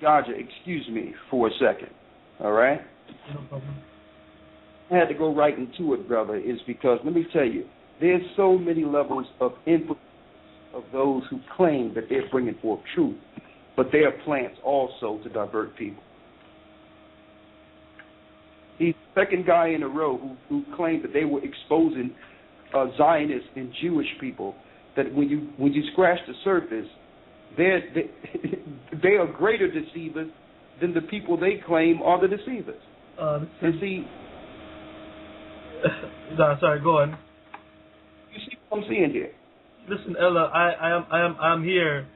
Gaja, excuse me for a second. All right? No problem. I had to go right into it, brother, is because, let me tell you, there's so many levels of influence of those who claim that they're bringing forth truth, but they are plants also to divert people. He's the second guy in a row who claimed that they were exposing Zionists and Jewish people, that when you scratch the surface, they are greater deceivers than the people they claim are the deceivers. And see... No, sorry, go on. You see what I'm seeing here? Listen, Ella, I'm here.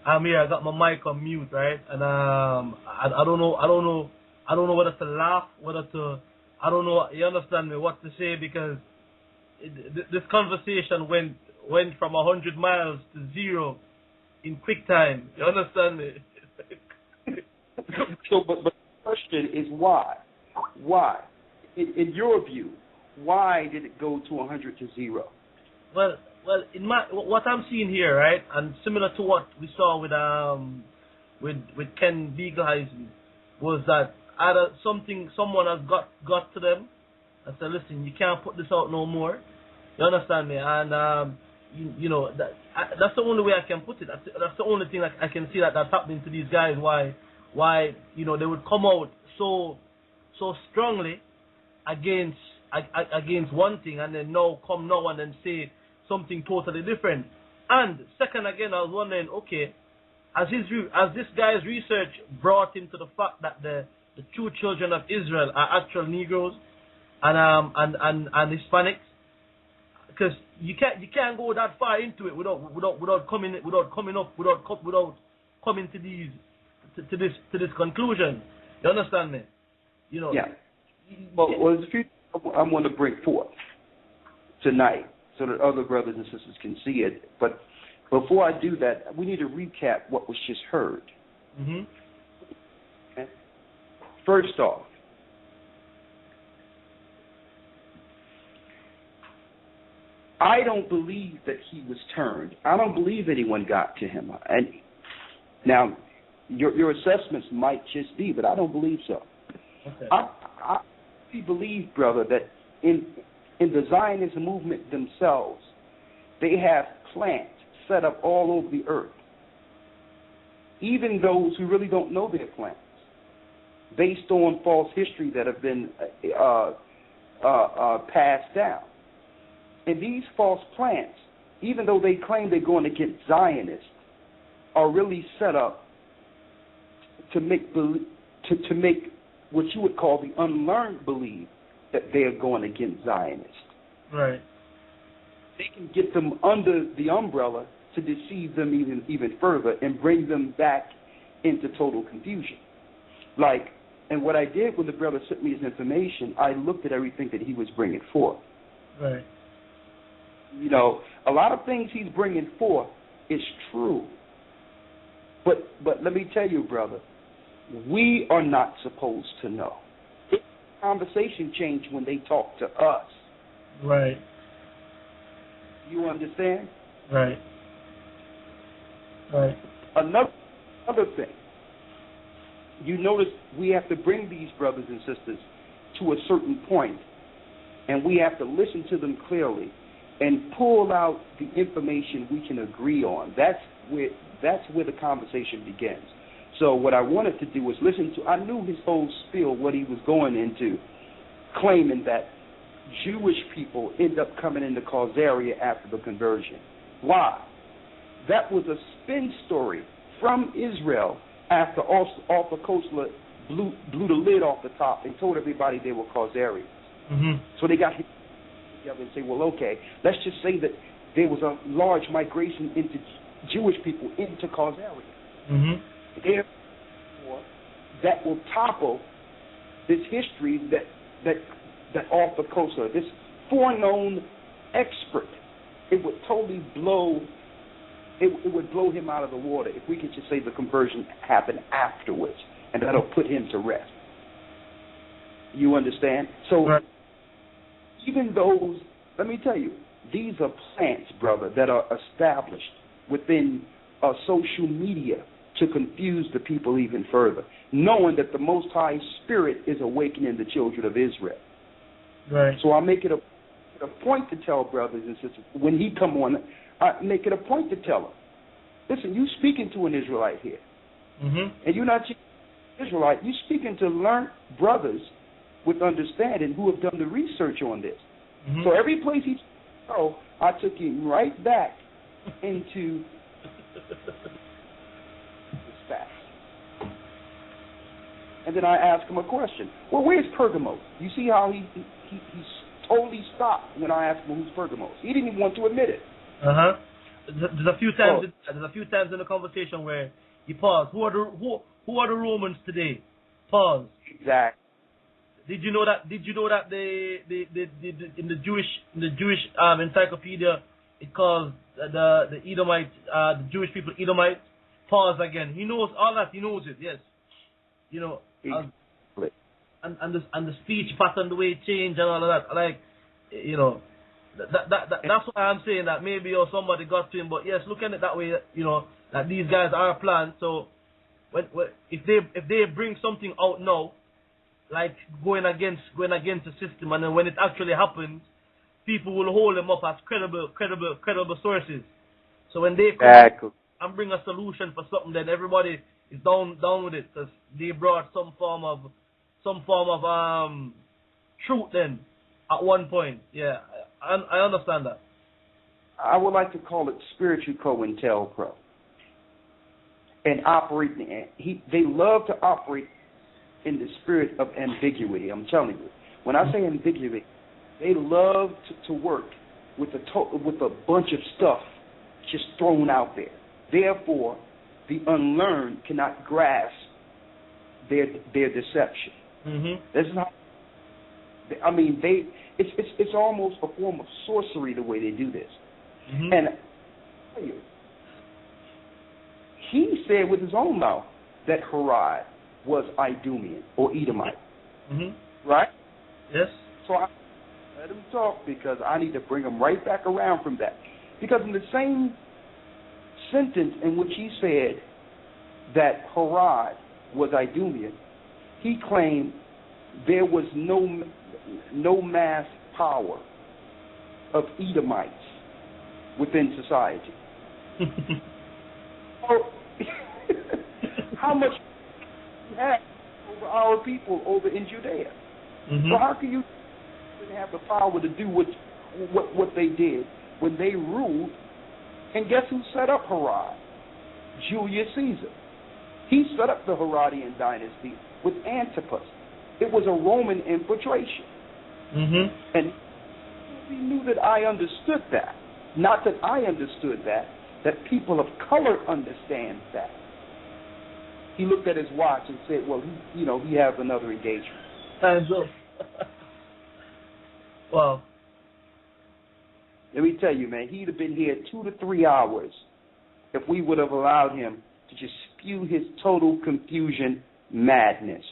I'm here. I got my mic on mute, right? And I don't know whether to laugh, whether to, I don't know. You understand me? What to say, because this conversation went from 100 miles to 0 in quick time. You understand me? So, but the question is why? Why? In your view, why did it go to 100 to 0? Well, in what I'm seeing here, right, and similar to what we saw with Ken Beagleheisen, was that either someone has got to them and said, listen, you can't put this out no more. You understand me? And you know that's the only way I can put it. That's the only thing that I can see that's happening to these guys. Why they would come out so strongly against one thing, and then come now and then say something totally different. And second, again, I was wondering, okay, as this guy's research brought him to the fact that the true children of Israel are actual Negroes and Hispanics, because you can't go that far into it without coming to this conclusion. You understand me? Yeah. Well, there's a few I want to bring forth tonight so that other brothers and sisters can see it. But before I do that, we need to recap what was just heard. Mm-hmm. Okay? First off, I don't believe that he was turned. I don't believe anyone got to him. And now, your assessments might just be, but I don't believe so. Okay. I believe, brother, that in the Zionist movement themselves, they have plants set up all over the earth. Even those who really don't know their plants, based on false history that have been passed down. And these false plants, even though they claim they're going against Zionists, are really set up to make what you would call the unlearned believe that they are going against Zionists. Right. They can get them under the umbrella to deceive them even further and bring them back into total confusion. And what I did when the brother sent me his information, I looked at everything that he was bringing forth. Right. A lot of things he's bringing forth is true. But let me tell you, brother, we are not supposed to know. Conversation changed when they talk to us. Right. You understand? Right. Right. Another thing, you notice we have to bring these brothers and sisters to a certain point, and we have to listen to them clearly and pull out the information we can agree on. That's where the conversation begins. So what I wanted to do was listen to, I knew his whole spiel, what he was going into, claiming that Jewish people end up coming into Khazarian after the conversion. Why? That was a spin story from Israel after Arthur Koestler blew the lid off the top and told everybody they were Khazarians. Mm-hmm. So they got together and say, well, okay, let's just say that there was a large migration into Jewish people into Khazarian. Mm-hmm. Therefore, that will topple this history that Arthur Koestler, this foreknown expert, it would totally blow. It would blow him out of the water if we could just say the conversion happened afterwards, and that'll put him to rest. You understand? So right. Even those, let me tell you, these are plants, brother, that are established within social media to confuse the people even further, knowing that the Most High Spirit is awakening the children of Israel. Right. So I make it a point to tell brothers and sisters, when he come on, I make it a point to tell them, listen, you speaking to an Israelite here. And you're not just an Israelite, you're speaking to learned brothers with understanding who have done the research on this. So every place he go, I took him right back into this fact. And then I asked him a question. Well, where's Pergamos? You see how he totally stopped when I asked him who's Pergamos. He didn't even want to admit it. There's a few times. There's a few times in the conversation where he paused. Who are the Romans today? Pause. Exactly. Did you know that? Did you know that they in the Jewish encyclopedia it calls the Edomites the Jewish people Edomites? Pause again. He knows all that. He knows it. Yes. You know. And the speech pattern, the way it changed and all of that. Like, you know, that's why I'm saying that maybe somebody got to him. But yes, look at it that way. You know, that these guys are planned. So if they bring something out now, like going against the system, and then when it actually happens, people will hold them up as credible sources. So when they come and bring a solution for something, then everybody is down with it because they brought some form of truth then at one point. Yeah, I understand that. I would like to call it spiritual COINTELPRO. And operating, they love to operate in the spirit of ambiguity. I'm telling you. When I say ambiguity, they love to work with a bunch of stuff just thrown out there. Therefore, the unlearned cannot grasp their deception. This is how. I mean, it's almost a form of sorcery the way they do this. And I tell you, he said with his own mouth that Herod was Idumean or Edomite. Right? Yes. So I let him talk because I need to bring him right back around from that. Because in the same sentence in which he said that Herod was Idumean, he claimed there was no mass power of Edomites within society. So, how much you have over our people over in Judea? So how can you have the power to do what they did when they ruled? And guess who set up Herod? Julius Caesar. He set up the Herodian dynasty with Antipas. It was a Roman infiltration. And he knew that I understood that. Not that I understood that people of color understand that. He looked at his watch and said, well, he has another engagement. Time's up. Wow. Let me tell you, man, he'd have been here 2 to 3 hours if we would have allowed him to just spew his total confusion madness.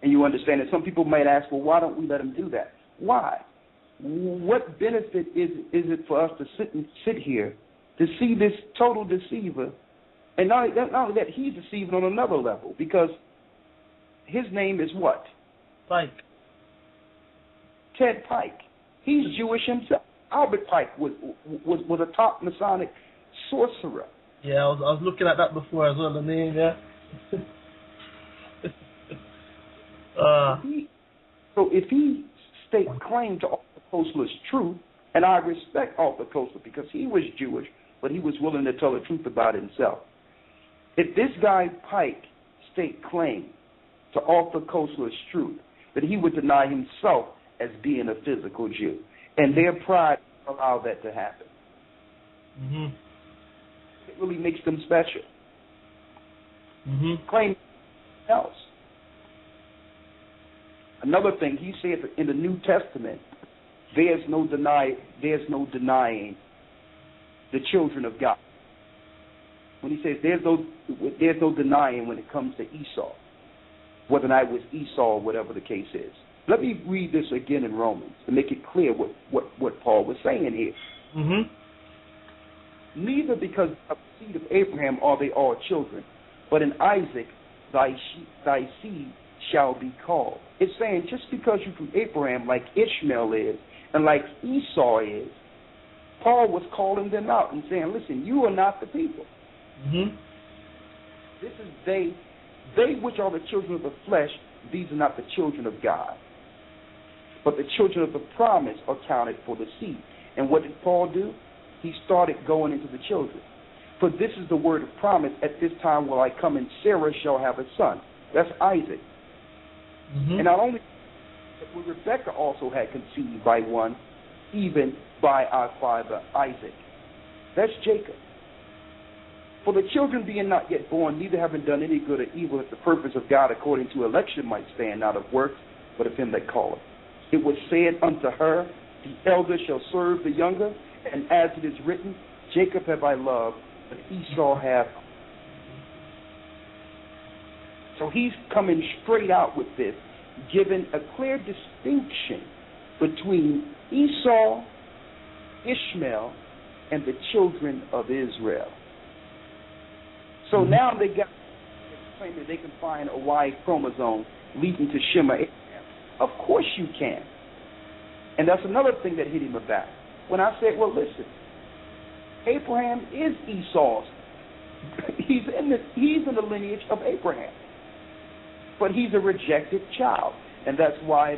And you understand that some people might ask, well, why don't we let him do that? Why? What benefit is it for us to sit here to see this total deceiver? And not only that, he's deceiving on another level because his name is what? Pike. Ted Pike. He's Jewish himself. Albert Pike was a top Masonic sorcerer. Yeah, I was looking at that before as well, the name, yeah. So if he state claim to Arthur Koestler's truth, and I respect Arthur Koestler because he was Jewish, but he was willing to tell the truth about himself. If this guy Pike state claim to Arthur Koestler's truth, that he would deny himself as being a physical Jew, and their pride allow that to happen. It really makes them special. Claim else. Another thing, he said in the New Testament, there's no denying the children of God. When he says there's no denying when it comes to Esau, whether or not it was Esau or whatever the case is. Let me read this again in Romans to make it clear what Paul was saying here. Neither because of the seed of Abraham are they all children, but in Isaac thy seed shall be called. It's saying just because you're from Abraham, like Ishmael is, and like Esau is, Paul was calling them out and saying, listen, you are not the people. Mm-hmm. This is they which are the children of the flesh, these are not the children of God. But the children of the promise are counted for the seed. And what did Paul do? He started going into the children. For this is the word of promise, at this time will I come, and Sarah shall have a son. That's Isaac. Mm-hmm. And not only, but Rebekah also had conceived by one, even by our father Isaac. That's Jacob. For the children being not yet born, neither having done any good or evil, if the purpose of God according to election might stand, not of works, but of him that calleth. It was said unto her, the elder shall serve the younger, and as it is written, Jacob have I loved, but Esau have. So he's coming straight out with this, giving a clear distinction between Esau, Ishmael, and the children of Israel. So now they got claim that they can find a Y chromosome leading to Shema Abraham. Of course you can. And that's another thing that hit him about. When I said, well, listen, Abraham is Esau's. He's in the lineage of Abraham. But he's a rejected child. And that's why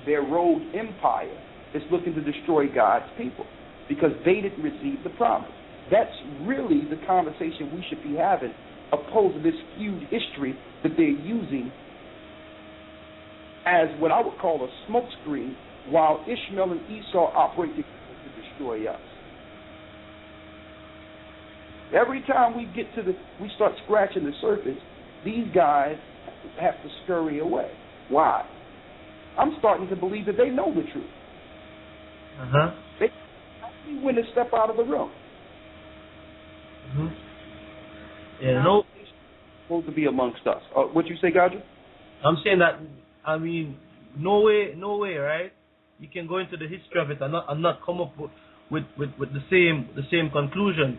their rogue empire is looking to destroy God's people, because they didn't receive the promise. That's really the conversation we should be having, opposed to this skewed history that they're using as what I would call a smokescreen, while Ishmael and Esau operate together to destroy us. Every time we start scratching the surface, these guys have to scurry away. Why? I'm starting to believe that they know the truth. Uh-huh. They see when to step out of the room. Mm-hmm. Yeah, no. Supposed to be amongst us. What you say, Gocc? I'm saying that. I mean, no way, right? You can go into the history of it and not come up with the same conclusion.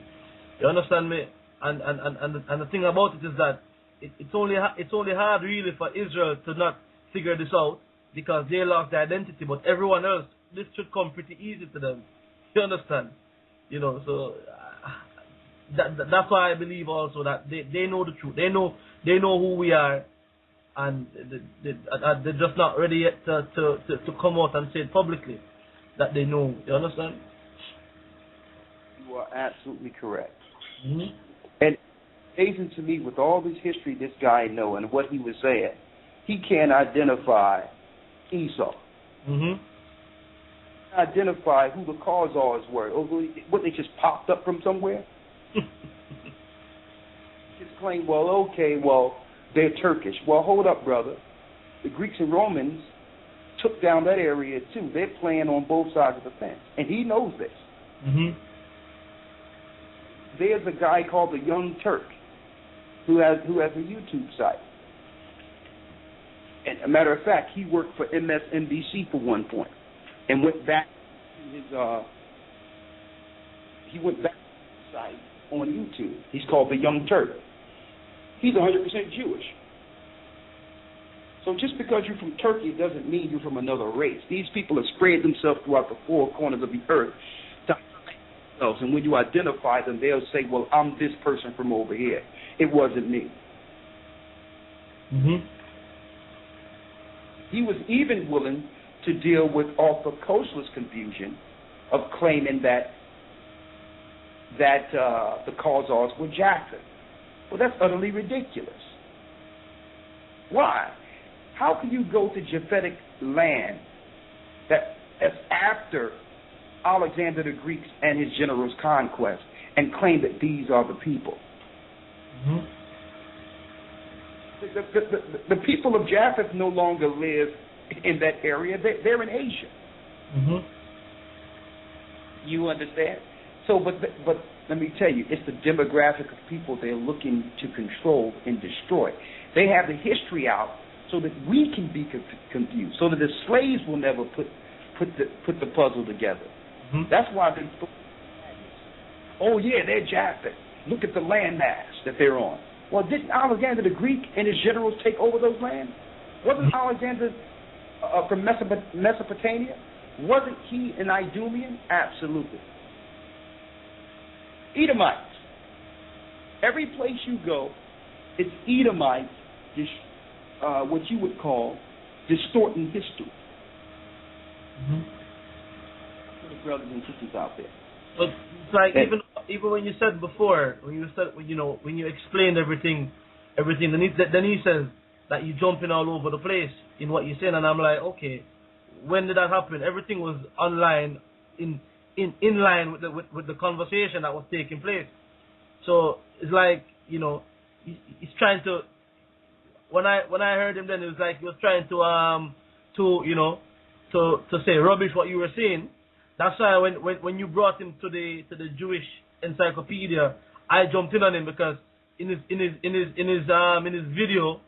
You understand me? And the thing about it is that it's only hard really for Israel to not figure this out, because they lost their identity. But everyone else, this should come pretty easy to them. You understand? You know, so that's why I believe also that they know the truth. They know who we are, and they're just not ready yet to come out and say it publicly that they know. You understand? You are absolutely correct. Mm-hmm. And amazing to me, with all this history this guy know and what he was saying, he can't identify Esau. Mm-hmm. Identify who the Khazars were. What, they just popped up from somewhere? Just claim, they're Turkish. Well, hold up, brother. The Greeks and Romans took down that area too. They're playing on both sides of the fence, and he knows this. Mm-hmm. There's a guy called the Young Turk who has a YouTube site. And a matter of fact, he worked for MSNBC for one point, and went back to his site on YouTube. He's called the Young Turk. He's 100% Jewish. So just because you're from Turkey doesn't mean you're from another race. These people have spread themselves throughout the four corners of the earth to hide themselves. And when you identify them, they'll say, well, I'm this person from over here. It wasn't me. Mm-hmm. He was even willing to deal with Arthur Koestler's confusion of claiming that the Khazars were Japheth. Well, that's utterly ridiculous. Why? How can you go to Japhetic land that's after Alexander the Greek and his general's conquest and claim that these are the people? Mm-hmm. The people of Japheth no longer live in that area. They're in Asia. Mm-hmm. You understand? So, but let me tell you, it's the demographic of people they're looking to control and destroy. They have the history out so that we can be confused, so that the slaves will never put the puzzle together. Mm-hmm. That's why they Oh, yeah, they're Japhet. Look at the landmass that they're on. Well, didn't Alexander the Greek and his generals take over those lands? Wasn't Alexander from Mesopotamia? Wasn't he an Idumean? Absolutely. Edomites. Every place you go, it's Edomites, what you would call distorting history. Brothers and sisters out there. But it's like even when you said before, when you explained everything, then he says that you jumping all over the place in what you're saying, and I'm like, okay, when did that happen? Everything was online, in line with the conversation that was taking place. So it's like, he's trying to. When I heard him, then it was like he was trying to say rubbish what you were saying. That's why when you brought him to the Jewish encyclopedia, I jumped in on him, because in his video,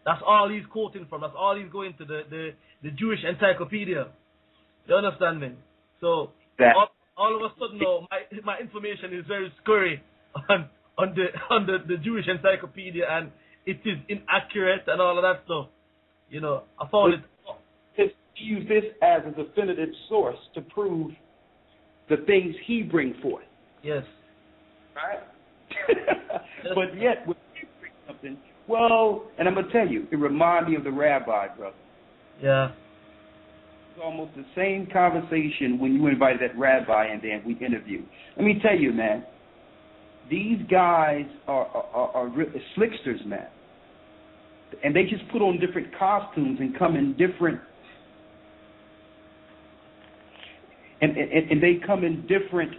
that's all he's quoting from. That's all he's going to the Jewish encyclopedia. You understand me? So all of a sudden now, my information is very scurry on the Jewish encyclopedia, and it is inaccurate and all of that stuff. I found it. Use this as a definitive source to prove the things he brings forth. Yes. Right? But yet, when you bring something, well, and I'm going to tell you, it reminds me of the rabbi, brother. Yeah. It's almost the same conversation when you invited that rabbi and then we interviewed. Let me tell you, man, these guys are slicksters, man. And they just put on different costumes and come in different. And they come in different.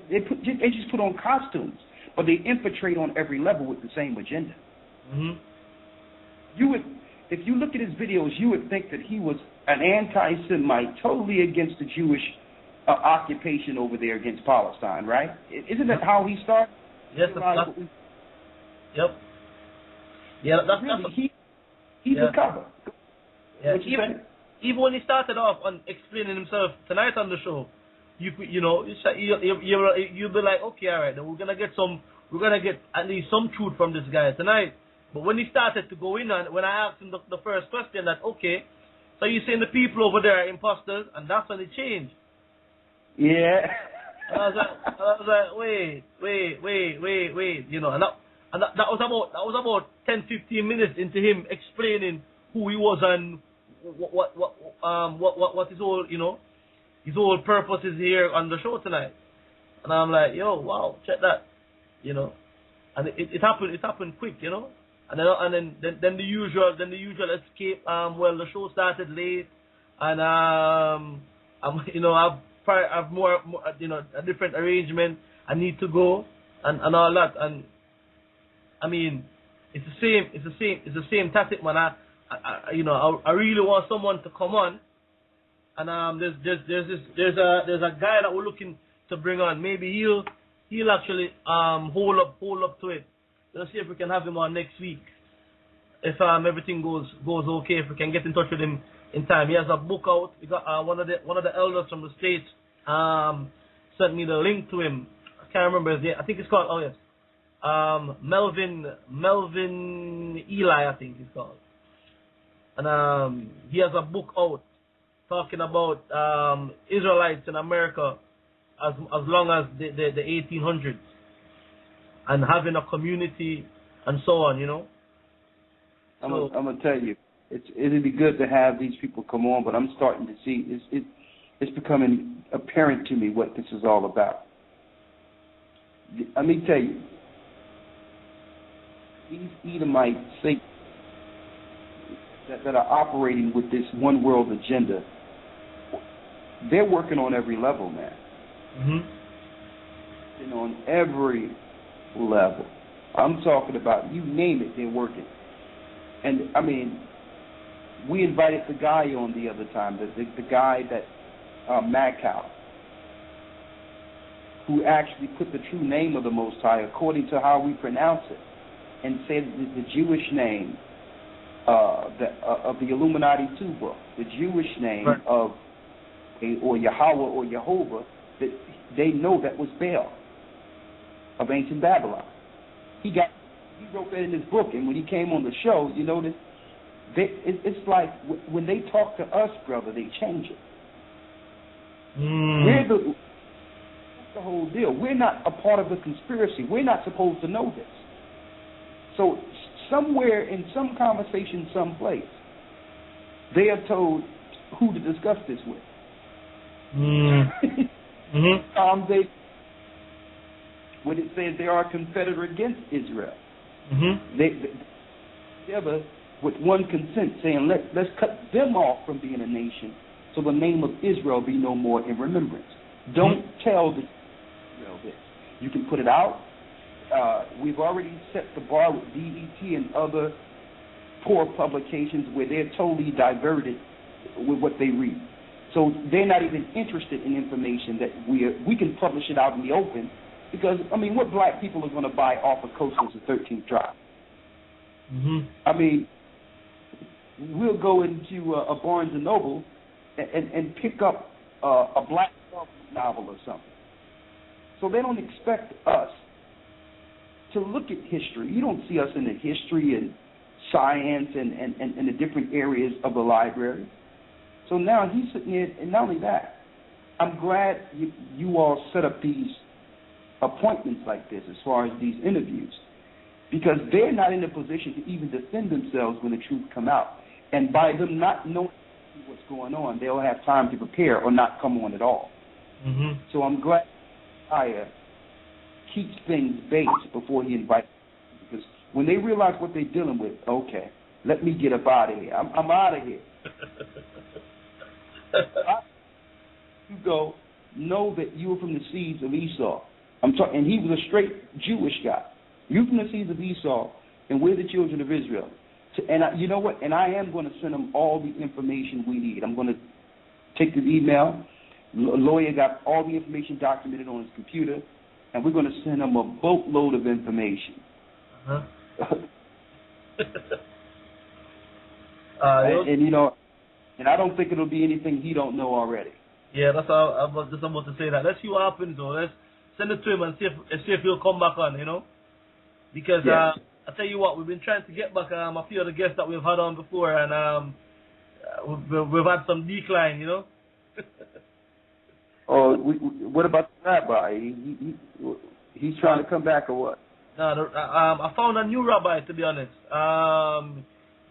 They just put on costumes, but they infiltrate on every level with the same agenda. Mm-hmm. If you look at his videos, you would think that he was an anti-Semite, totally against the Jewish occupation over there against Palestine, right? Isn't that how he started? Yes, yep. Yeah, that's really, he's a cover. Yeah. Even when he started off on explaining himself tonight on the show, you'll be like, okay, all right, then we're gonna get at least some truth from this guy tonight. But when he started to go in on, when I asked him the first question, that okay, so you're saying the people over there are imposters, and that's when it changed. Yeah. And I was like, wait, and that was about 10-15 minutes into him explaining who he was and what his whole purpose is here on the show tonight. And I'm like, yo, wow, check that, and it happened quick, and then the usual escape. Well, the show started late, and I've more a different arrangement. I need to go and all that, and I mean, it's the same tactic, man. I really want someone to come on, and there's a guy that we're looking to bring on. Maybe he'll actually hold up to it. Let's see if we can have him on next week. If everything goes okay, if we can get in touch with him in time. He has a book out. We got one of the elders from the States sent me the link to him. I can't remember his name. I think it's called Melvin Eli, I think he's called. And he has a book out talking about Israelites in America as long as the 1800s, and having a community and so on, I'm gonna tell you, it'd be good to have these people come on, but I'm starting to see it's becoming apparent to me what this is all about. Let me tell you, these Edomites that are operating with this one world agenda, they're working on every level, man. Mm-hmm. On every level. I'm talking about, you name it, they're working. And I mean, we invited the guy on the other time, the guy that Macau, who actually put the true name of the Most High according to how we pronounce it, and said the Jewish name of the Illuminati book, the Jewish name right. or Yahweh or Jehovah, that they know that was Baal. of ancient Babylon. He wrote that in his book, and when he came on the show, you notice it's like when they talk to us, brother, they change it. That's the whole deal. We're not a part of the conspiracy. We're not supposed to know this. So somewhere in some conversation, someplace, they are told who to discuss this with. When it says they are confederate against Israel, they together with one consent, saying let's cut them off from being a nation, so the name of Israel be no more in remembrance. Don't tell the Israel this. You can put it out. We've already set the bar with BET and other poor publications where they're totally diverted with what they read. So they're not even interested in information that we can publish it out in the open, because, I mean, what black people are going to buy off of Coastal's the 13th Tribe? I mean, we'll go into a Barnes & Noble and pick up a black novel or something. So they don't expect us to look at history. You don't see us in the history and science and the different areas of the library. So now he's sitting there, and not only that, I'm glad you all set up these appointments like this as far as these interviews, because they're not in a position to even defend themselves when the truth come out. And by them not knowing what's going on, they'll have time to prepare or not come on at all. So I'm glad Aya keeps things based before he invites them, because when they realize what they're dealing with, okay, let me get up out of here. I'm out of here. You go, know that you were from the seeds of Esau. And he was a straight Jewish guy. You're from the seeds of Esau, and we're the children of Israel. You know what? And I am going to send them all the information we need. I'm going to take the email. A lawyer got all the information documented on his computer, and we're going to send him a boatload of information. And you know, and I don't think it'll be anything he don't know already. Yeah, that's how I was just about to say that. Let's see what happens, though. Let's send it to him and see if he'll come back on, you know? Because I tell you what, we've been trying to get back a few of the guests that we've had on before, and we've had some decline, you know? What about the rabbi? He's trying to come back or what? No, I found a new rabbi, to be honest.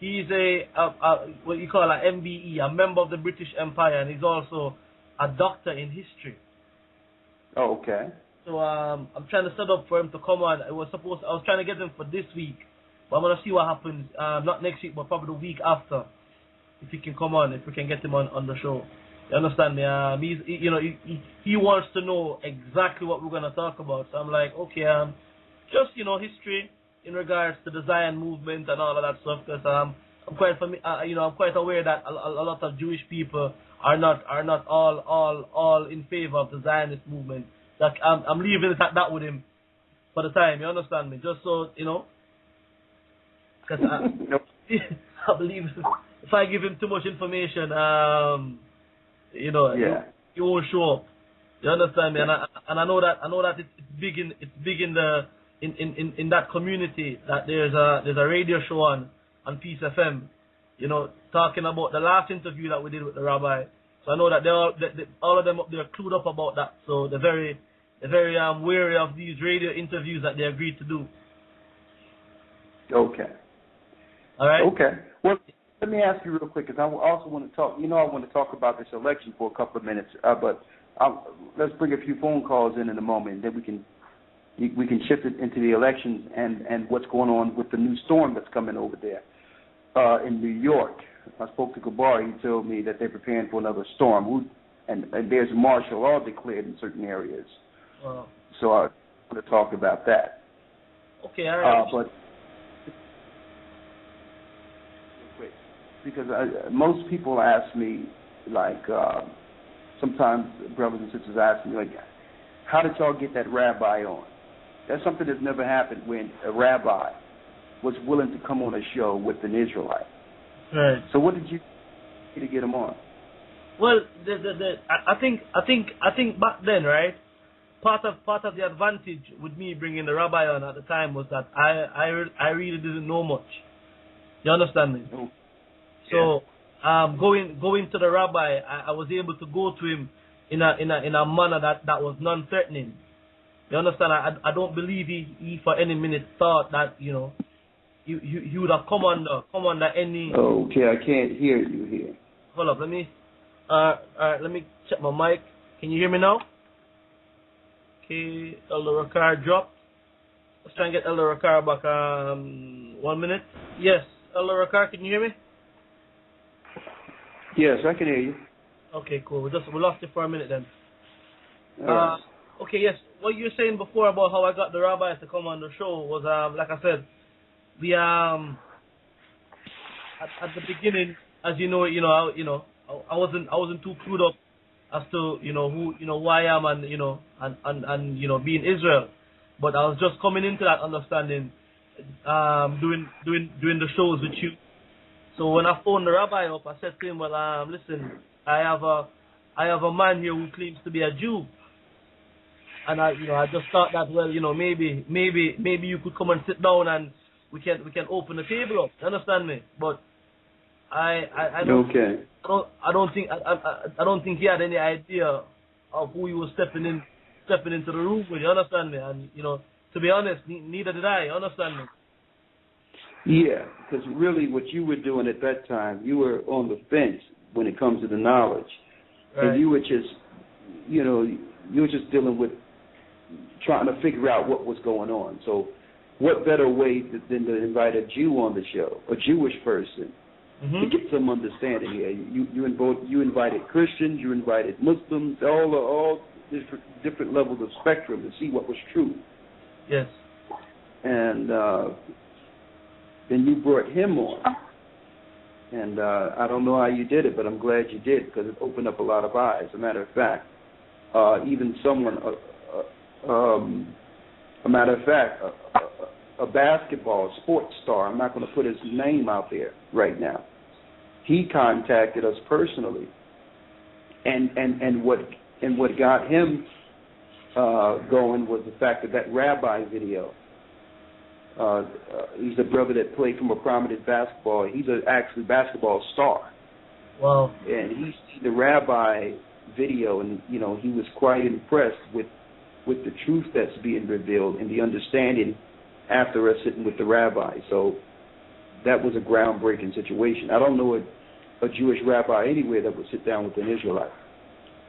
He's what you call an MBE, a member of the British Empire, and he's also a doctor in history. Oh, okay. So I'm trying to set up for him to come on. I was trying to get him for this week, but I'm gonna see what happens. Not next week, but probably the week after, if he can come on, if we can get him on the show. You understand me? He wants to know exactly what we're gonna talk about. So I'm like, okay, just history in regards to the Zion movement and all of that stuff, because I'm quite aware that a lot of Jewish people are not all in favor of the Zionist movement. That I'm leaving it at that with him for the time. You understand me? Just so because I believe if I give him too much information, he won't show up. You understand me? Yeah. And I know that it's big in that community, that there's a radio show on Peace FM, talking about the last interview that we did with the rabbi. So I know that all of them up there clued up about that. So they're very wary of these radio interviews that they agreed to do. Okay. All right. Okay. Well, let me ask you real quick, because I also want to talk. I want to talk about this election for a couple of minutes. But let's bring a few phone calls in a moment, and then we can shift it into the elections and what's going on with the new storm that's coming over there in New York. I spoke to Gabar. He told me that they're preparing for another storm, and there's martial law declared in certain areas. Wow. So I want to talk about that. Okay, all right. But because most people ask me, like sometimes brothers and sisters ask me, like, how did y'all get that rabbi on? That's something that's never happened when a rabbi was willing to come on a show with an Israelite. Right. So what did you do to get him on? Well, I think back then, right? part of the advantage with me bringing the rabbi on at the time was that I really didn't know much. You understand me? Oh. So going to the rabbi, I was able to go to him in a manner that was non-threatening. You understand? I don't believe he for any minute thought that he would have come under any. Okay, I can't hear you here. Hold up, let me check my mic. Can you hear me now? Okay, Elder Rakar dropped. Let's try and get Elder Rakar back. 1 minute. Yes, Elder Rakar, can you hear me? Yes, I can hear you. Okay, cool. We lost you for a minute then. Right. Okay, yes. What you were saying before about how I got the rabbis to come on the show was, like I said, we at the beginning, as you know, I wasn't too clued up as to who I am and being Israel, but I was just coming into that understanding, doing the shows with you. So when I phoned the rabbi up, I said to him, well, listen, I have a man here who claims to be a Jew. And I just thought that, well, maybe you could come and sit down and we can open the table up. You understand me? But I don't think he had any idea of who he was stepping into the room with. You understand me? And to be honest, neither did I. You understand me? Yeah, because really what you were doing at that time, you were on the fence when it comes to the knowledge, right. And you were just, you were just dealing with trying to figure out what was going on. So what better way than to invite a Jew on the show, a Jewish person, to get some understanding here. You invited Christians, you invited Muslims, all different levels of spectrum to see what was true. Yes. And then you brought him on. And I don't know how you did it, but I'm glad you did because it opened up a lot of eyes. As a matter of fact, even someone, a basketball sports star, I'm not going to put his name out there right now. He contacted us personally, and what got him going was the fact that rabbi video. He's a brother that played from a prominent basketball. He's actually basketball star. Wow. And he seen the rabbi video, and he was quite impressed with the truth that's being revealed and the understanding after us sitting with the rabbi. So that was a groundbreaking situation. I don't know a Jewish rabbi anywhere that would sit down with an Israelite.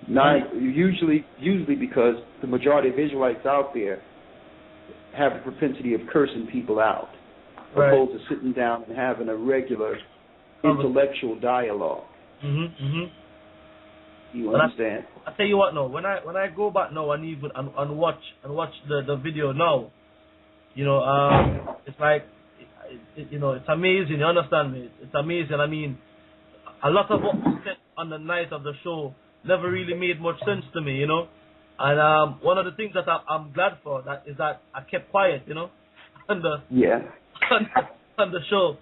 Usually because the majority of Israelites out there have a propensity of cursing people out, right, opposed to sitting down and having a regular intellectual dialogue. You understand? I tell you what, now when I go back now and even and watch the video now, it's like it's amazing. You understand me? It's amazing. I mean, a lot of what was said on the night of the show never really made much sense to me, And one of the things that I'm glad for is that I kept quiet, on the show.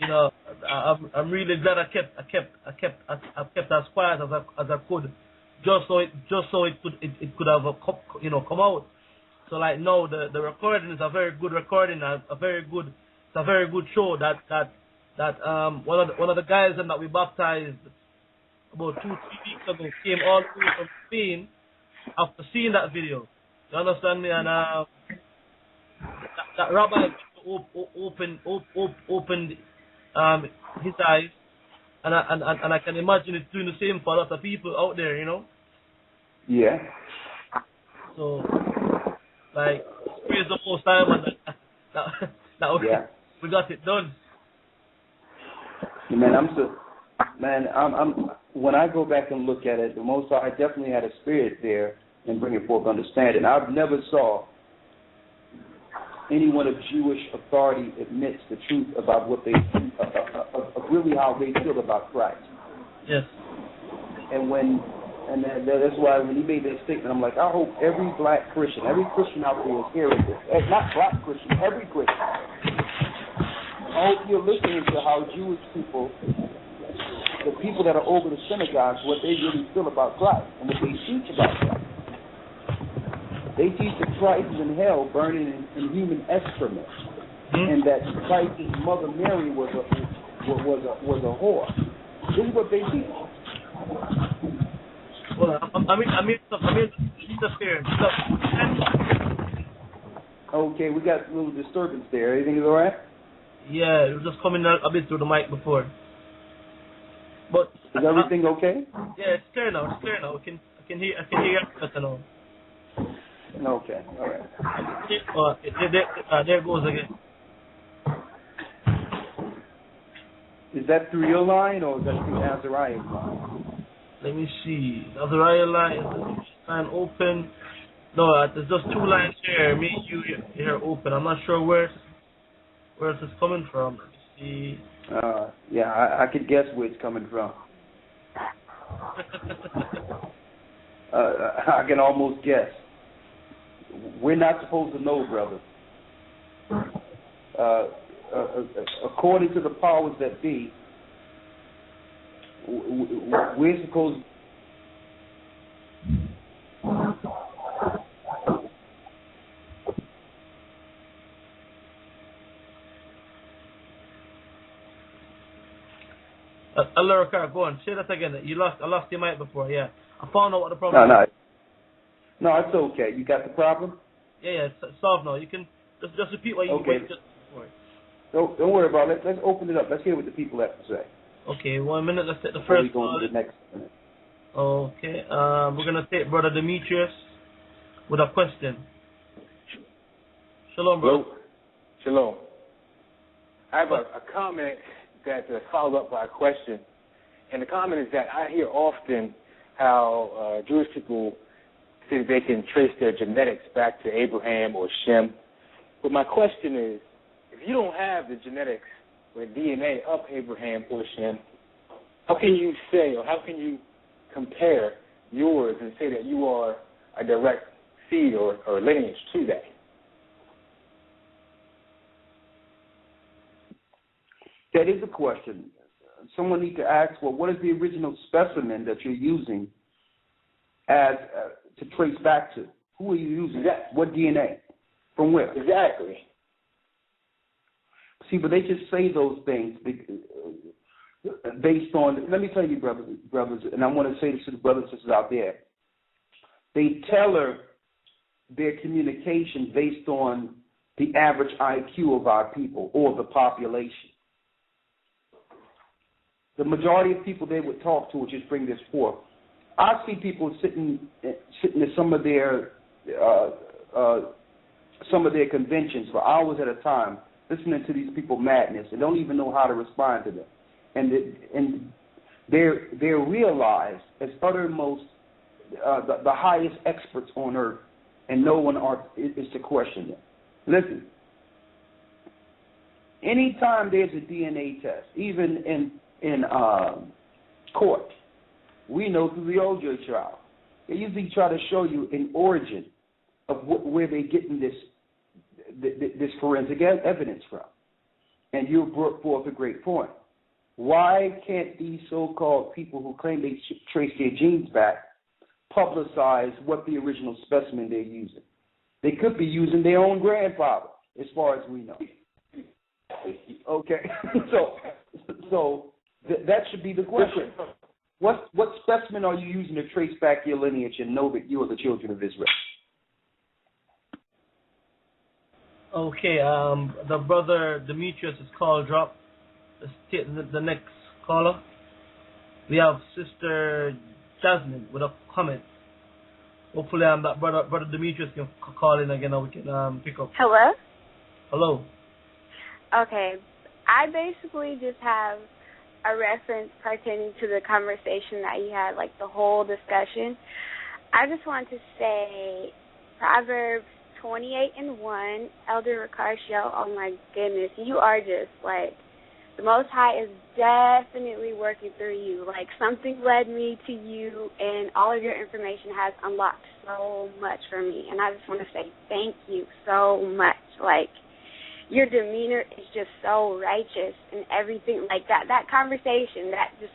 I'm really glad I kept as quiet as I could, just so it could have come out. So like now the recording is a very good recording, it's a very good show that one of the guys that we baptized about 2-3 weeks ago came all the way from Spain after seeing that video. You understand me? And that rabbi opened his eyes, and I can imagine it's doing the same for a lot of people out there, Yeah. So, like, praise the Most High, man, we got it done. I'm when I go back and look at it, the Most High definitely had a spirit there in bringing forth understanding. I've never saw anyone of Jewish authority admits the truth about what they really how they feel about Christ. Yes. And that's why when he made that statement, I'm like, I hope every black Christian, every Christian out there is hearing this. Not black Christian, every Christian. I hope you're listening to how Jewish people, the people that are over the synagogues, what they really feel about Christ and what they teach about Christ. They teach that Christ is in hell burning in human excrement, and that Christ's mother Mary was a whore. This is what they teach. Well, I'm interfering. Okay, we got a little disturbance there. Everything is all right? Yeah, it was just coming out a bit through the mic before. But is everything okay? Yeah, it's clear now. It's clear now. I can hear you better now. Okay, all right. There it goes again. Is that through your line or is that through Khazarian's line? Let me see. Khazarian line open. No, there's just two lines here. Me and you here open. I'm not sure where it's coming from. Let me see. Yeah, I could guess where it's coming from. I can almost guess. We're not supposed to know, brother. According to the powers that be, we're supposed. Alarica, go on. Say that again. I lost your mic before. Yeah, I found out what the problem is. No, it's okay. You got the problem? Yeah, it's solved now. You can just repeat what you just before. Don't worry about it. Let's open it up. Let's hear what the people have to say. Okay, 1 minute. Let's take the first call. The next minute. Okay, we're gonna take Brother Demetrius with a question. Shalom, bro. Hello. Shalom. I have a comment that follows up by a question, and the comment is that I hear often how Jewish people say they can trace their genetics back to Abraham or Shem. But my question is, if you don't have the genetics or DNA of Abraham or Shem, how can you say, or how can you compare yours and say that you are a direct seed or lineage to that? That is a question. Someone needs to ask, well, what is the original specimen that you're using as to trace back to? Who are you using? What DNA? From where? Exactly. See, but they just say those things based on, let me tell you, brothers, and I want to say this to the brothers and sisters out there. They tailor their communication based on the average IQ of our people or the population. The majority of people they would talk to would just bring this forth. I see people sitting at some of their conventions for hours at a time, listening to these people madness and don't even know how to respond to them, and they're realized as uttermost the highest experts on earth, and no one is to question them. Listen, anytime there's a DNA test, even in court, we know through the OJ trial, they usually try to show you an origin of where they're getting this forensic evidence from. And you brought forth a great point. Why can't these so-called people who claim they trace their genes back publicize what the original specimen they're using? They could be using their own grandfather, as far as we know. Okay, so that should be the question. What specimen are you using to trace back your lineage and know that you are the children of Israel? Okay, the brother Demetrius' call dropped. Let's take the next caller. We have Sister Jasmine with a comment. Hopefully, that brother Demetrius can call in again, and we can pick up. Hello? Hello. Okay, I basically just have a reference pertaining to the conversation that you had, like the whole discussion. I just want to say Proverbs 28:1, Elder Ricardo, oh my goodness, you are just like, the Most High is definitely working through you. Like, something led me to you, and all of your information has unlocked so much for me. And I just want to say thank you so much. Like, your demeanor is just so righteous and everything like that. That conversation, that just,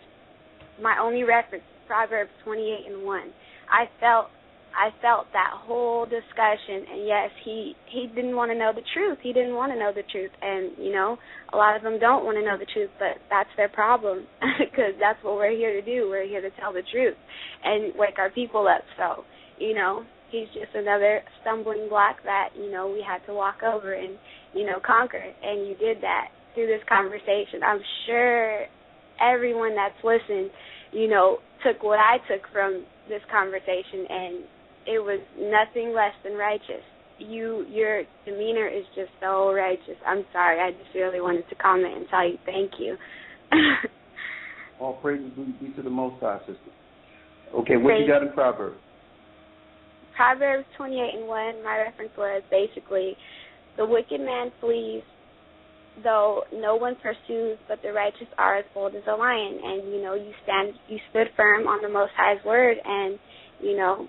my only reference, Proverbs 28:1. I felt I felt that whole discussion, and yes, he didn't want to know the truth. He didn't want to know the truth, and, you know, a lot of them don't want to know the truth, but that's their problem because that's what we're here to do. We're here to tell the truth and wake our people up. So, you know, he's just another stumbling block that, you know, we had to walk over and, you know, conquer, and you did that through this conversation. I'm sure everyone that's listened, you know, took what I took from this conversation, and it was nothing less than righteous. Your demeanor is just so righteous. I'm sorry. I just really wanted to comment and tell you thank you. All praises be to the Most High, sister. Okay, what you got in Proverbs? Proverbs 28:1, my reference was basically, the wicked man flees, though no one pursues, but the righteous are as bold as a lion. And, you know, you stood firm on the Most High's word, and, you know,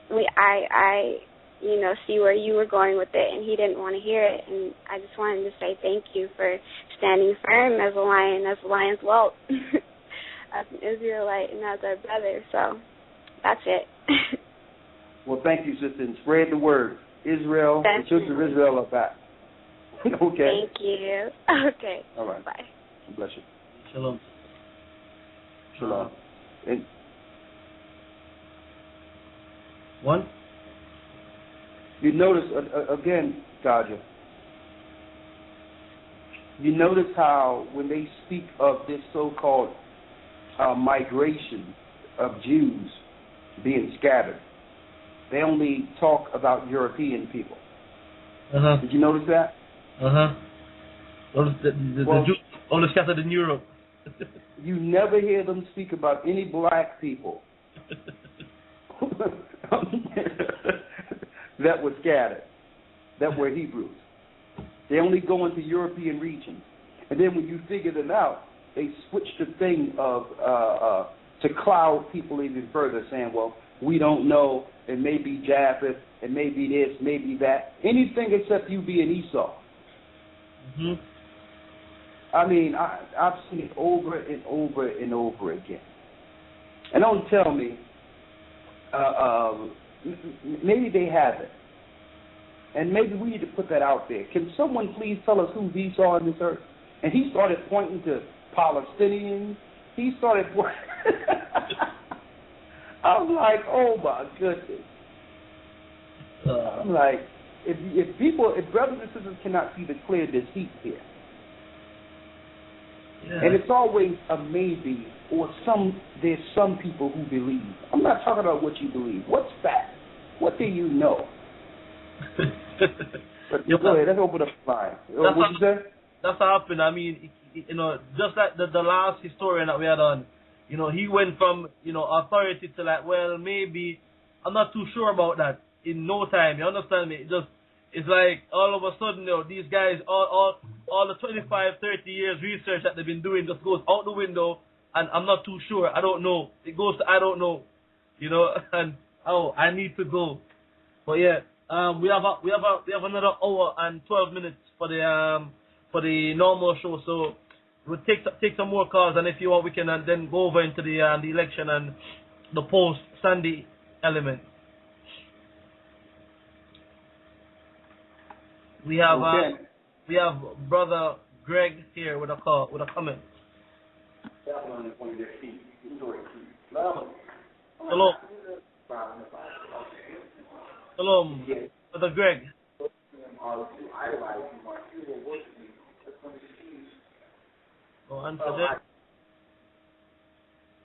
I you know, see where you were going with it, and he didn't want to hear it. And I just wanted to say thank you for standing firm as a lion's whelp, as an Israelite and as our brother. So that's it. Well, thank you, sister, and spread the word. Israel, the children of Israel are back. Okay. Thank you. Okay. All right. Bye. Bless you. Shalom. Shalom. And one? You notice, again, Gaja, you notice how when they speak of this so-called migration of Jews being scattered, they only talk about European people. Uh-huh. Did you notice that? Uh-huh. The Jews only scattered in Europe. You never hear them speak about any black people that were scattered, that were Hebrews. They only go into European regions. And then when you figure them out, they switch the thing of to cloud people even further, saying, well, we don't know, it may be Japheth, it may be this, maybe that. Anything except you being Esau. Mm-hmm. I mean, I've seen it over and over and over again. And don't tell me, maybe they haven't. And maybe we need to put that out there. Can someone please tell us who's Esau on this earth? And he started pointing to Palestinians. He started pointing. I'm like, oh my goodness. I'm like, if brothers and sisters cannot see the clear deceit here, yeah. And it's always a maybe, or there's some people who believe. I'm not talking about what you believe. What's fact? What do you know? But go ahead, let's open up the line. What you say? That's what happened. I mean, you know, just like the last historian that we had on, you know, he went from, you know, authority to like, well, maybe, I'm not too sure about that in no time. You understand me? It's like all of a sudden, you know, these guys, all the 25, 30 years research that they've been doing just goes out the window, and I'm not too sure. I don't know. It goes to I don't know, you know, and I need to go. But yeah, we have another hour and 12 minutes for the normal show. So we'll take some more calls, and if you want, we can then go over into the election and the post Sunday element. We have brother Greg here with a comment. Hello. Hello, brother Greg. Oh, answer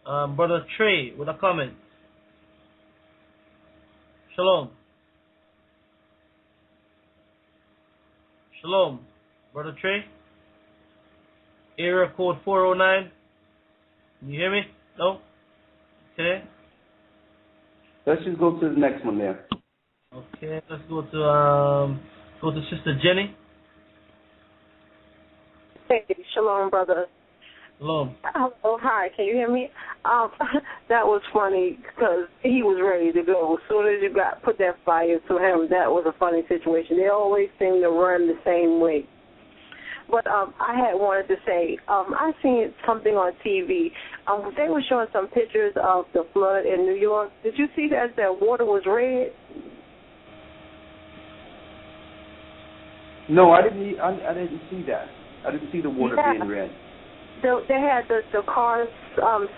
that. Brother Trey with a comment. Shalom. Shalom, brother Trey. Area code 409. Can you hear me? No? Okay. Let's just go to the next one there. Okay, let's go to Sister Jenny. Hey, shalom, brother. Shalom. Oh, hi. Can you hear me? That was funny because he was ready to go. As soon as you put that fire to him, that was a funny situation. They always seem to run the same way. But I had wanted to say, I seen something on TV. They were showing some pictures of the flood in New York. Did you see that water was red? No, I didn't. I didn't see that. I didn't see the water being red. They had the cars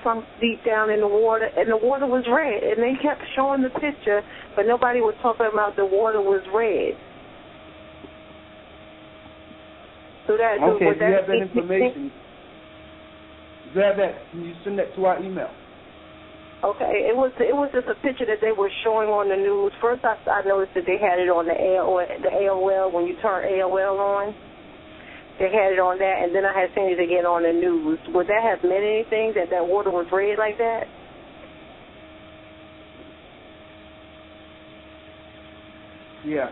sunk deep down in the water, and the water was red. And they kept showing the picture, but nobody was talking about the water was red. So that okay, if you have that information, if you have that, can you send that to our email? Okay, it was just a picture that they were showing on the news. First, I noticed that they had it on the AOL when you turn AOL on. They had it on that, and then I had seen it again on the news. Would that have meant anything, that water was red like that? Yeah.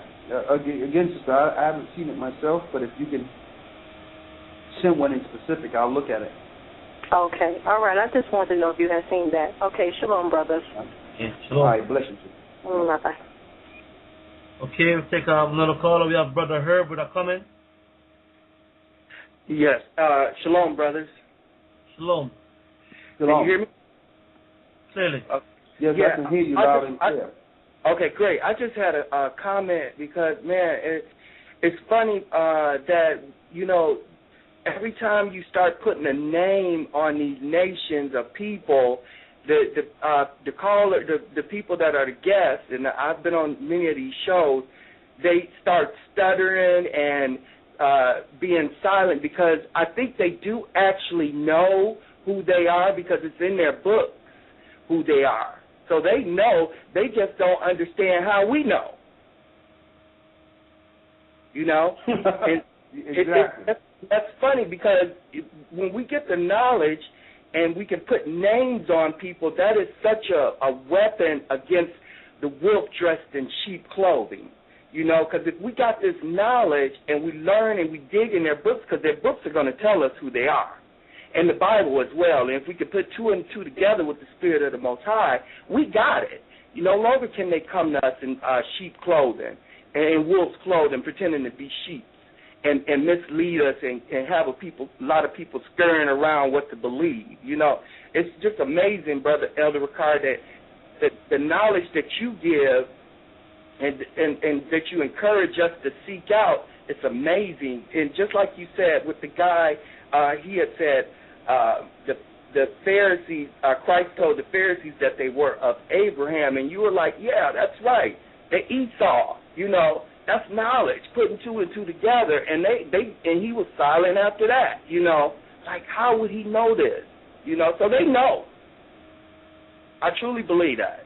Again, sister, I haven't seen it myself, but if you can send one in specific, I'll look at it. Okay. All right. I just wanted to know if you had seen that. Okay. Shalom, brothers. Yeah, shalom. All right. Bless you. Bye-bye. Okay, we'll take another caller. We have Brother Herb with a comment. Yes. Shalom, brothers. Shalom. Can you hear me? Clearly. Yes, I can hear you loud and clear. Okay, great. I just had a comment because, man, it's funny that, you know, every time you start putting a name on these nations of people, the caller, the people that are the guests, and I've been on many of these shows, they start stuttering and being silent because I think they do actually know who they are because it's in their books who they are. So they know, they just don't understand how we know. You know? And exactly. That's funny because when we get the knowledge and we can put names on people, that is such a weapon against the wolf dressed in sheep clothing. You know, because if we got this knowledge and we learn and we dig in their books, because their books are going to tell us who they are, and the Bible as well. And if we could put two and two together with the Spirit of the Most High, we got it. You no longer can they come to us in sheep clothing and wolf's clothing, pretending to be sheep, and mislead us and have a lot of people scurrying around what to believe. You know, it's just amazing, Brother Elder Ricard, that the knowledge that you give and that you encourage us to seek out, it's amazing. And just like you said with the guy, he had said the Pharisees, Christ told the Pharisees that they were of Abraham, and you were like, yeah, that's right. They Esau, you know, that's knowledge, putting two and two together, and and he was silent after that, you know. Like, how would he know this? You know, so they know. I truly believe that.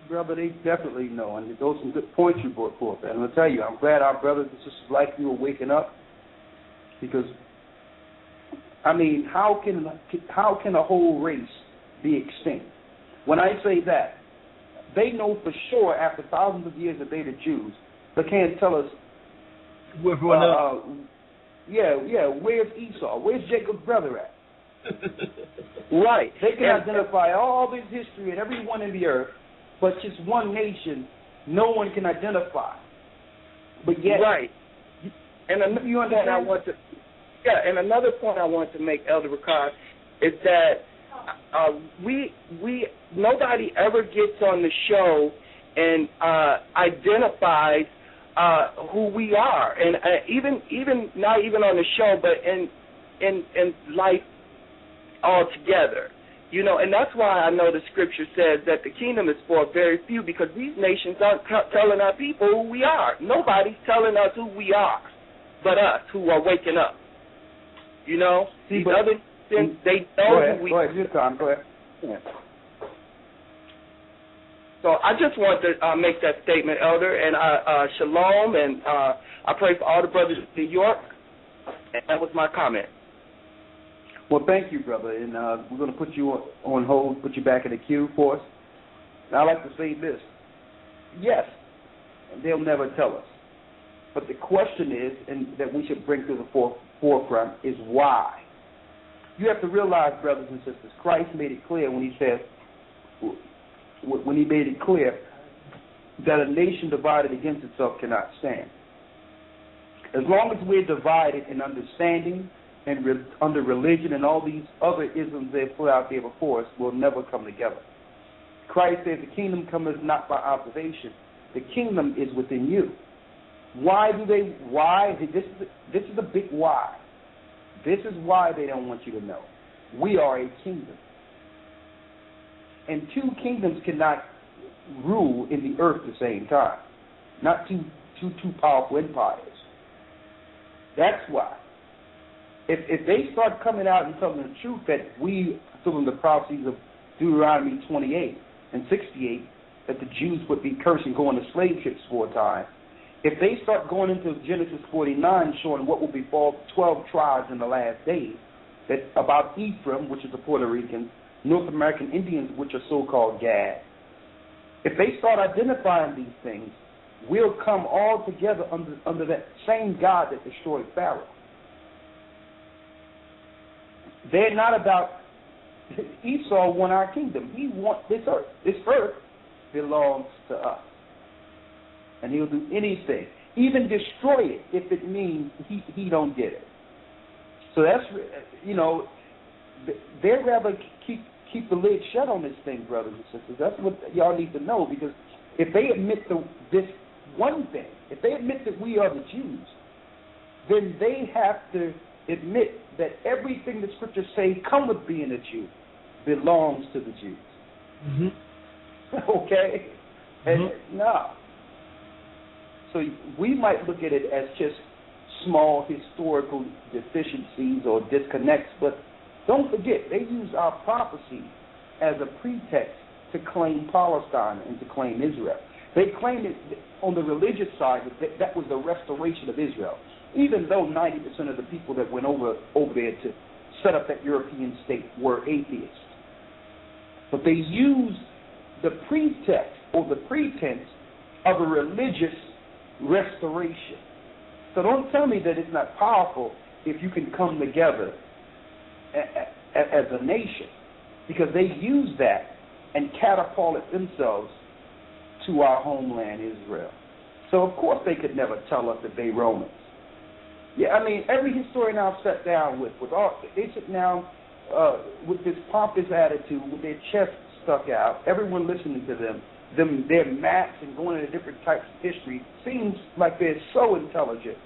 Brother, they definitely know, and those are some good points you brought forth. And I'm going to tell you, I'm glad our brothers and sisters like you are waking up, because, I mean, how can a whole race be extinct? When I say that, they know for sure after thousands of years that they're the Jews, they can't tell us. Where's Esau? Where's Jacob's brother at? Right. They can identify all this history and everyone in the earth, but just one nation, no one can identify. But yet, right. And another point I want to make, Elder Ricard, is that nobody ever gets on the show and identifies who we are, and even not even on the show, but in life altogether. You know, and that's why I know the scripture says that the kingdom is for very few, because these nations aren't telling our people who we are. Nobody's telling us who we are but us who are waking up. You know? These other things, they know who we are. Go ahead, go ahead. Yeah. So I just want to make that statement, Elder, and shalom, and I pray for all the brothers in New York, and that was my comment. Well, thank you, brother, and we're going to put you on hold, put you back in the queue for us. And I'd like to say this. Yes, they'll never tell us. But the question is, and that we should bring to the forefront, is why. You have to realize, brothers and sisters, Christ made it clear when he said, that a nation divided against itself cannot stand. As long as we're divided in understanding and under religion and all these other isms they put out there before us, we'll never come together. Christ said the kingdom cometh not by observation. The kingdom is within you. Why? This is a big why. This is why they don't want you to know. We are a kingdom. And two kingdoms cannot rule in the earth at the same time. Not two powerful empires. That's why. If they start coming out and telling the truth that we, fulfilling the prophecies of Deuteronomy 28 and 68, that the Jews would be cursed and go on the slave ships for a time, if they start going into Genesis 49 showing what will befall 12 tribes in the last days, that about Ephraim, which is the Puerto Ricans, North American Indians, which are so-called Gad, if they start identifying these things, we'll come all together under that same God that destroyed Pharaoh. They're not about, Esau won our kingdom. He wants this earth. This earth belongs to us. And he'll do anything, even destroy it if it means he don't get it. So that's, they'd rather keep the lid shut on this thing, brothers and sisters. That's what y'all need to know, because if they admit this one thing, if they admit that we are the Jews, then they have to admit that everything the scriptures say come with being a Jew belongs to the Jews. Mm-hmm. Okay? Mm-hmm. And so we might look at it as just small historical deficiencies or disconnects, but don't forget, they use our prophecy as a pretext to claim Palestine and to claim Israel. They claim it on the religious side that was the restoration of Israel, even though 90% of the people that went over there to set up that European state were atheists. But they use the pretext or the pretense of a religious restoration. So don't tell me that it's not powerful if you can come together as a nation, because they use that and catapulted themselves to our homeland, Israel. So, of course, they could never tell us that they Romans. Yeah, I mean, every historian I've sat down with they sit down with this pompous attitude, with their chests stuck out, everyone listening to them, their maps and going into different types of history, seems like they're so intelligent.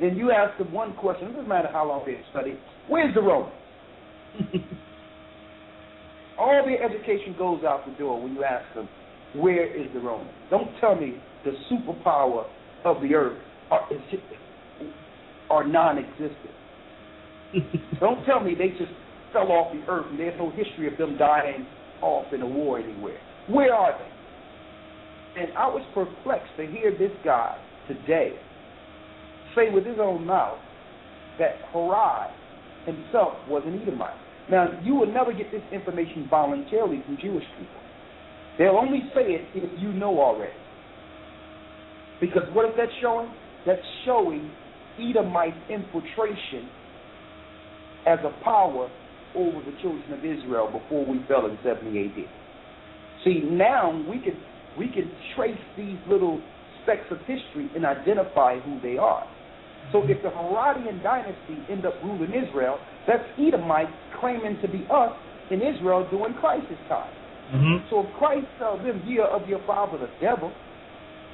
And you ask them one question, it doesn't matter how long they've studied, where's the Romans? All their education goes out the door when you ask them, where is the Romans? Don't tell me the superpower of the earth are non-existent. Don't tell me they just fell off the earth and there's no history of them dying off in a war anywhere. Where are they? And I was perplexed to hear this guy today say with his own mouth that Herod himself was an Edomite. Now, you will never get this information voluntarily from Jewish people. They'll only say it if you know already. Because what is that showing? That's showing Edomite infiltration as a power over the children of Israel before we fell in 70 AD. See, now we can trace these little specks of history and identify who they are. So if the Herodian dynasty end up ruling Israel, that's Edomites claiming to be us in Israel during crisis time. Mm-hmm. So if Christ tells them, ye are of your father the devil,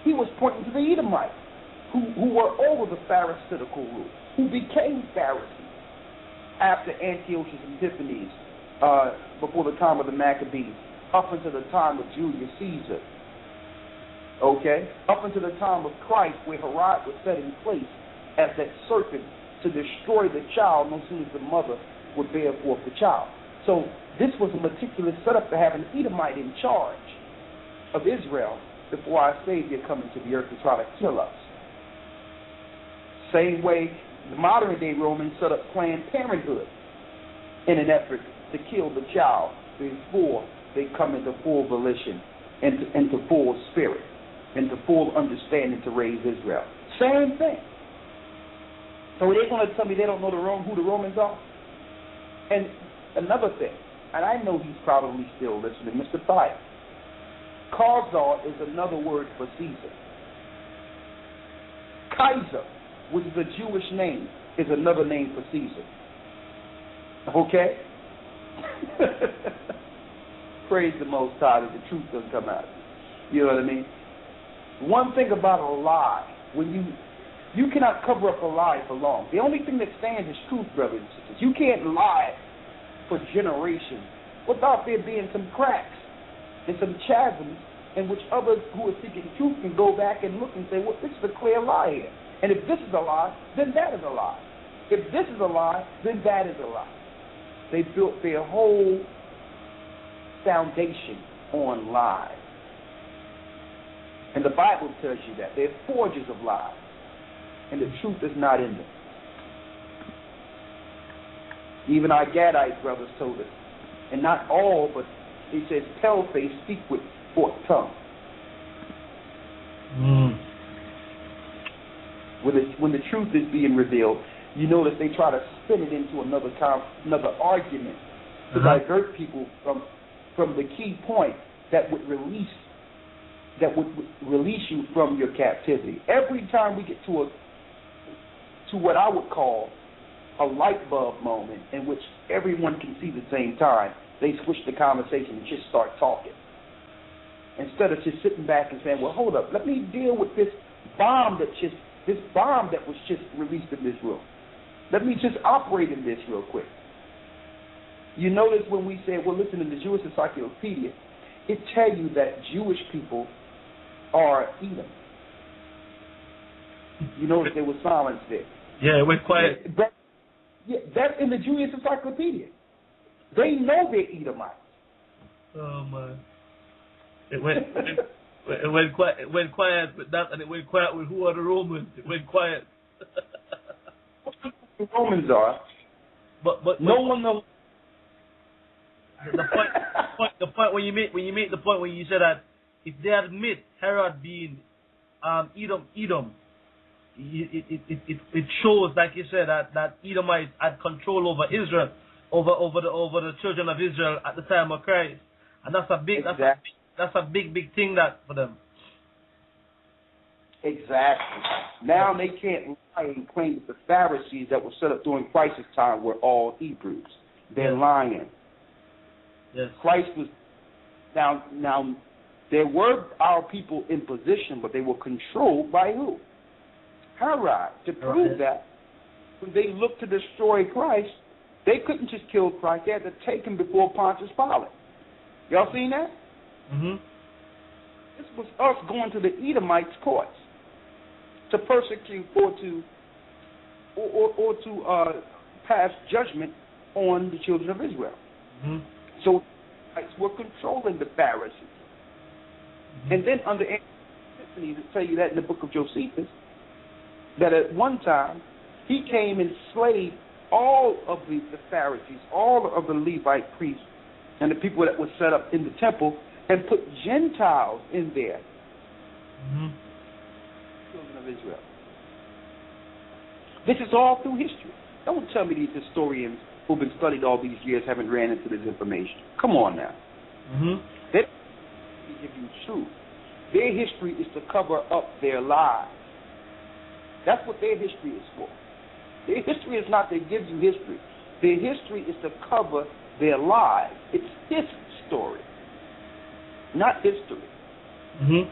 he was pointing to the Edomites who were over the Pharisaical rule, who became Pharisees after Antiochus Epiphanes, before the time of the Maccabees, up until the time of Julius Caesar. Okay? Up until the time of Christ, where Herod was set in place as that serpent to destroy the child no sooner as the mother would bear forth the child. So this was a meticulous setup to have an Edomite in charge of Israel before our Savior coming to the earth to try to kill us. Same way the modern day Romans set up Planned Parenthood in an effort to kill the child before they come into full volition, into full spirit, into full understanding to raise Israel. Same thing. So they're going to tell me they don't know who the Romans are? And another thing, and I know he's probably still listening, Mr. Thyre. Khazar is another word for Caesar. Kaiser which is a Jewish name, is another name for Caesar. Okay? Praise the Most High that the truth doesn't come out. You know what I mean? One thing about a lie, when you cannot cover up a lie for long. The only thing that stands is truth, brothers and sisters. You can't lie for generations without there being some cracks and some chasms in which others who are seeking truth can go back and look and say, well, this is a clear lie here. And if this is a lie, then that is a lie. If this is a lie, then that is a lie. They built their whole foundation on lies. And the Bible tells you that. They're forgers of lies. And the truth is not in them. Even our Gadite brothers told us. And not all, but he says, pale-face speak with forked tongue. When the truth is being revealed, you notice they try to spin it into another argument to divert people from the key point that would release you from your captivity. Every time we get to what I would call a light bulb moment in which everyone can see the same time, they switch the conversation and just start talking. Instead of just sitting back and saying, well, hold up, let me deal with this bomb that was just released in this room. Let me just operate in this real quick. You notice when we say, well, listen, in the Jewish Encyclopedia, it tells you that Jewish people are Edom. You notice there was silence there. Yeah, it went quiet. That's in the Jewish Encyclopedia. They know they're Edomites. Oh, man. It went quiet with that, and it went quiet with who are the Romans. It went quiet. The Romans are. But no one knows. The point when you make the point when you said that if they admit Herod being Edom, it shows, like you said, that Edomites had control over Israel, over the children of Israel at the time of Christ, and that's a big big thing that for them. Exactly. Now they can't lie and claim that the Pharisees that were set up during Christ's time were all Hebrews. They're lying. Yes. Christ was now there were our people in position, but they were controlled by who? Herod. To prove that, when they looked to destroy Christ, they couldn't just kill Christ. They had to take him before Pontius Pilate. Y'all seen that? Mm-hmm. This was us going to the Edomites' courts to persecute or to pass judgment on the children of Israel. Mm-hmm. So we're controlling the Pharisees. Mm-hmm. And then under Anthony, to tell you that in the book of Josephus, that at one time he came and slayed all of the Pharisees, all of the Levite priests, and the people that were set up in the temple, and put Gentiles in there. Mm-hmm. Children of Israel. This is all through history. Don't tell me these historians who've been studied all these years haven't ran into this information. Come on now. Mm-hmm. They give you truth. Their history is to cover up their lies. That's what their history is for. Their history is not to give you history. Their history is to cover their lives. It's his story, not history. Mm-hmm.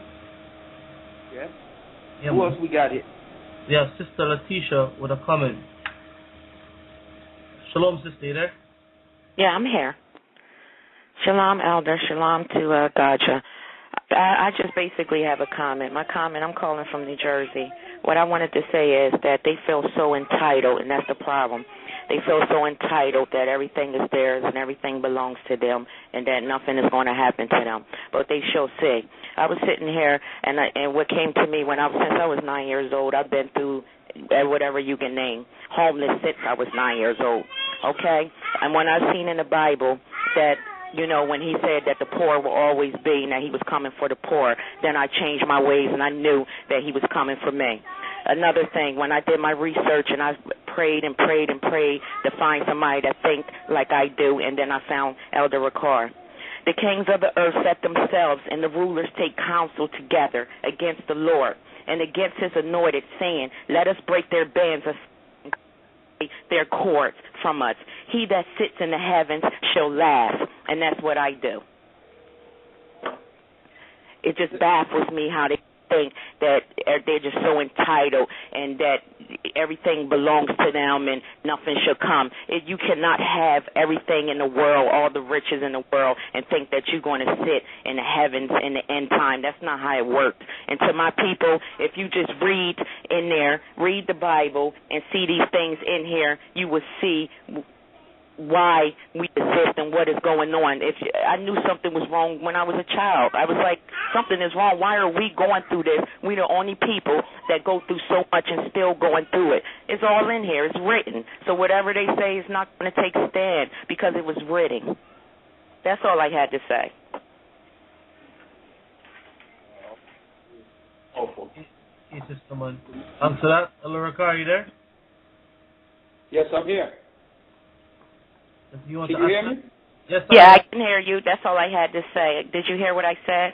Yeah? Yeah, Who else we got here? Yeah, Sister Letitia with a comment. Shalom, Sister, you there? Yeah, I'm here. Shalom, Elder. Shalom to Gocc. I just basically have a comment. I'm calling from New Jersey. What I wanted to say is that they feel so entitled, and that's the problem. They feel so entitled that everything is theirs and everything belongs to them and that nothing is going to happen to them. But they shall see. I was sitting here, and what came to me since I was 9 years old, I've been through whatever you can name, homeless since I was 9 years old, okay? And when I seen in the Bible that, when he said that the poor will always be and that he was coming for the poor, then I changed my ways and I knew that he was coming for me. Another thing, when I did my research and I prayed and prayed and prayed to find somebody that think like I do, and then I found Elder Ricard. The kings of the earth set themselves, and the rulers take counsel together against the Lord and against his anointed, saying, let us break their bands of their cords from us. He that sits in the heavens shall laugh, and that's what I do. It just baffles me how they think that they're just so entitled and that everything belongs to them and nothing shall come. You cannot have everything in the world, all the riches in the world, and think that you're going to sit in the heavens in the end time. That's not how it works. And to my people, if you just read in there, read the Bible and see these things in here, you will see why we exist and what is going on. If I knew something was wrong when I was a child, I was like, something is wrong. Why are we going through this? We're the only people that go through so much and still going through it. It's all in here. It's written. So whatever they say is not going to take a stand because it was written. That's all I had to say. Yes, Sister Man. Answer that. Aloraka, are you there? Yes, I'm here. Can you hear me? Yes, yeah, I can hear you. That's all I had to say. Did you hear what I said?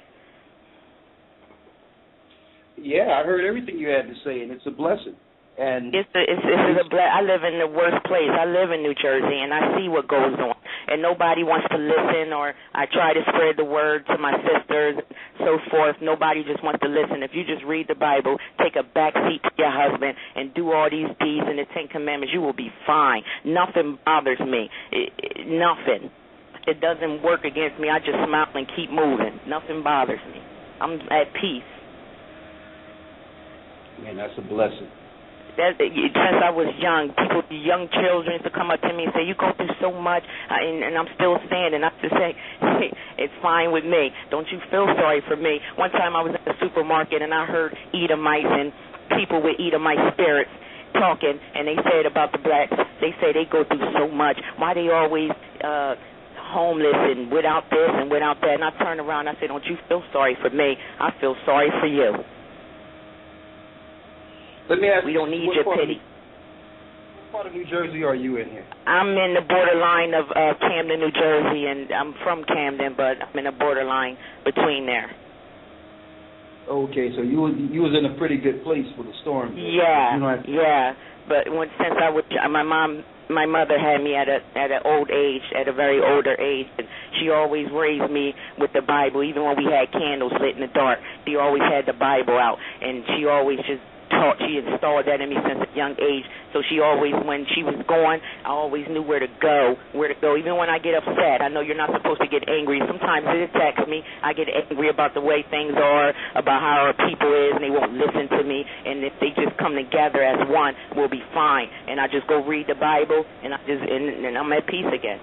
Yeah, I heard everything you had to say, and it's a blessing. And I live in the worst place. I live in New Jersey, and I see what goes on. And nobody wants to listen, or I try to spread the word to my sisters, so forth. Nobody just wants to listen. If you just read the Bible, take a back seat to your husband, and do all these deeds and the Ten Commandments, you will be fine. Nothing bothers me. Nothing. It doesn't work against me. I just smile and keep moving. Nothing bothers me. I'm at peace. Man, that's a blessing. Since I was young, young children used to come up to me and say, you go through so much, and I'm still standing. I have to say, hey, it's fine with me. Don't you feel sorry for me. One time I was in the supermarket, and I heard Edomites and people with Edomite spirits talking, and they said about the blacks, they say they go through so much. Why they always homeless and without this and without that? And I turned around and I said, don't you feel sorry for me. I feel sorry for you. Let me ask we don't need your pity. What part of New Jersey are you in here? I'm in the borderline of Camden, New Jersey, and I'm from Camden, but I'm in the borderline between there. Okay, so you was in a pretty good place for the storm. Yeah. But since I was my mother had me at an old age, at a very older age, and she always raised me with the Bible. Even when we had candles lit in the dark, she always had the Bible out, and she always just taught. She installed that in me since a young age. So she always, when she was gone, I always knew where to go. Even when I get upset, I know you're not supposed to get angry. Sometimes it attacks me. I get angry about the way things are, about how our people is, and they won't listen to me. And if they just come together as one, we'll be fine. And I just go read the Bible, and and I'm at peace again.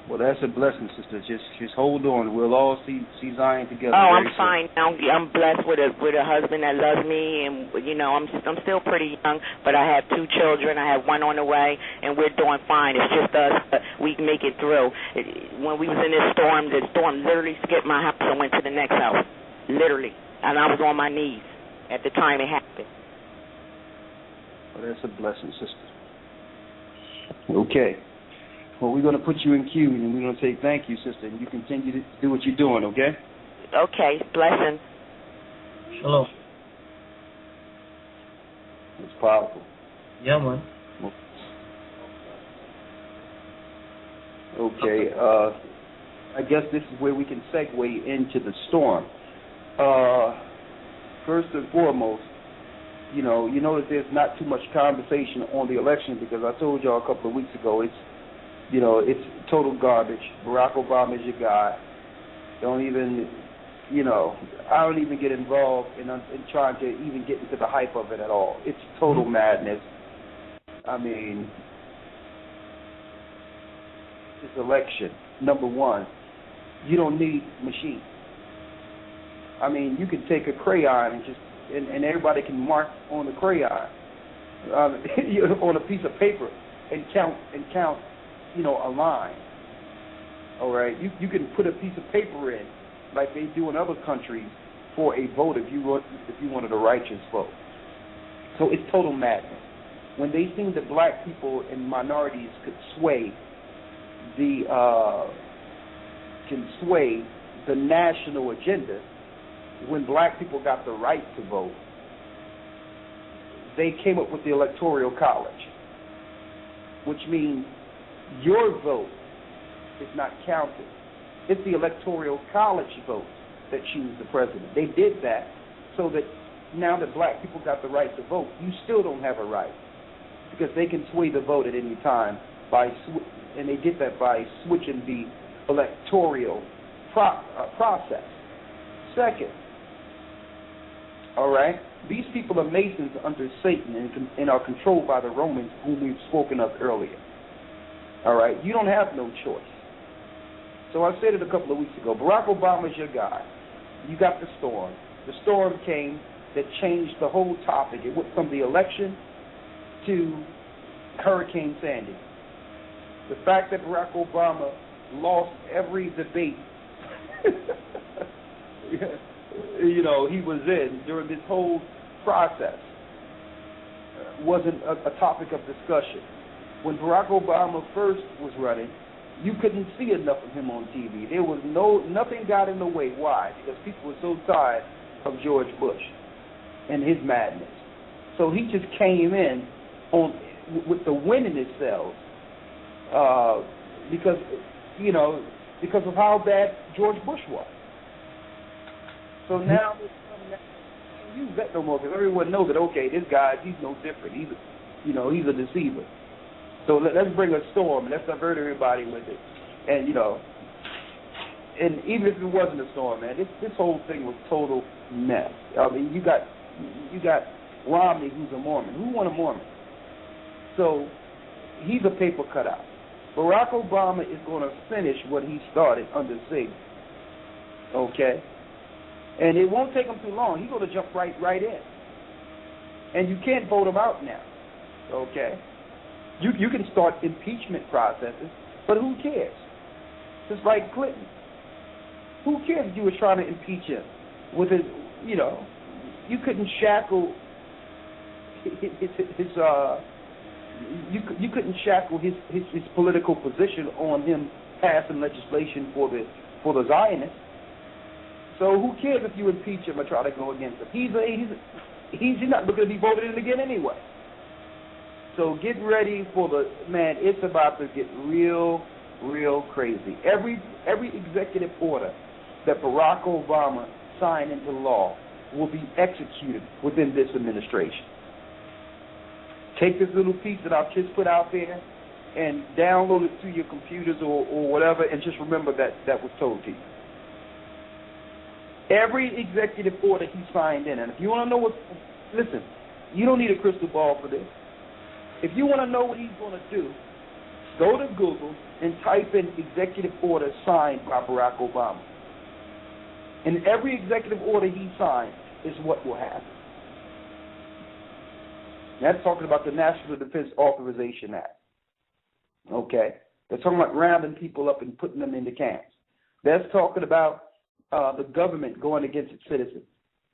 Well, that's a blessing, sister. Just hold on. We'll all see Zion together. Oh, I'm fine now. I'm blessed with a husband that loves me, and I'm still pretty young, but I have 2 children. I have 1 on the way, and we're doing fine. It's just us, but we make it through. When we was in this storm, the storm literally skipped my house and went to the next house, literally, and I was on my knees at the time it happened. Well, that's a blessing, sister. Okay. Well, we're going to put you in queue, and we're going to say thank you, sister, and you continue to do what you're doing, okay? Okay. Blessings. Shalom. It's powerful. Yeah, man. Okay. I guess this is where we can segue into the storm. First and foremost, you know that there's not too much conversation on the election because I told y'all a couple of weeks ago it's total garbage. Barack Obama is your guy. I don't even get involved in trying to even get into the hype of it at all. It's total madness. I mean, this election, number one, you don't need machines. I mean, you can take a crayon and everybody can mark on the crayon on a piece of paper and count. A line. All right, you can put a piece of paper in, like they do in other countries, for a vote if you wanted a righteous vote. So it's total madness. When they seen that black people and minorities could sway the national agenda, when black people got the right to vote, they came up with the Electoral College, which means your vote is not counted. It's the Electoral College votes that choose the president. They did that so that now that black people got the right to vote, you still don't have a right, because they can sway the vote at any time and they did that by switching the electoral process. Second, all right, these people are Masons under Satan and are controlled by the Romans, whom we've spoken of earlier. All right, you don't have no choice. So I said it a couple of weeks ago. Barack Obama's your guy. You got the storm. The storm came that changed the whole topic. It went from the election to Hurricane Sandy. The fact that Barack Obama lost every debate he was in during this whole process wasn't a topic of discussion. When Barack Obama first was running, you couldn't see enough of him on TV. There was nothing got in the way. Why? Because people were so tired of George Bush and his madness. So he just came in with the wind in his sails because of how bad George Bush was. So now you vet no more, because everyone knows that, okay, this guy, he's no different. He's a deceiver. So let's bring a storm and let's divert everybody with it. And and even if it wasn't a storm, man, this whole thing was total mess. I mean, you got Romney, who's a Mormon. Who want a Mormon? So he's a paper cutout. Barack Obama is going to finish what he started under Satan. Okay? And it won't take him too long. He's going to jump right in. And you can't vote him out now. Okay? You can start impeachment processes, but who cares? Just like Clinton. Who cares if you were trying to impeach him with his, you couldn't shackle you couldn't shackle his political position on him passing legislation for the Zionists. So who cares if you impeach him or try to go against him? He's not going to be voted in again anyway. So get ready for it's about to get real, real crazy. Every executive order that Barack Obama signed into law will be executed within this administration. Take this little piece that I've just put out there and download it to your computers or whatever, and just remember that was told to you. Every executive order he signed in, and if you want to know listen, you don't need a crystal ball for this. If you want to know what he's going to do, go to Google and type in executive order signed by Barack Obama. And every executive order he signed is what will happen. That's talking about the National Defense Authorization Act. Okay? They're talking about rounding people up and putting them into camps. That's talking about the government going against its citizens.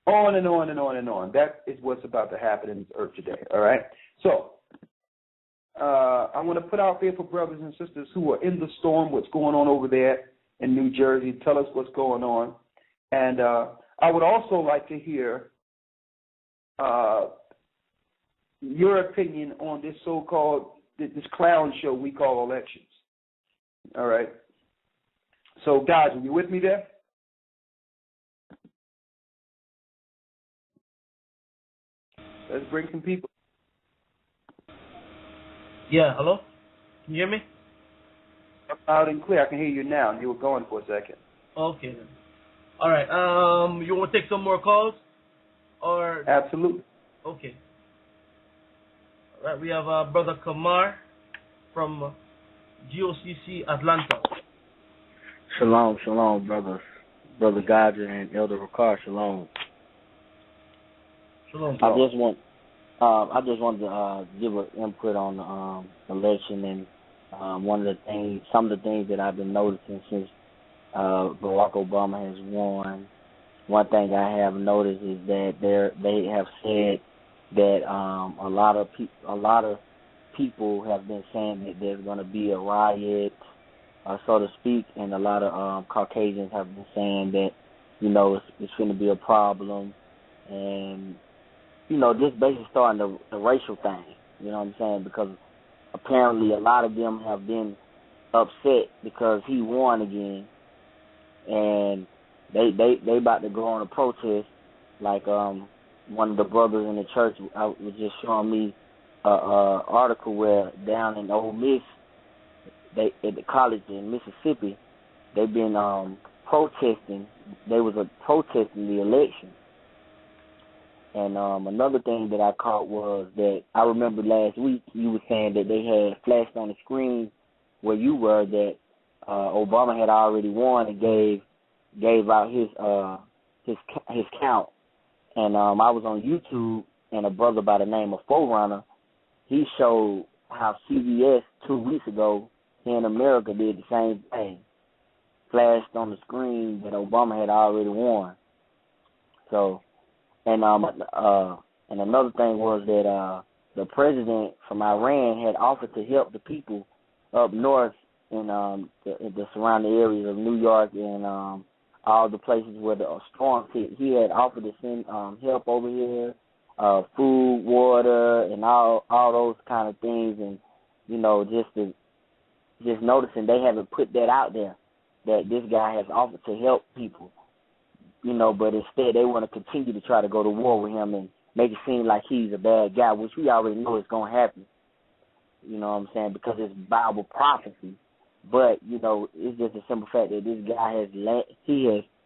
On and on and on and on. That is what's about to happen in this earth today. All right? So, I want to put out there for brothers and sisters who are in the storm what's going on over there in New Jersey. Tell us what's going on. And I would also like to hear your opinion on this so-called, this clown show we call elections. All right? So, guys, are you with me there? Let's bring some people. Yeah, hello? Can you hear me? Loud and clear. I can hear you now. You were going for a second. Okay, then. All right. You want to take some more calls? Or Absolutely. Okay. All right, we have Brother Kamar from GOCC Atlanta. Shalom, shalom, brothers. Brother Gocc and Elder Ricard, shalom. Shalom. I just wanted to give an input on the election, and some of the things that I've been noticing since Barack Obama has won. One thing I have noticed is that they have said that a lot of people have been saying that there's going to be a riot, so to speak, and a lot of Caucasians have been saying that it's going to be a problem, and just basically starting the racial thing. You know what I'm saying? Because apparently a lot of them have been upset because he won again, and they about to go on a protest. Like one of the brothers in the church was just showing me a article where down in Ole Miss, at the college in Mississippi, they've been protesting. They was protesting the election. And another thing that I caught was that I remember last week you were saying that they had flashed on the screen where you were that Obama had already won and gave out his count. And I was on YouTube, and a brother by the name of Forerunner, he showed how CBS 2 weeks ago here in America did the same thing. Flashed on the screen that Obama had already won. So, and another thing was that the president from Iran had offered to help the people up north in the surrounding areas of New York and all the places where the storm hit. He had offered to send help over here, food, water, and all those kind of things, and just noticing they haven't put that out there, that this guy has offered to help people, but instead they want to continue to try to go to war with him and make it seem like he's a bad guy, which we already know is going to happen. You know what I'm saying? Because it's Bible prophecy. But, it's just a simple fact that this guy has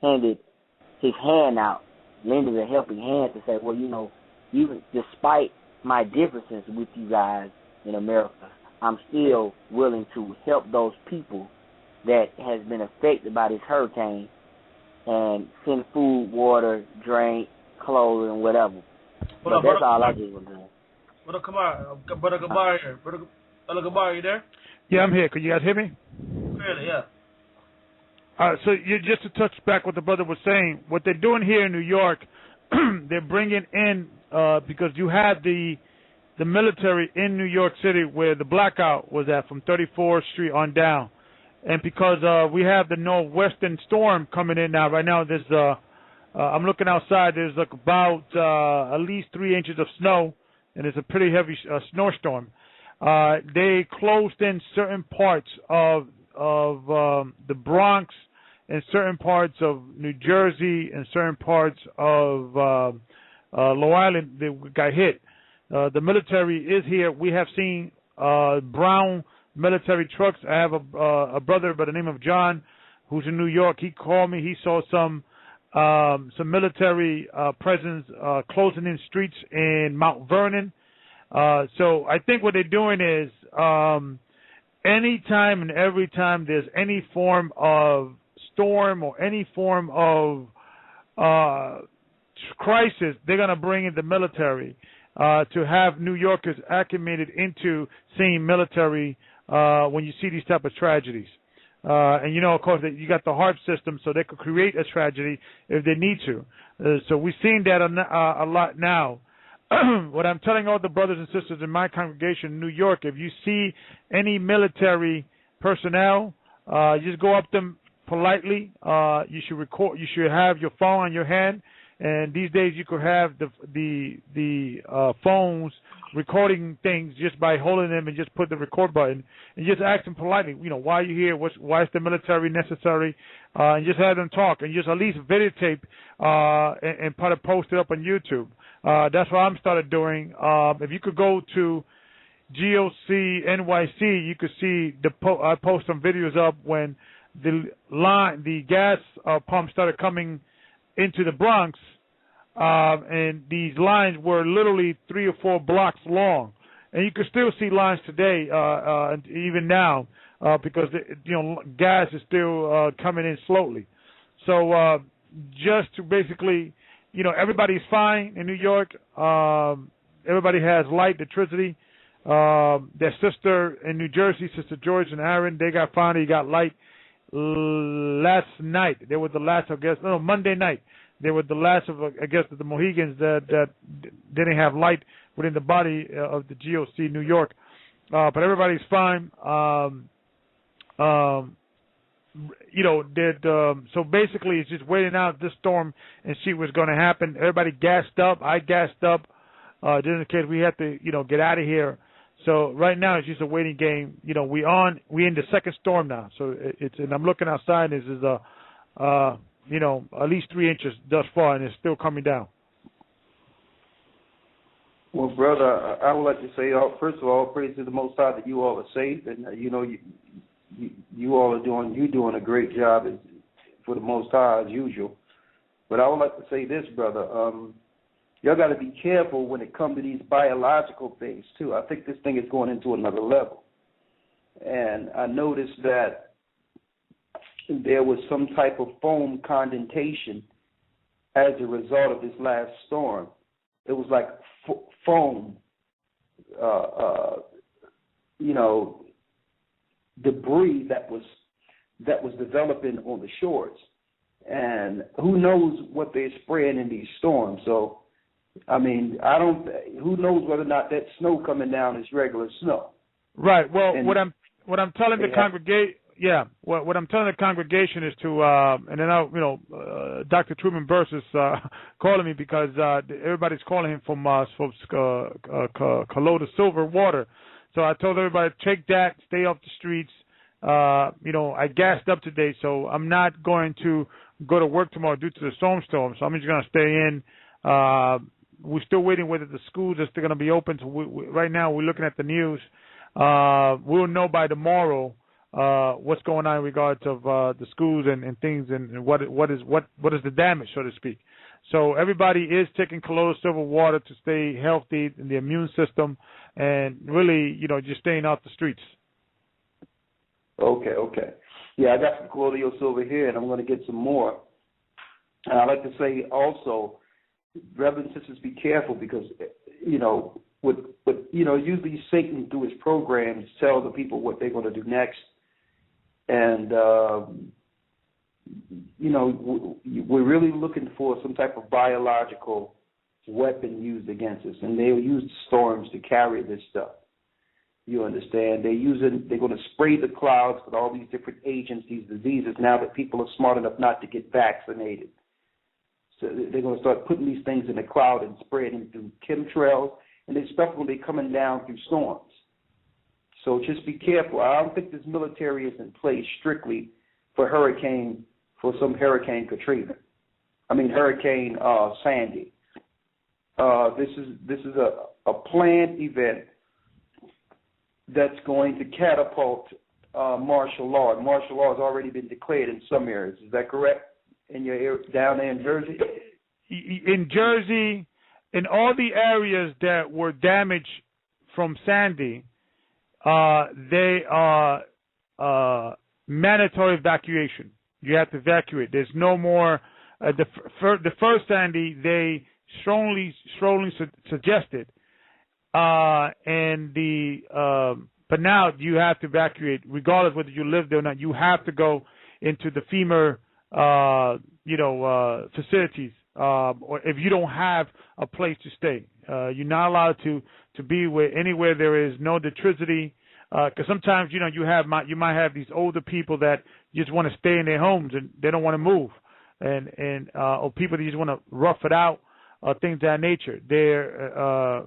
handed his hand out, lending a helping hand to say, well, even despite my differences with you guys in America, I'm still willing to help those people that has been affected by this hurricane and send food, water, drink, clothing, whatever. But that's all I just was doing. Brother Gabar here. Brother Gabar, you there? Yeah, I'm here. Can you guys hear me? Clearly, yeah. So just to touch back what the brother was saying, what they're doing here in New York, they're bringing in, because you had the military in New York City where the blackout was at from 34th Street on down. And because we have the northwestern storm coming in now, right now there's, I'm looking outside, there's like about at least 3 inches of snow, and it's a pretty heavy snowstorm. They closed in certain parts of the Bronx and certain parts of New Jersey and certain parts of Long Island that got hit. The military is here. We have seen brown military trucks. I have a brother by the name of John who's in New York. He called me. He saw some military presence closing in streets in Mount Vernon. So I think what they're doing is anytime and every time there's any form of storm or any form of crisis, they're going to bring in the military to have New Yorkers acclimated into seeing military when you see these type of tragedies. And, of course, you got the HARP system, so they could create a tragedy if they need to. So we've seen that a lot now. What I'm telling all the brothers and sisters in my congregation in New York, if you see any military personnel, just go up to them politely. You should record. You should have your phone on your hand, and these days you could have the phones recording things just by holding them and just put the record button and just ask them politely. Why are you here? Why is the military necessary? And just have them talk and just at least videotape and put a post it up on YouTube. That's what I'm started doing. If you could go to Gocc NYC, you could see I post some videos up when the gas pump started coming into the Bronx, and these lines were literally 3 or 4 blocks long, and you can still see lines today, even now, because gas is still coming in slowly. So just to basically. Everybody's fine in New York. Everybody has light, electricity. Their sister in New Jersey, Sister George and Aaron, they got finally got light last night. They were the last, Monday night. They were the last of, the Mohegans that didn't have light within the body of the Gocc New York. But everybody's fine. so basically it's just waiting out this storm and see what's going to happen. Everybody gassed up. I gassed up. Just in case we have to, get out of here. So right now it's just a waiting game. We in the second storm now. So and I'm looking outside. This is at least 3 inches thus far, and it's still coming down. Well, brother, I would like to say, first of all, praise to the Most High that you all are safe, and you all are doing a great job for the Most High as usual. But I would like to say this, brother. Y'all got to be careful when it comes to these biological things too. I think this thing is going into another level, and I noticed that there was some type of foam condensation as a result of this last storm. It was like foam, debris that was developing on the shores, and who knows what they're spraying in these storms. So, I mean, who knows whether or not that snow coming down is regular snow? Right. Well, and what I'm telling the congregation. Yeah, what I'm telling the congregation is to, and then Dr. Truman Burse is calling me because everybody's calling him from Colota Silver Water. So I told everybody to take that, stay off the streets. I gassed up today, so I'm not going to go to work tomorrow due to the storm. So I'm just going to stay in. We're still waiting whether the schools are still going to be open. So right now we're looking at the news. We'll know by tomorrow what's going on in regards of the schools and things and what is the damage, so to speak. So everybody is taking Colota Silver Water to stay healthy in the immune system and really, just staying off the streets. Okay. Yeah, I got some colloidal silver here, and I'm going to get some more. And I'd like to say also, brothers and sisters, be careful because, usually Satan through his programs tells the people what they're going to do next. And, we're really looking for some type of biological weapon used against us. And they'll use storms to carry this stuff. You understand? They're going to spray the clouds with all these different agents, these diseases, now that people are smart enough not to get vaccinated. So they're going to start putting these things in the cloud and spreading them through chemtrails, and this stuff will be coming down through storms. So just be careful. I don't think this military is in place strictly for Hurricane Katrina. Hurricane Sandy. This is a planned event that's going to catapult martial law. And martial law has already been declared in some areas. Is that correct? In your area, down there in Jersey? In Jersey, in all the areas that were damaged from Sandy, they are mandatory evacuation. You have to evacuate. There's no more. The first Sandy, they strongly suggested, but now you have to evacuate, regardless whether you live there or not. You have to go into the FEMA, facilities, or if you don't have a place to stay, you're not allowed to be anywhere there is no electricity. Because sometimes you might have these older people that just want to stay in their homes and they don't want to move, or people that just want to rough it out, things of that nature. Their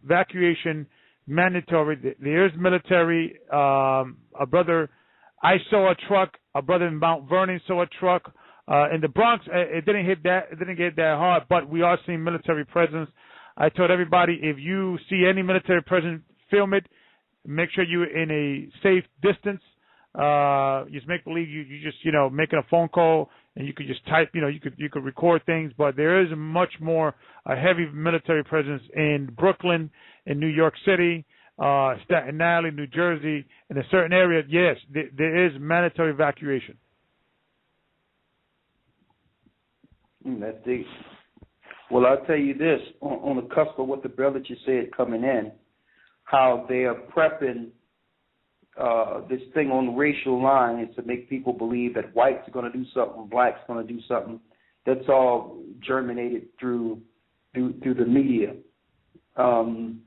evacuation mandatory. There is military. A brother in Mount Vernon saw a truck. In the Bronx, it didn't get that hard, but we are seeing military presence. I told everybody, if you see any military presence, film it. Make sure you're in a safe distance. Just make believe you just making a phone call, and you could just type. You could record things. But there is much more a heavy military presence in Brooklyn, in New York City, Staten Island, New Jersey, in a certain area. Yes, there is mandatory evacuation. That's deep. Well, I'll tell you this, on the cusp of what the brother just said coming in, how they are prepping this thing on the racial lines to make people believe that whites are going to do something, blacks are going to do something. That's all germinated through the media. I'm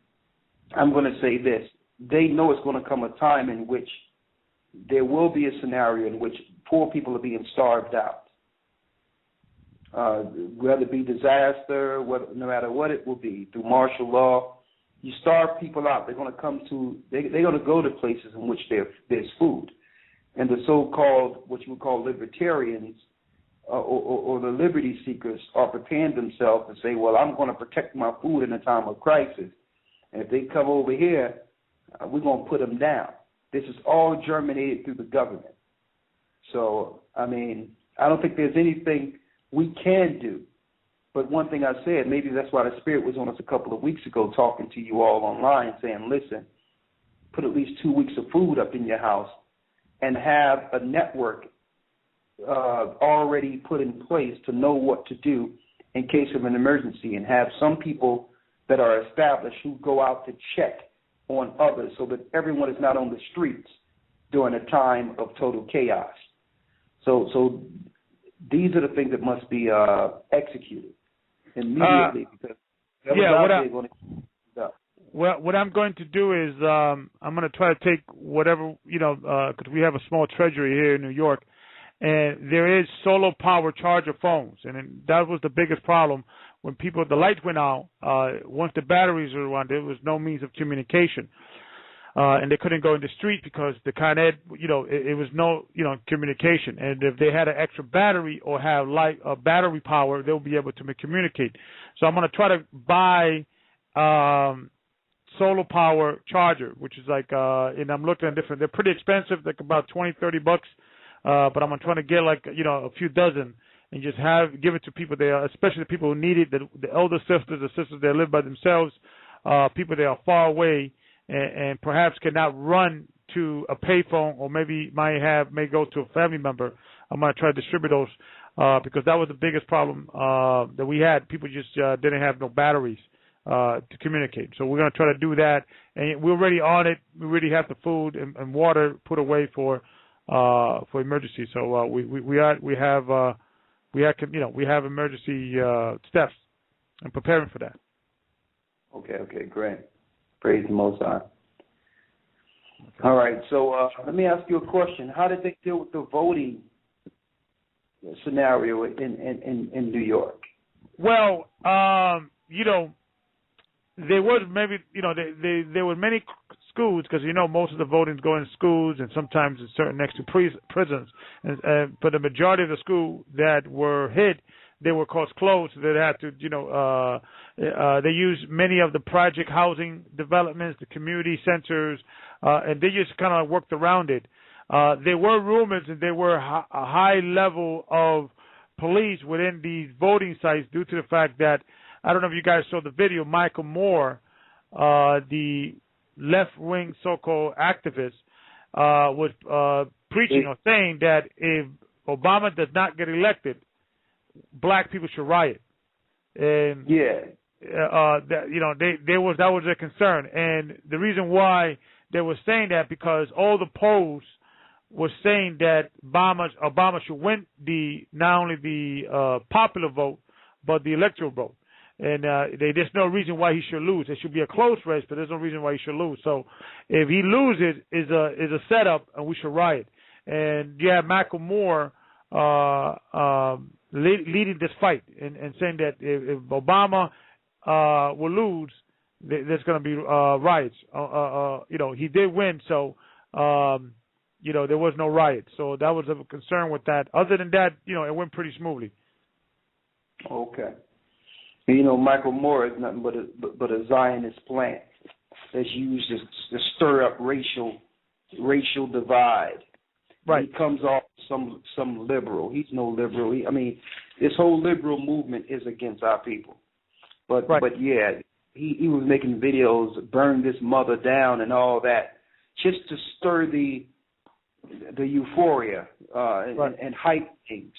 going to say this. They know it's going to come a time in which there will be a scenario in which poor people are being starved out. Whether it be disaster, no matter what it will be, through martial law, you starve people out. They're going to they're going to go to places in which there's food. And the so-called, what you would call libertarians, or the liberty seekers are preparing themselves to say, well, I'm going to protect my food in a time of crisis. And if they come over here, we're going to put them down. This is all germinated through the government. So, I mean, I don't think there's anything we can do. But one thing I said, maybe that's why the Spirit was on us a couple of weeks ago talking to you all online, saying, listen, put at least 2 weeks of food up in your house and have a network already put in place to know what to do in case of an emergency, and have some people that are established who go out to check on others so that everyone is not on the streets during a time of total chaos. So these are the things that must be executed immediately, because what I'm going to do is I'm going to try to take whatever, because we have a small treasury here in New York, and there is solar power charger phones, and that was the biggest problem when the lights went out. Once the batteries were on, there was no means of communication, and they couldn't go in the street because the Con Ed, it was no, communication. And if they had an extra battery or have battery power, they'll be able to communicate. So I'm going to try to buy solar power charger, which is like, and I'm looking at different. They're pretty expensive, like about $20-30, but I'm trying to get a few dozen and just give it to people there, especially the people who need it, the elder sisters, the sisters that live by themselves, people that are far away and perhaps cannot run to a payphone, or maybe may go to a family member. I'm going to try to distribute those because that was the biggest problem that we had. People just didn't have no batteries to communicate. So we're going to try to do that, and we're already on it. We already have the food and water put away for emergency. So we have emergency steps and preparing for that. Okay, great. Praise the Most High. All right, so let me ask you a question. How did they deal with the voting scenario in New York? Well, there was maybe, there were many schools, because most of the voting is going in schools, and sometimes it's certain next to prisons. And but the majority of the schools that were hit, they were closed. So they had to, they used many of the project housing developments, the community centers, and they just kind of worked around it. There were rumors that there were a high level of police within these voting sites due to the fact that, I don't know if you guys saw the video, Michael Moore, the left-wing so-called activist, was preaching or saying that if Obama does not get elected, black people should riot. And that was their concern. And the reason why they were saying that, because all the polls were saying that Obama should win not only the popular vote, but the electoral vote. And there's no reason why he should lose. It should be a close race, but there's no reason why he should lose. So if he loses, is a setup, and we should riot. And you have Michael Moore leading this fight and saying that if Obama will lose, there's going to be riots. He did win, so there was no riot. So that was a concern with that. Other than that, it went pretty smoothly. Okay. Michael Moore is nothing but a Zionist plant that's used to stir up racial divide. Right. He comes off some liberal. He's no liberal. This whole liberal movement is against our people. But yeah, he was making videos, burn this mother down and all that, just to stir the euphoria and hype things.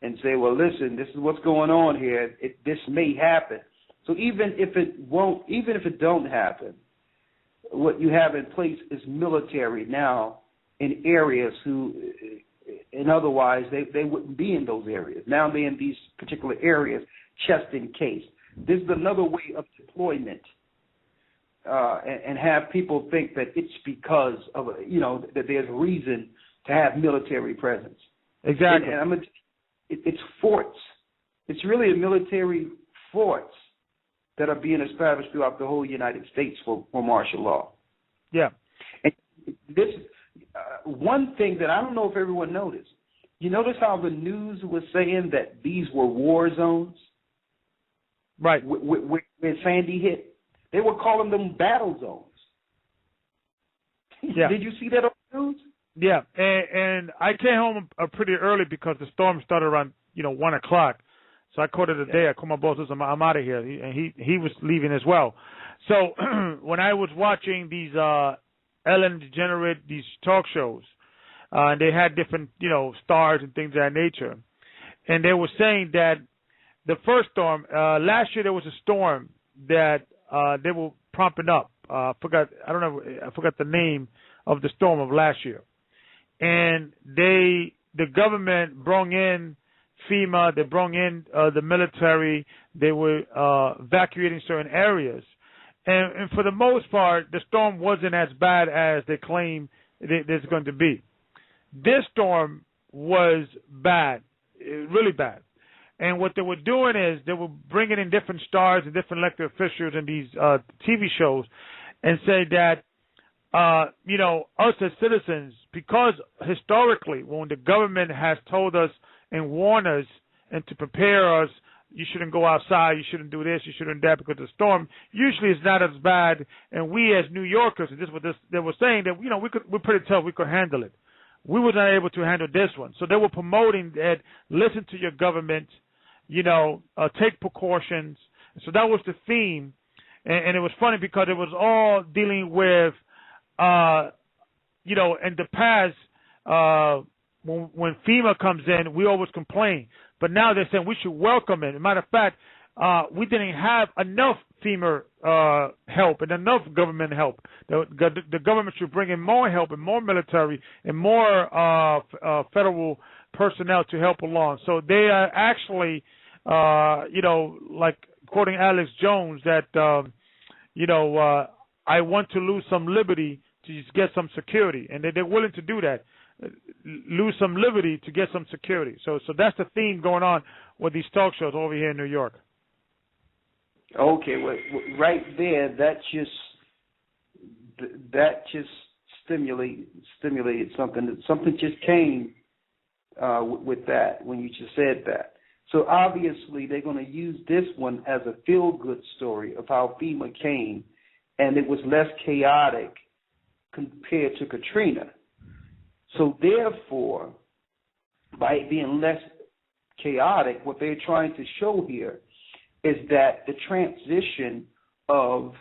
And say, well, listen, this is what's going on here. This may happen. So even if it don't happen, what you have in place is military now in areas and otherwise they wouldn't be in those areas. Now they're in these particular areas just in case. This is another way of deployment and have people think that it's because of that there's reason to have military presence. Exactly. And it's forts. It's really a military forts that are being established throughout the whole United States for martial law. Yeah. And this one thing that I don't know if everyone noticed. You notice how the news was saying that these were war zones? Right. When Sandy hit, they were calling them battle zones. Yeah. Did you see that on the news? Yeah, and I came home pretty early because the storm started around 1 o'clock. So I called it a day. I called my boss. I'm out of here, and he was leaving as well. So when I was watching these Ellen DeGenerate, these talk shows, and they had different stars and things of that nature, and they were saying that the first storm last year there was a storm that they were propping up. I forgot the name of the storm of last year. And the government brought in FEMA, they brought in the military, they were evacuating certain areas. And for the most part, the storm wasn't as bad as they claim it's going to be. This storm was bad, really bad. And what they were doing is they were bringing in different stars and different elected officials in these TV shows and say that, us as citizens, because historically when the government has told us and warned us and to prepare us, you shouldn't go outside, you shouldn't do this, you shouldn't do that because of the storm, usually it's not as bad. And we as New Yorkers, and they were saying that, we're pretty tough, we could handle it. We were not able to handle this one. So they were promoting that, listen to your government, take precautions. So that was the theme. And it was funny because it was all dealing with, in the past, when FEMA comes in, we always complain. But now they're saying we should welcome it. As a matter of fact, we didn't have enough FEMA help and enough government help. The government should bring in more help and more military and more federal personnel to help along. So they are actually, like quoting Alex Jones, that, I want to lose some liberty to just get some security. And they're willing to do that, lose some liberty to get some security. So that's the theme going on with these talk shows over here in New York. Okay, well, right there, that just stimulated something. Something just came with that when you just said that. So obviously they're going to use this one as a feel-good story of how FEMA came, and it was less chaotic compared to Katrina. So therefore, by it being less chaotic, what they're trying to show here is that the transition of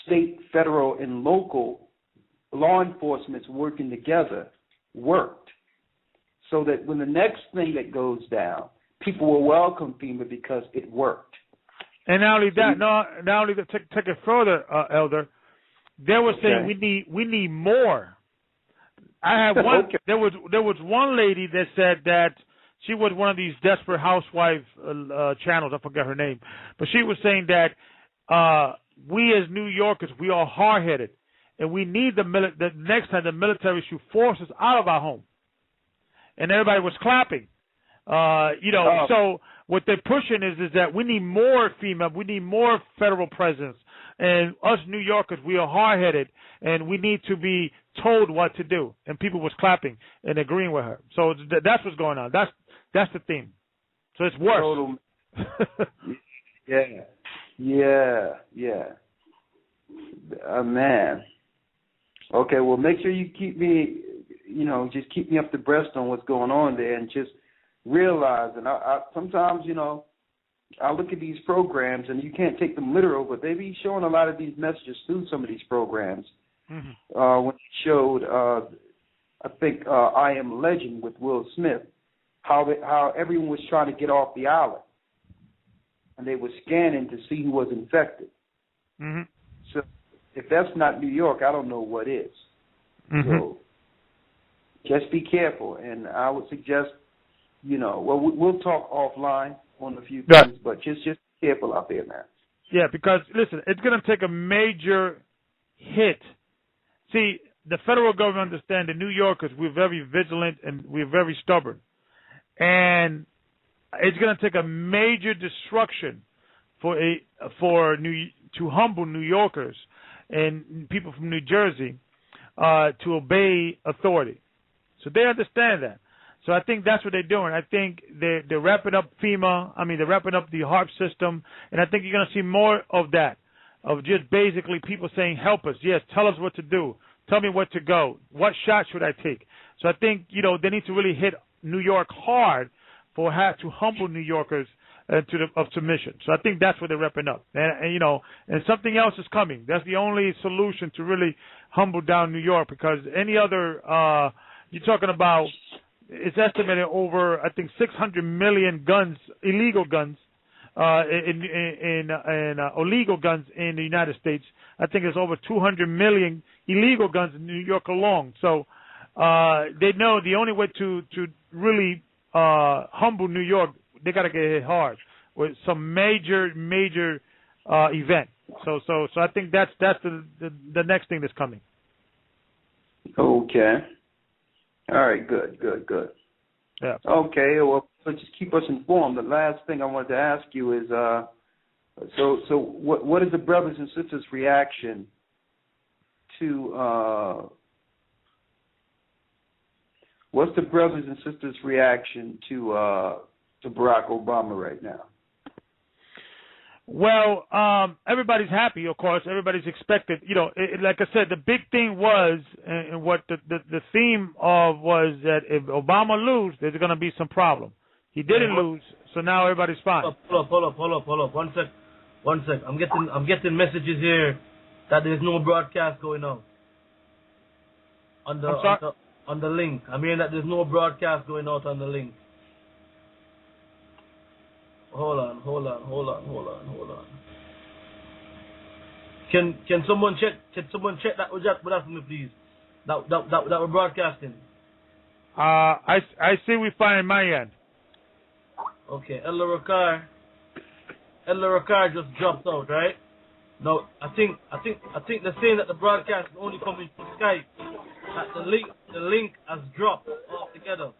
state, federal, and local law enforcement working together worked. So that when the next thing that goes down, people will welcome FEMA because it worked. And not only that, take it further, Elder. They were saying we need more. I have one. Okay. There was one lady that said that she was one of these desperate housewife channels. I forgot her name, but she was saying that we as New Yorkers, we are hard-headed, and we need the next time the military should force us out of our home. And everybody was clapping. So what they're pushing is that we need more FEMA, we need more federal presence. And us New Yorkers, we are hard-headed, and we need to be told what to do. And people was clapping and agreeing with her. So that's what's going on. That's the theme. So it's worse. Yeah. Man. Okay, well, make sure you keep me, just keep me up to breast on what's going on there, and just realize. And I sometimes, I look at these programs, and you can't take them literal, but they be showing a lot of these messages through some of these programs. Mm-hmm. When they showed, I think, I Am Legend with Will Smith, how everyone was trying to get off the island, and they were scanning to see who was infected. Mm-hmm. So if that's not New York, I don't know what is. Mm-hmm. So just be careful, and I would suggest, we'll talk offline on a few things, but just be careful out there, man. Yeah, because listen, it's going to take a major hit. See, the federal government understands the New Yorkers. We're very vigilant and we're very stubborn, and it's going to take a major destruction to humble New Yorkers and people from New Jersey to obey authority. So they understand that. So I think that's what they're doing. I think they're wrapping up FEMA. I mean, they're wrapping up the HARP system, and I think you're going to see more of that, of just basically people saying, help us. Yes, tell us what to do. Tell me what to go. What shot should I take? So I think, they need to really hit New York hard to humble New Yorkers of submission. So I think that's what they're wrapping up. And something else is coming. That's the only solution to really humble down New York, because any other, you're talking about, it's estimated over, I think, 600 million guns, illegal guns, illegal guns in the United States. I think it's over 200 million illegal guns in New York alone. So they know the only way to really humble New York, they got to get hit hard with some major event. So I think that's the next thing that's coming. Okay. All right. Good. Yeah. Okay. Well, just keep us informed. The last thing I wanted to ask you is, so what is the brothers and sisters' reaction to? What's the brothers and sisters' reaction to Barack Obama right now? Well, everybody's happy, of course. Everybody's expected. Like I said, the big thing was, and what the theme of was that if Obama loses, there's going to be some problem. He didn't lose, so now everybody's fine. Hold up. One sec. I'm getting messages here that there's no broadcast going on. On the link. I'm hearing that there's no broadcast going out on the link. Hold on. Can someone check that with that for me, please? That we're broadcasting. I see we fine in my end. Okay, El Ricard just dropped out, right? No, I think they're saying that the broadcast is only coming from Skype. That the link has dropped altogether.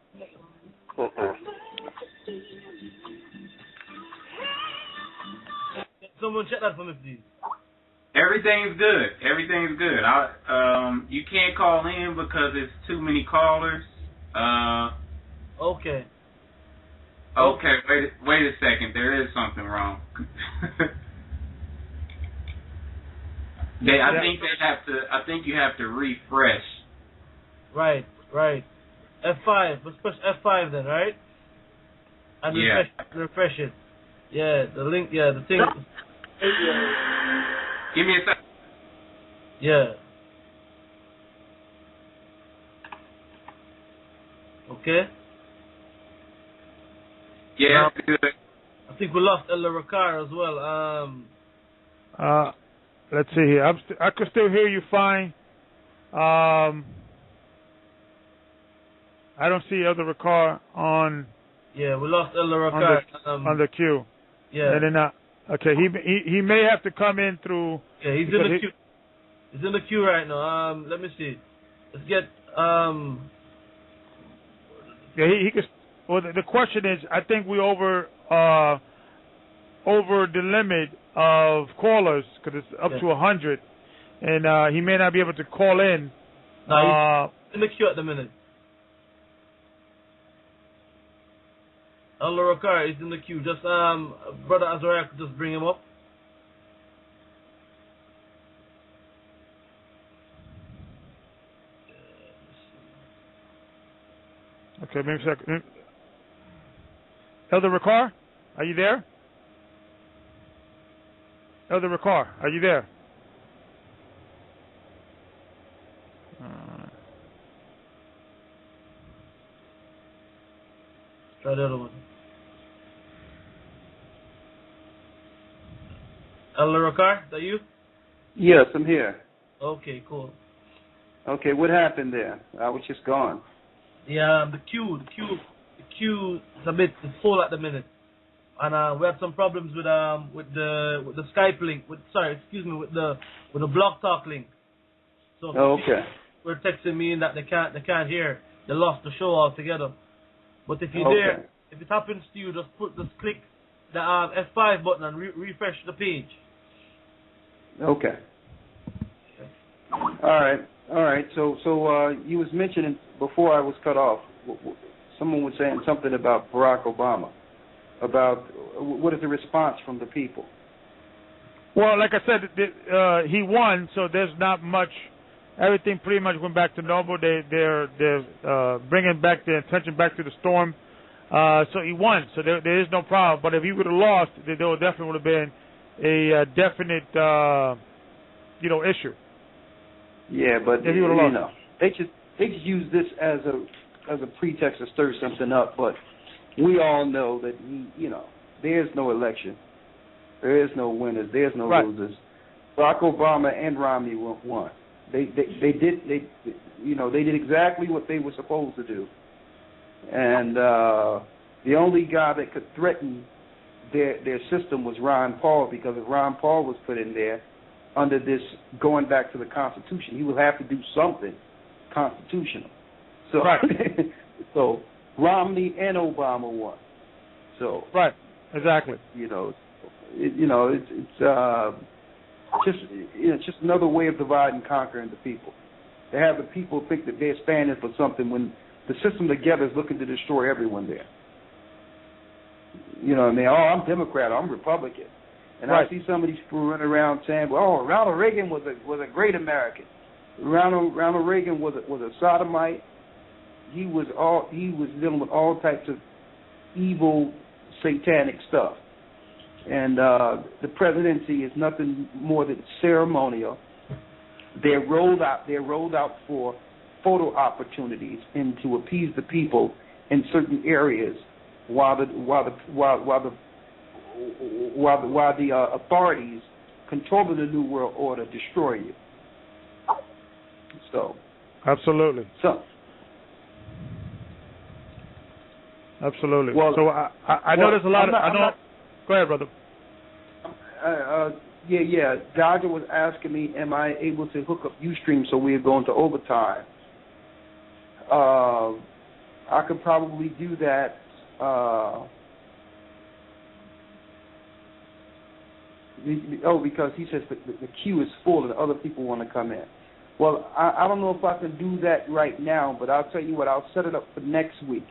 Someone check that for me, please. Everything's good. You can't call in because it's too many callers. Okay. Okay. Wait a second. There is something wrong. I think you have to refresh. Right. F5. Let's push F5 then, right? And refresh it. Yeah, the link. Yeah, the thing. Give me a second. Yeah. Okay. Yeah, it's good. I think we lost El Ricard as well. Let's see here. I can still hear you fine. I don't see El Ricard on. Yeah, we lost El Ricard on the queue. Yeah. And then, okay, he may have to come in through. Yeah, he's in the queue. He's in the queue right now. Let me see. Let's get Yeah, he could. Well, the question is, I think we over the limit of callers because it's up to 100, and he may not be able to call in. No, he's in the queue at the minute. El Ricard is in the queue. Just Brother Azariah could just bring him up. Okay, maybe a second. Elder Ricard, are you there? Elder Ricard, are you there? Try the other one. Elder Ricard, is that you? Yes, I'm here. Okay, cool. Okay, what happened there? I was just gone. Yeah, the queue is a bit full at the minute. and we had some problems with the Skype link. With the Blog Talk link. So okay. Were texting me that they can't hear. They lost the show altogether. But if you're there, if it happens to you, just click the F5 button and refresh the page. Okay. All right. So you was mentioning before I was cut off. Someone was saying something about Barack Obama. About what is the response from the people? Well, like I said, he won, so there's not much. Everything pretty much went back to normal. They're bringing back their attention back to the storm. So he won, so there is no problem. But if he would have lost, there definitely would have been a definite, issue. Yeah, but they just use this as a pretext to stir something up. But we all know that there's no election, there is no winners, there's no losers. Barack Obama and Romney won. They did exactly what they were supposed to do. And the only guy that could threaten their system was Ron Paul, because if Ron Paul was put in there under this going back to the Constitution, he would have to do something constitutional. So, so Romney and Obama won. So exactly. It's just another way of divide and conquering the people. They have the people think that they're standing for something when the system together is looking to destroy everyone there. And I'm Democrat, I'm Republican. And I see some of these people running around saying, well, Ronald Reagan was a great American. Ronald Reagan was a sodomite. He was dealing with all types of evil, satanic stuff. And the presidency is nothing more than ceremonial. They're rolled out for photo opportunities and to appease the people in certain areas, while the authorities controlling the New World Order destroy you. So absolutely. Absolutely. Well, so I know there's a lot Go ahead, brother. Yeah. Dodger was asking me, am I able to hook up Ustream so we're going to overtime? I could probably do that. Because he says the queue is full and other people want to come in. Well, I don't know if I can do that right now, but I'll tell you what, I'll set it up for next week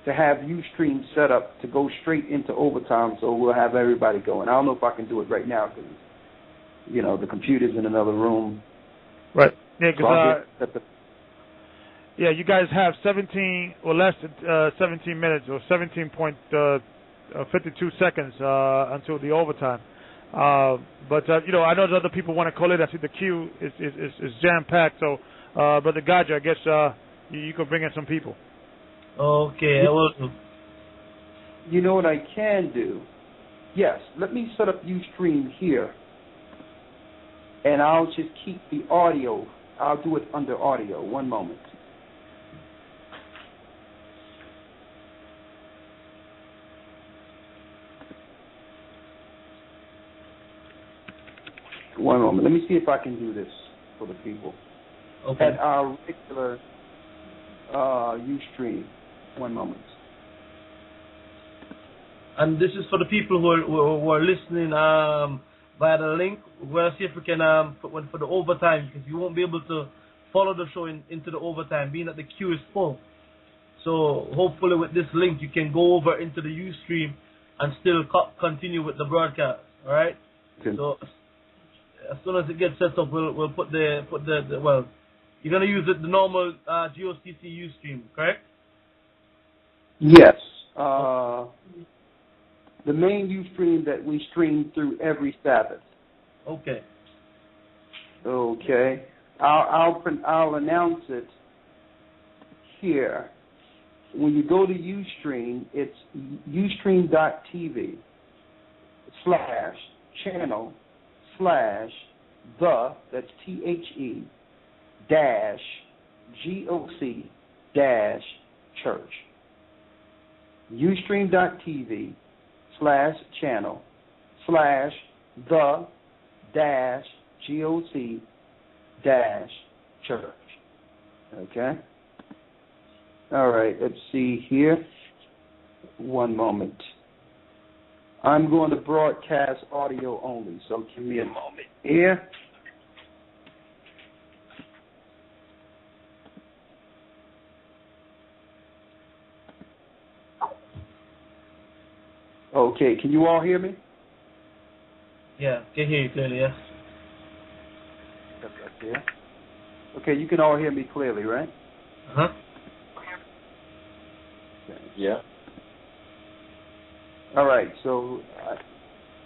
to have Ustream set up to go straight into overtime, so we'll have everybody going. I don't know if I can do it right now because, the computer's in another room. Right. Yeah, because you guys have 17 or less than 17 minutes or 17.52 seconds until the overtime. But I know there's other people want to call it. I see the queue is jam-packed. So, Brother Gocc, I guess you could bring in some people. Okay, I will do. You know what I can do? Yes, let me set up Ustream here, and I'll just keep the audio. I'll do it under audio. One moment. One moment. Let me see if I can do this for the people. Okay. At our regular Ustream. One moment. And this is for the people who are listening via the link. We'll see if we can put one for the overtime, because you won't be able to follow the show into the overtime, being that the queue is full. So hopefully with this link you can go over into the Ustream and still continue with the broadcast. All right. Okay. So as soon as it gets set up, we'll put the you're gonna use the normal GOCC Ustream, correct? Yes. The main Ustream that we stream through every Sabbath. Okay. Okay. I'll announce it here. When you go to Ustream, it's ustream.tv /channel/ that's THE -GOC -church. Ustream.tv /channel /the dash GOC dash church. Okay? All right, let's see here. One moment. I'm going to broadcast audio only, so give me a moment here. Okay, can you all hear me? Yeah, can hear you clearly, yes. That's right there. Okay, you can all hear me clearly, right? Uh-huh. Okay. Yeah. All right, so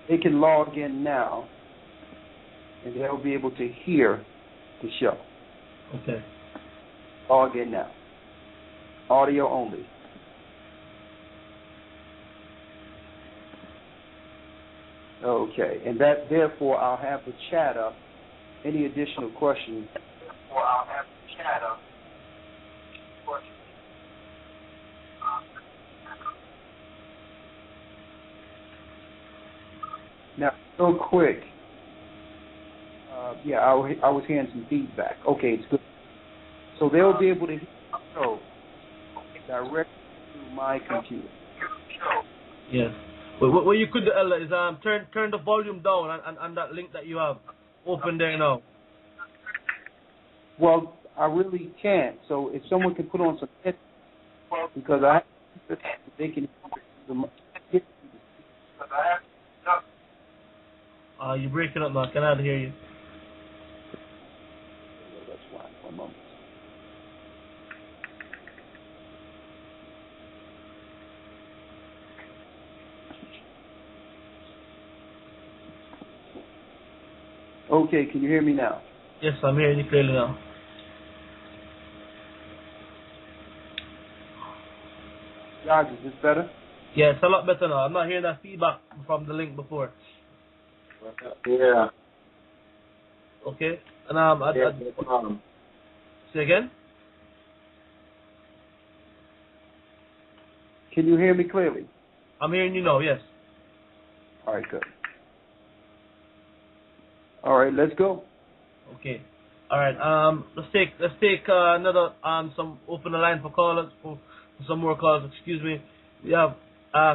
they can log in now, and they'll be able to hear the show. Okay. Log in now. Audio only. Okay, and that therefore I'll have the chat up. Any additional questions? Or I'll have the chat up. Now, real quick. Yeah, I was hearing some feedback. Okay, it's good. So they'll be able to hear the show directly through my computer. Yes. Well, what you could do, Ella, is turn the volume down and that link that you have open there now. Well, I really can't. So if someone can put on some headphones, because I they can hear You're breaking up, man. Can I hear you? That's fine. One moment. Okay, can you hear me now? Yes, I'm hearing you clearly now. George, is this better? Yeah, it's a lot better now. I'm not hearing that feedback from the link before. Yeah. Okay? And say again? Can you hear me clearly? I'm hearing you now, yes. All right, good. All right, let's go. Okay. All right. Let's take another some open the line for callers for some more calls. Excuse me. We have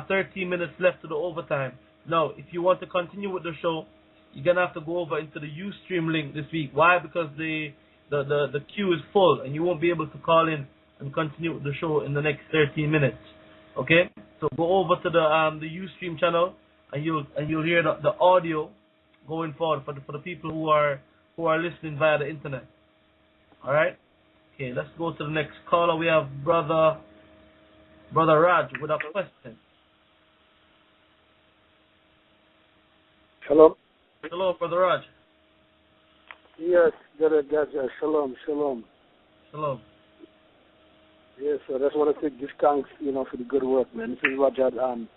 13 minutes left to the overtime. Now, if you want to continue with the show, you're gonna have to go over into the Ustream link this week. Why? Because the queue is full and you won't be able to call in and continue with the show in the next 13 minutes. Okay? So go over to the Ustream channel and you'll hear the audio going forward for the people who are listening via the internet. All right. Okay. Let's go to the next caller. We have brother Raj with a question. Hello. Hello, brother Raj. Yes, brother Gaja. Shalom. Shalom. Yes, I just want to give thanks, for the good work, man. This is Roger, the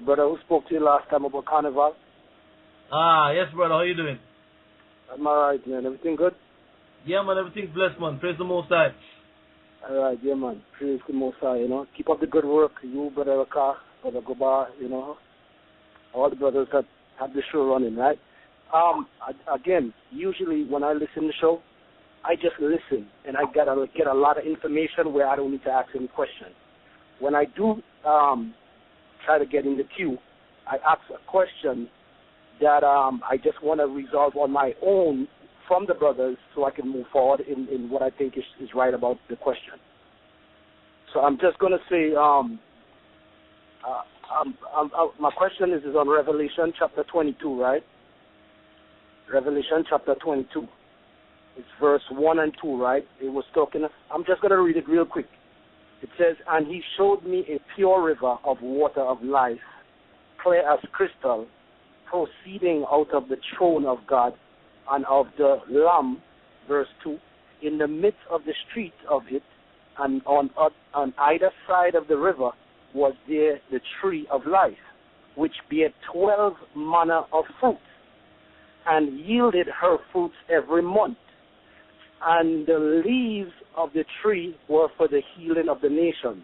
brother who spoke to you last time about Carnival. Yes, brother. How you doing? I'm all right, man. Everything good? Yeah, man. Everything's blessed, man. Praise the Most High. All right, yeah, man. Praise the Most High, Keep up the good work. You, Brother Raka, Brother Goba, all the brothers that have the show running, right? Again, usually when I listen to the show, I just listen, and I get a lot of information where I don't need to ask any questions. When I do try to get in the queue, I ask a question that I just want to resolve on my own from the brothers so I can move forward in what I think is right about the question. So I'm just going to say my question is on Revelation chapter 22, right? Revelation chapter 22. It's verse 1 and 2, right? It was talking. I'm just going to read it real quick. It says, "And he showed me a pure river of water of life, clear as crystal, proceeding out of the throne of God and of the Lamb," verse 2, "in the midst of the street of it, and on either side of the river was there the tree of life, which bare 12 manner of fruit, and yielded her fruits every month. And the leaves of the tree were for the healing of the nations."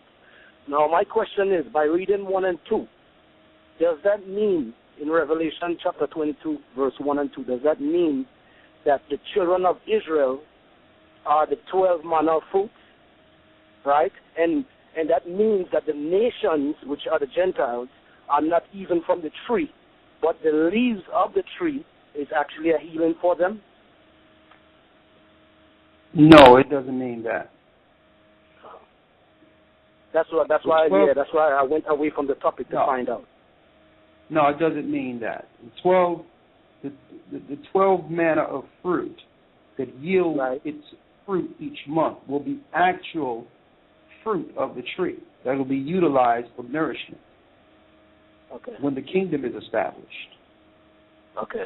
Now my question is, by reading 1 and 2, does that mean in Revelation chapter 22, verse 1 and 2, does that mean that the children of Israel are the 12 manner of fruits, right? And that means that the nations, which are the Gentiles, are not even from the tree, but the leaves of the tree is actually a healing for them? No, it doesn't mean that. That's why I went away from the topic to find out. No, it doesn't mean that. The 12 manner of fruit that yield its fruit each month will be actual fruit of the tree that will be utilized for nourishment. Okay. When the kingdom is established. Okay.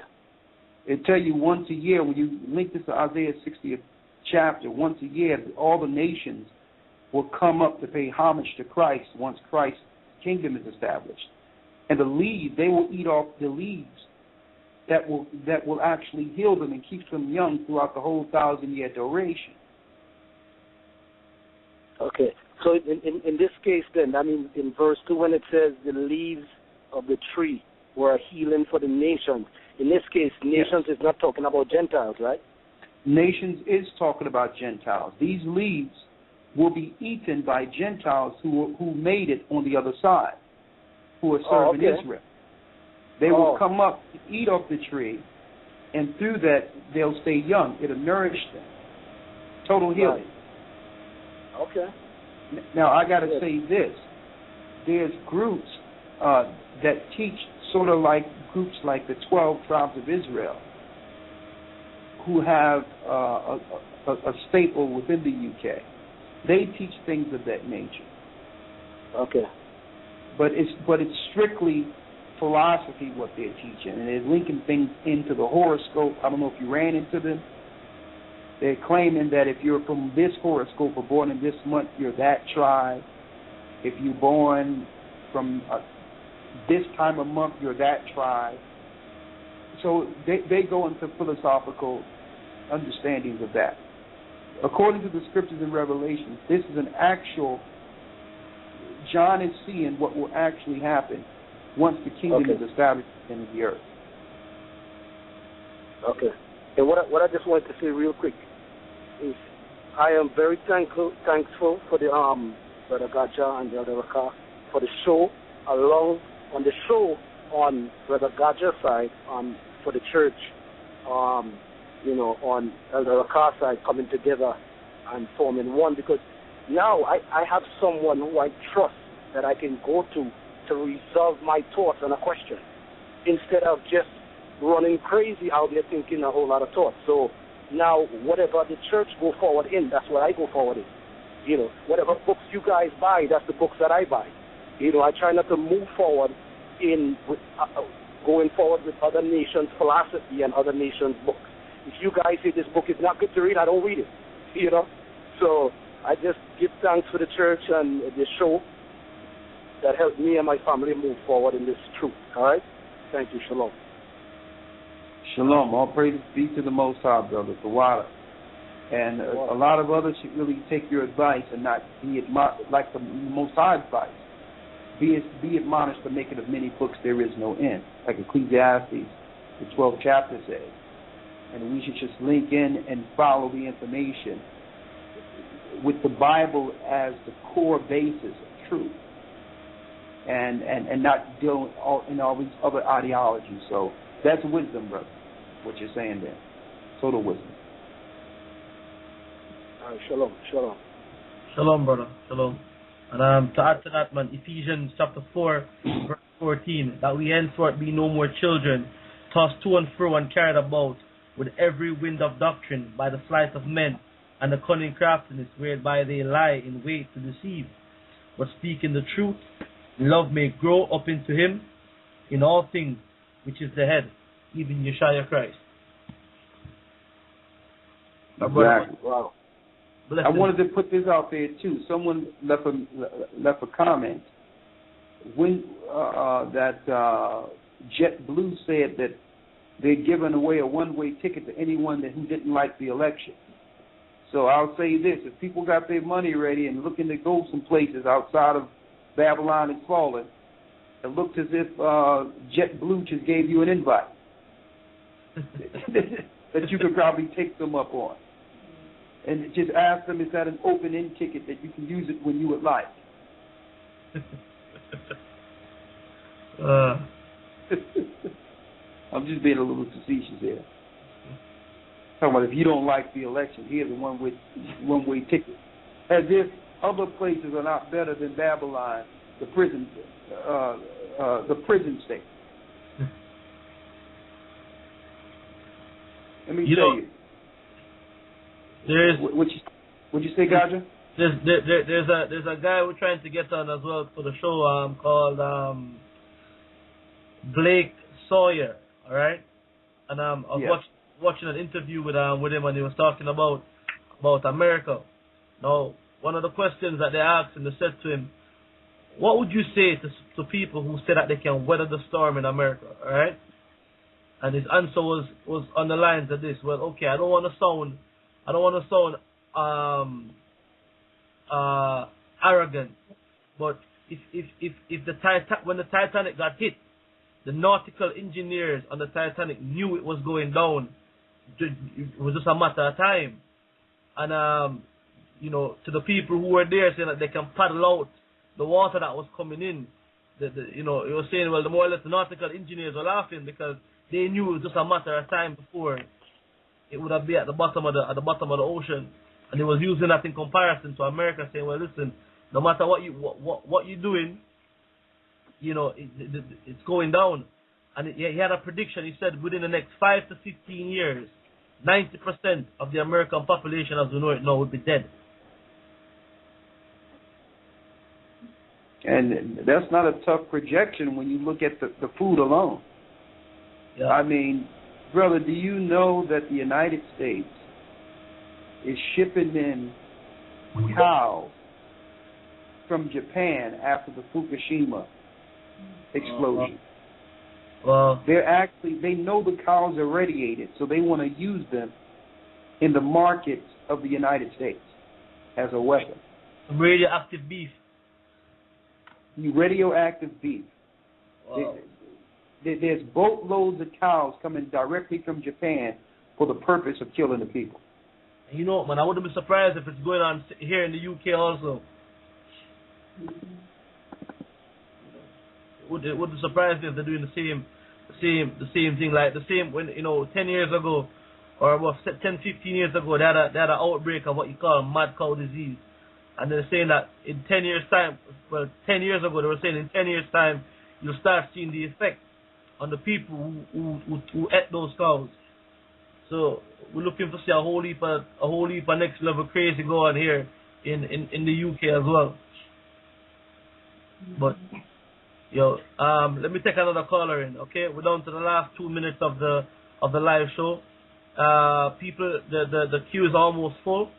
It tell you once a year, when you link this to Isaiah 60th chapter, once a year all the nations will come up to pay homage to Christ once Christ's kingdom is established. And the leaves, they will eat off the leaves that will actually heal them and keep them young throughout the whole 1,000-year duration. Okay. So in this case then, I mean in verse 2 when it says the leaves of the tree were a healing for the nations, in this case, nations is not talking about Gentiles, right? Nations is talking about Gentiles. These leaves will be eaten by Gentiles who made it on the other side, who are serving Israel. They will come up to eat off the tree, and through that they'll stay young. It'll nourish them. Total healing. Right. Okay. Now I got to say this: there's groups that teach sort of like groups like the 12 tribes of Israel, who have a staple within the UK. They teach things of that nature. Okay. But it's strictly philosophy what they're teaching, and they're linking things into the horoscope. I don't know if you ran into them. They're claiming that if you're from this horoscope or born in this month, you're that tribe. If you're born from this time of month, you're that tribe. So they go into philosophical understandings of that. According to the scriptures in Revelation, this is an actual, John is seeing what will actually happen once the kingdom is established in the earth. Okay. And what I just wanted to say real quick is I am very thankful for the Brother Gocc and Brother Raka for the show, along on the show on Brother Goc's side, for the church, on Elder Raka's side, coming together and forming one, because now I have someone who I trust that I can go to resolve my thoughts on a question, instead of just running crazy out there thinking a whole lot of thoughts. So now whatever the church go forward in, that's what I go forward in. Whatever books you guys buy, that's the books that I buy. I try not to move forward going forward with other nations' philosophy and other nations' books. If you guys say this book is not good to read, I don't read it. So I just give thanks for the church and the show that helped me and my family move forward in this truth. All right? Thank you. Shalom. Shalom. All praises be to the Most High, brother, the water. And a lot of others should really take your advice and not be like the Most High advice. Be admonished to make it of many books there is no end, like Ecclesiastes, the 12th chapter says. And we should just link in and follow the information with the Bible as the core basis of truth, and not deal in all these other ideologies. So that's wisdom, brother, what you're saying there. Total wisdom. All right, shalom, shalom. Shalom, brother, shalom. And to add to that, man, Ephesians chapter 4, verse 14, that we henceforth be no more children, tossed to and fro and carried about with every wind of doctrine by the sleight of men and the cunning craftiness whereby they lie in wait to deceive. But speaking the truth, love may grow up into him in all things, which is the head, even Yeshua Christ. Exactly. Wow. I wanted to put this out there too. Someone left a comment when that JetBlue said that they're giving away a one-way ticket to anyone who didn't like the election. So I'll say this: if people got their money ready and looking to go some places outside of Babylon and fallen, It looked as if JetBlue just gave you an invite that you could probably take them up on. And just ask them, is that an open-end ticket that you can use it when you would like? I'm just being a little facetious here. Talking about if you don't like the election, here's a one-way ticket. As if other places are not better than Babylon, the prison state. Let me tell you. What'd you say, Gaja? There's a guy we're trying to get on as well for the show called Blake Sawyer. All right, and I was watching an interview with him, and he was talking about America. Now, one of the questions that they asked him, they said to him, "What would you say to people who say that they can weather the storm in America?" All right, and his answer was on the lines of this. Well, okay, I don't want to sound arrogant, but when the Titanic got hit, the nautical engineers on the Titanic knew it was going down. It was just a matter of time. And to the people who were there, saying that they can paddle out the water that was coming in. It was saying, well, the more or less the nautical engineers were laughing because they knew it was just a matter of time before it would have been at the bottom of the ocean. And he was using that in comparison to America, saying, well, listen, no matter what you're doing, it's going down. And he had a prediction. He said within the next 5 to 15 years, 90% of the American population, as we know it now, would be dead. And that's not a tough projection when you look at the food alone. Yeah. I mean, brother, do you know that the United States is shipping in cows from Japan after the Fukushima explosion? Well, they know the cows are radiated, so they want to use them in the markets of the United States as a weapon. Radioactive beef. Radioactive beef. Wow. There's boatloads of cows coming directly from Japan for the purpose of killing the people. You know, man, I wouldn't be surprised if it's going on here in the UK also. It wouldn't surprise me if they're doing the same thing, like the same when 10 years ago, or about 10, 15 years ago, they had an outbreak of what you call mad cow disease, and they're saying that in 10 years time, 10 years ago they were saying in 10 years time you'll start seeing the effect on the people who ate those cows. So we're looking to see a whole heap of next level crazy go on here in the UK as well. But let me take another caller in, okay? We're down to the last 2 minutes of the live show. People, the queue is almost full.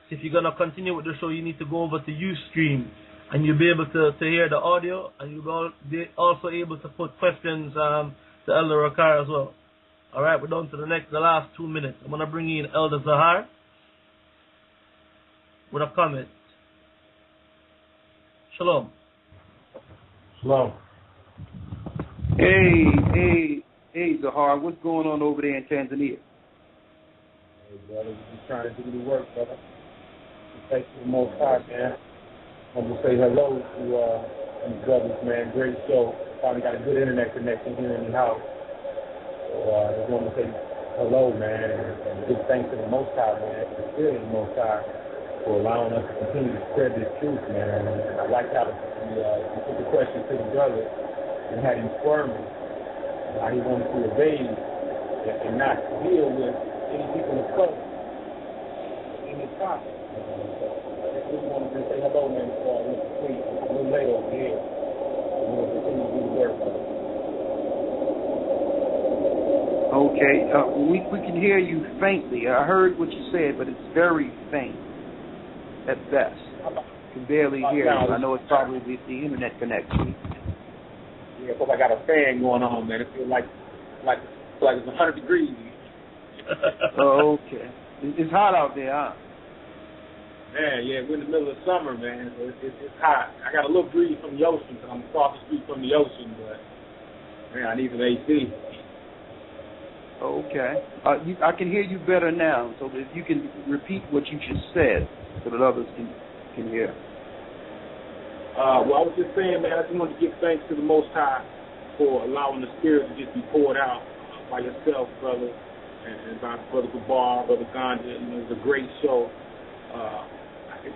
So if you're gonna continue with the show, you need to go over to Ustream, and you'll be able to hear the audio, and you'll be also able to put questions to Elder Rakar as well. All right, we're down to the last 2 minutes. I'm gonna bring in Elder Zahar with a comment. Shalom. Shalom. Hey, Zahar, what's going on over there in Tanzania? Hey, brother, we're just trying to do the work, brother. Thanks for the most high, man. I'm going to say hello to these brothers, man. Great show. Finally got a good internet connection here in the house. So I just want to say hello, man, and big thanks to the Most High, man, to the Spirit of the Most High for allowing us to continue to spread this truth, man. And I like how you put the question to the brother and had him squirming, how he wanted to evade and not deal with any people of color in his topic. I just wanted to say hello, man, before I went to sleep. A little late over here. We're going to continue to do the work, brother. Okay, we can hear you faintly. I heard what you said, but it's very faint at best. I can barely hear you. I know it's probably the internet connection. Yeah, because I got a fan going on, man. It feels like it's 100 degrees. Oh, okay. It's hot out there, huh? Man, yeah, we're in the middle of summer, man. So it's hot. I got a little breeze from the ocean because I'm across the street from the ocean, but man, I need some AC. Okay. I can hear you better now, so if you can repeat what you just said so that others can hear. Well, I was just saying, man, I just wanted to give thanks to the Most High for allowing the Spirit to just be poured out by yourself, brother, and by Brother Gabar, Brother Ganja. You know, it's a great show.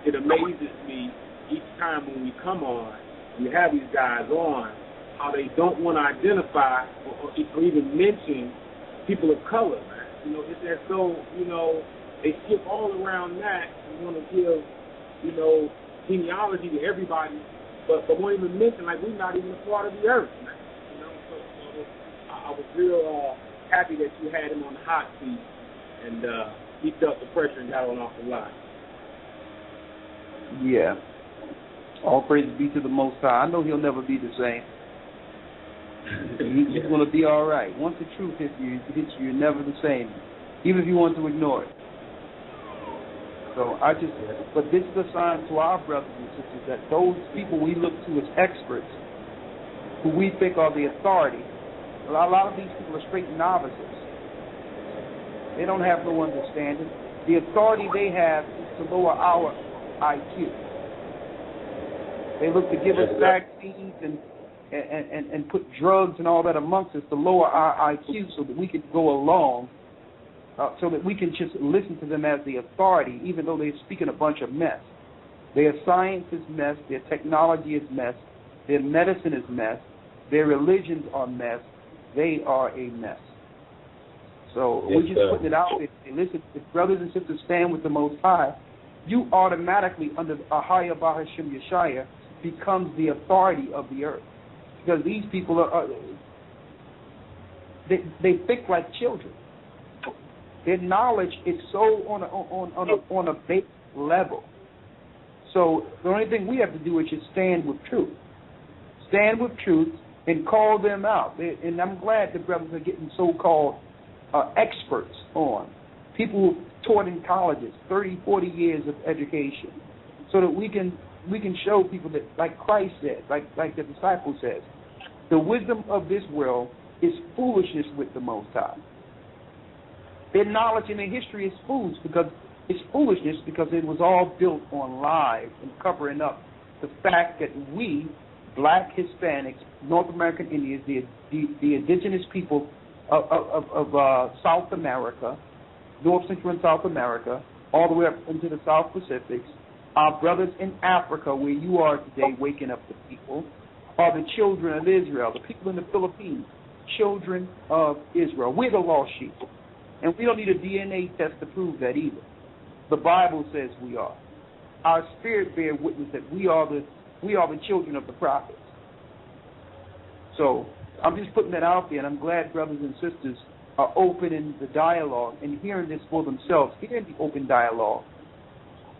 It amazes me each time when we come on, we have these guys on, how they don't want to identify or even mention people of color, man. You know, it's as though, you know, they skip all around that and want to give, you know, genealogy to everybody, but won't even mention, like, we're not even a part of the earth, man. You know, so I was real happy that you had him on the hot seat, and he felt the pressure and got on off the line. Yeah. All praise be to the Most High. I know he'll never be the same. He's going to be all right. Once the truth hits you, you're never the same, even if you want to ignore it. So but this is a sign to our brothers and sisters that those people we look to as experts, who we think are the authority, a lot of these people are straight novices. They don't have no understanding. The authority they have is to lower our IQ. They look to give us vaccines and put drugs and all that amongst us to lower our IQ so that we can go along, so that we can just listen to them as the authority, even though they're speaking a bunch of mess. Their science is mess, their technology is mess, their medicine is mess, their religions are mess, they are a mess. So we're just putting it out there. Listen, if brothers and sisters stand with the Most High, you automatically, under Ahaya Bahashim Yeshaya, becomes the authority of the earth. Because these people they think like children. Their knowledge is so on a base level. So the only thing we have to do is just stand with truth. Stand with truth and call them out. And I'm glad the brothers are getting so-called experts on. People who taught in colleges, 30, 40 years of education, so that we can show people that, like Christ said, like the disciple says, the wisdom of this world is foolishness with the Most High. Their knowledge and their history is foolishness because it was all built on lies and covering up the fact that we, black Hispanics, North American Indians, the indigenous people of South America, North Central and South America, all the way up into the South Pacific, our brothers in Africa, where you are today, waking up the people, are the children of Israel, the people in the Philippines, children of Israel. We're the lost sheep. And we don't need a DNA test to prove that either. The Bible says we are. Our spirit bear witness that we are the children of the prophets. So I'm just putting that out there, and I'm glad brothers and sisters are open in the dialogue and hearing this for themselves, hearing the open dialogue.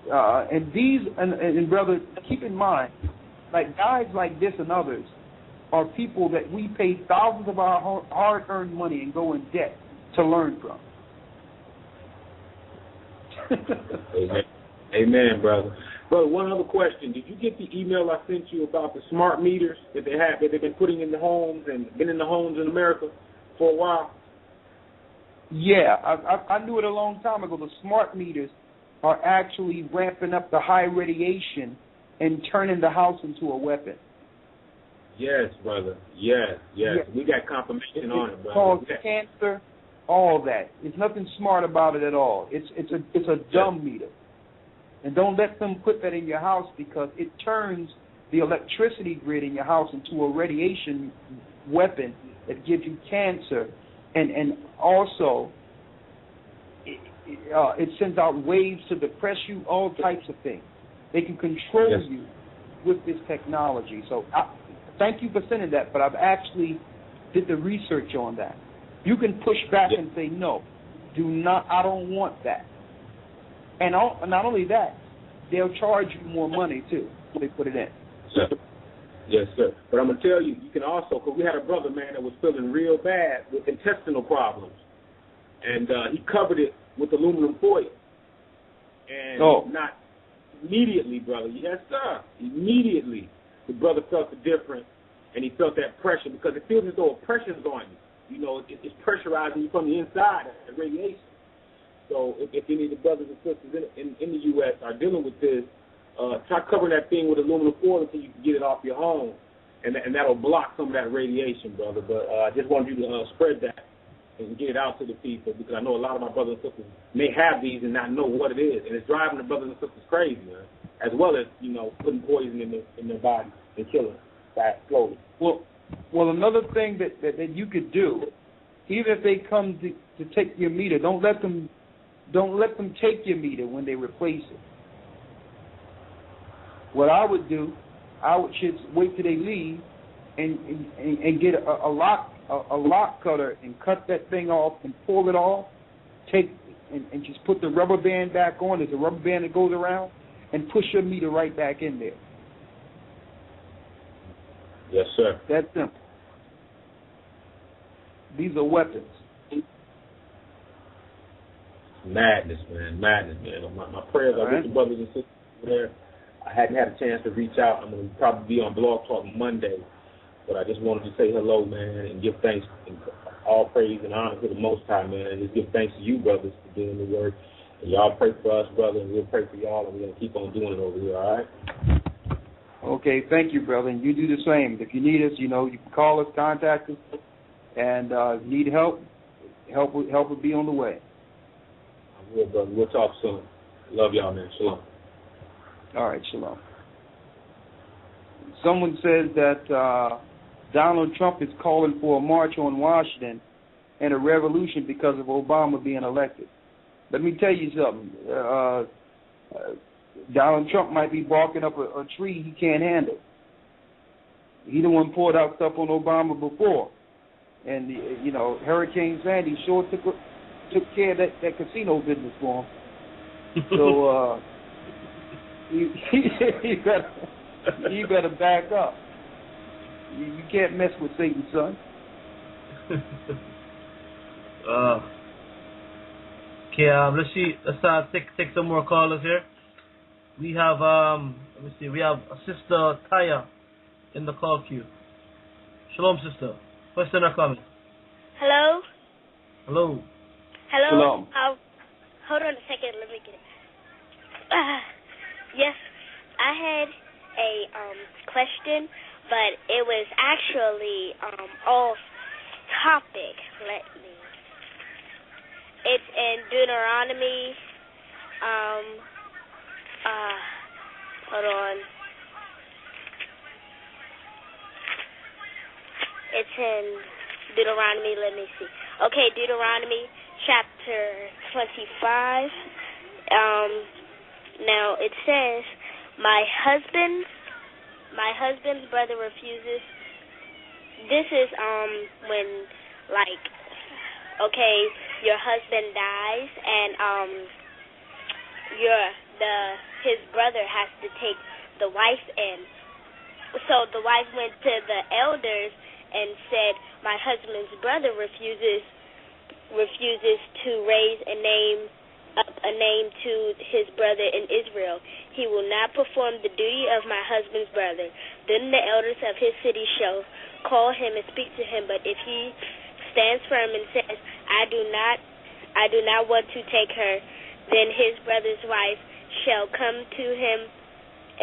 And brother, keep in mind, like guys like this and others are people that we pay thousands of our hard-earned money and go in debt to learn from. Amen, brother. Brother, one other question. Did you get the email I sent you about the smart meters that they've been putting in the homes and been in the homes in America for a while? Yeah, I knew it a long time ago. The smart meters are actually ramping up the high radiation and turning the house into a weapon. Yes, brother. Yes. We got confirmation on it, brother. It's called cancer, all that. There's nothing smart about it at all. It's a dumb meter. And don't let them put that in your house because it turns the electricity grid in your house into a radiation weapon that gives you cancer. And also, it sends out waves to depress you, all types of things. They can control you with this technology. So thank you for sending that, but I've actually did the research on that. You can push back and say, no, I don't want that. And not only that, they'll charge you more money, too, when they put it in. Yes, sir. But I'm going to tell you, you can also, because we had a brother, man, that was feeling real bad with intestinal problems. And he covered it with aluminum foil. And immediately, brother, yes, sir, immediately, the brother felt the difference, and he felt that pressure because it feels as though a pressure's on you. You know, it's pressurizing you from the inside, that radiation. So if any of the brothers and sisters in the U.S. are dealing with this, try covering that thing with aluminum foil until you can get it off your home, and that'll block some of that radiation, brother. But I just wanted you to spread that and get it out to the people, because I know a lot of my brothers and sisters may have these and not know what it is, and it's driving the brothers and sisters crazy, man, as well as, you know, putting poison in their body and killing that slowly. Well, another thing that you could do, even if they come to take your meter, don't let them take your meter when they replace it. What I would do, I would just wait till they leave and get a lock cutter and cut that thing off and pull it off. And just put the rubber band back on. There's a rubber band that goes around, and push your meter right back in there. Yes, sir. That's simple. These are weapons. Madness, man. My prayers are with the brothers and sisters there. I hadn't had a chance to reach out. I'm going to probably be on Blog Talk Monday, but I just wanted to say hello, man, and give thanks and all praise and honor to the Most High, man, and just give thanks to you, brothers, for doing the work. And y'all pray for us, brother, and we'll pray for y'all, and we're going to keep on doing it over here, all right? Okay, thank you, brother, and you do the same. If you need us, you know, you can call us, contact us, and if you need help will be on the way. I will, brother. We'll talk soon. Love y'all, man. Shalom. All right, shalom. Someone says that Donald Trump is calling for a march on Washington and a revolution because of Obama being elected. Let me tell you something. Donald Trump might be barking up a tree he can't handle. He the one poured out stuff on Obama before. And, you know, Hurricane Sandy sure took care of that casino business for him. So you better back up. You can't mess with Satan's son. Okay, let's see. Let's take some more callers here. We have let me see. We have a sister Taya in the call queue. Shalom, sister. Question or comment? Hello. Hello. Hello. Hold on a second. Let me get it. Yes, I had a question, but it was actually off topic. It's in Deuteronomy. Hold on. It's in Deuteronomy. Let me see. Okay, Deuteronomy chapter 25. Now it says, my husband's brother refuses. This is when, like, okay, your husband dies and his brother has to take the wife in. So the wife went to the elders and said, my husband's brother refuses to raise a name to his brother in Israel. He will not perform the duty of my husband's brother. Then the elders of his city shall call him and speak to him. But if he stands firm and says, I do not want to take her, then his brother's wife shall come to him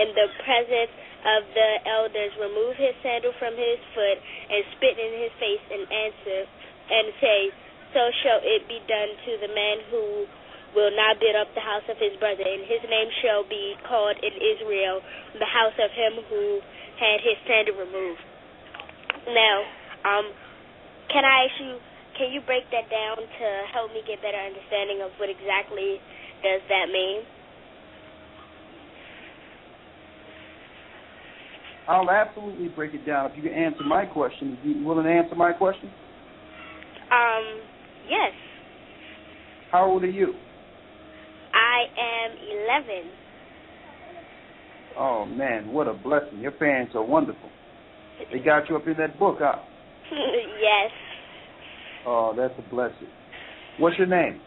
in the presence of the elders, remove his sandal from his foot, and spit in his face, and answer and say, so shall it be done to the man who will not build up the house of his brother, and his name shall be called in Israel, the house of him who had his sandal removed. Now, can you break that down to help me get better understanding of what exactly does that mean? I'll absolutely break it down if you can answer my question. Are you willing to answer my question? Yes. How old are you? I am 11. Oh, man, what a blessing. Your parents are wonderful. They got you up in that book, huh? Yes. Oh, that's a blessing. What's your name?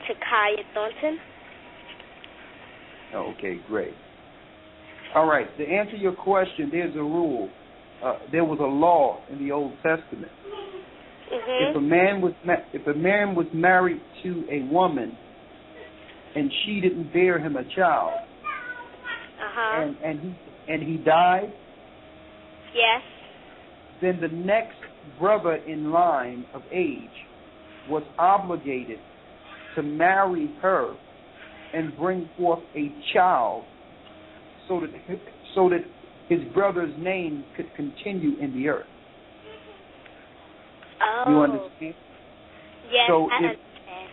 Takaya Thornton. Okay, great. All right. To answer your question, there's a rule. There was a law in the Old Testament. If a man was married to a woman and she didn't bear him a child, and he died, yes, then the next brother in line of age was obligated to marry her and bring forth a child so that his brother's name could continue in the earth. Oh. You understand? Yes, so I if, understand.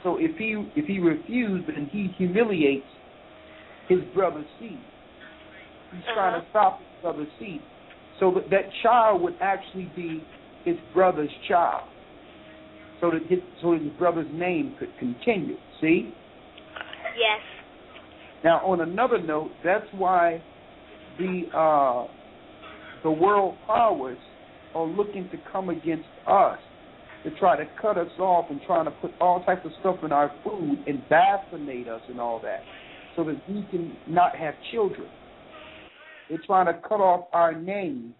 So if he refused, then he humiliates his brother's seed. He's trying to stop his brother's seed. So that child would actually be his brother's child. So that his brother's name could continue. See? Yes. Now, on another note, that's why the world powers are looking to come against us to try to cut us off and trying to put all types of stuff in our food and vaccinate us and all that so that we can not have children. They're trying to cut off our name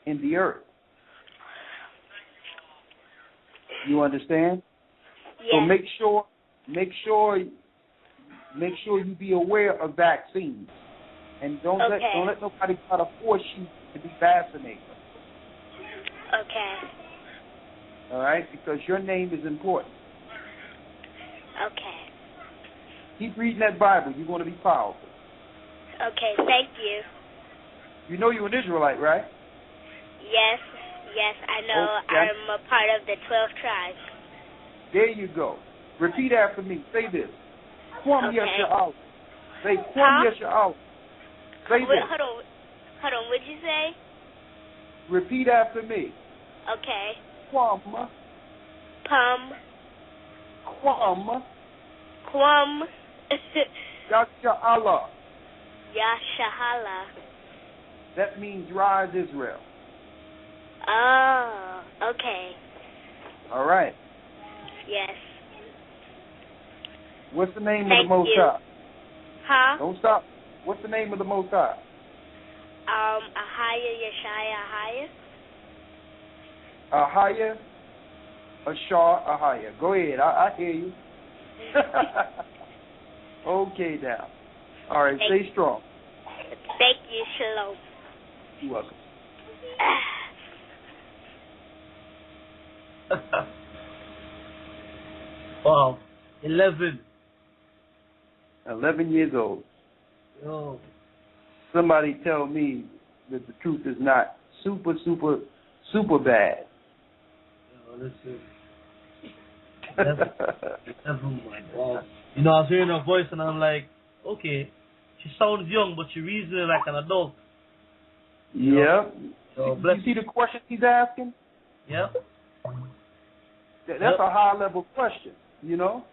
in the earth. You understand? Yes. So make sure you be aware of vaccines, and don't let nobody try to force you to be vaccinated. Okay. All right, because your name is important. Okay. Keep reading that Bible. You're going to be powerful. Okay. Thank you. You know you're an Israelite, right? Yes. Yes, I know. Okay. I'm a part of the 12 tribes. There you go. Repeat after me. Say this. Kwam Yesha'al. Say Kwam Yesha'al. Say this. Hold on. What'd you say? Repeat after me. Okay. Kwam. Pum. Kwam. Kwam. Yasha'Allah. Yashahala. That means rise, Israel. Oh, okay. All right. Yes. What's the name Thank of the Most you. High? Huh? Don't stop. What's the name of the Most High? Ahaya Yeshaya Ahaya. Ahaya, Ashar, Ahaya. Go ahead. I hear you. Okay, now. All right, stay strong. Thank you. Shalom. You're welcome. Wow. 11 years old. Oh. Somebody tell me that the truth is not super bad. Oh, listen. 11, wow. You know, I was hearing her voice and I'm like, okay, she sounds young, but she reasons like an adult. Yeah. So you see the question he's asking? Yeah. That's a high level question, you know?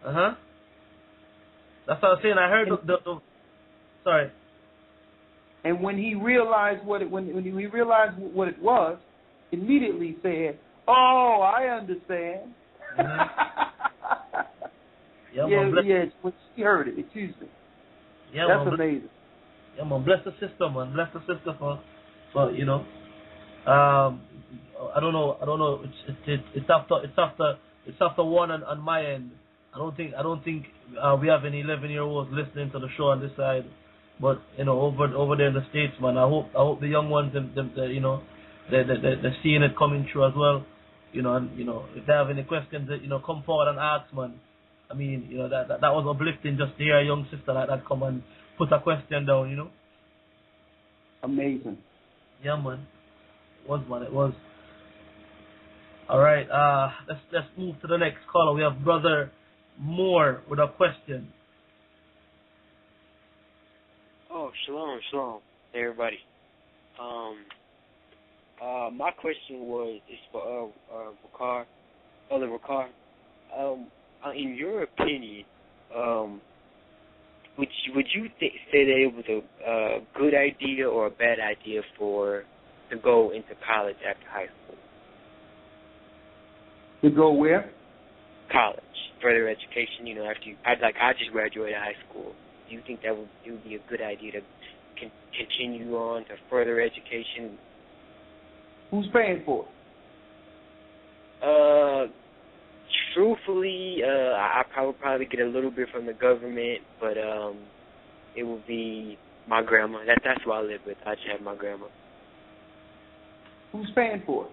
Uh-huh. That's what I was saying. I heard the sorry. And when he realized when he realized what it was, immediately said, "Oh, I understand." When she heard it, excuse me. Yeah, that's man, amazing. Yeah, man. Bless the sister, man. Bless the sister for you know. I don't know. It's after one on my end. I don't think we have any 11-year-olds listening to the show on this side, but you know over there in the States, man. I hope the young ones, you know, they're seeing it coming through as well. You know, and you know if they have any questions, you know, come forward and ask, man. I mean, you know that was uplifting just to hear a young sister like that come and put a question down. You know. Amazing. Yeah, man. It was. All right. Let's move to the next caller. We have Brother Moore with a question. Oh, shalom, hey everybody. My question is for Ricard, Brother Ricard. In your opinion, would you say that it was a good idea or a bad idea to go into college after high school? To go where? College, further education. You know, I just graduated high school. do you think it would be a good idea to continue on to further education? Who's paying for it? Truthfully, I probably get a little bit from the government, but it would be my grandma. That's who I live with. I just have my grandma. Who's paying for it?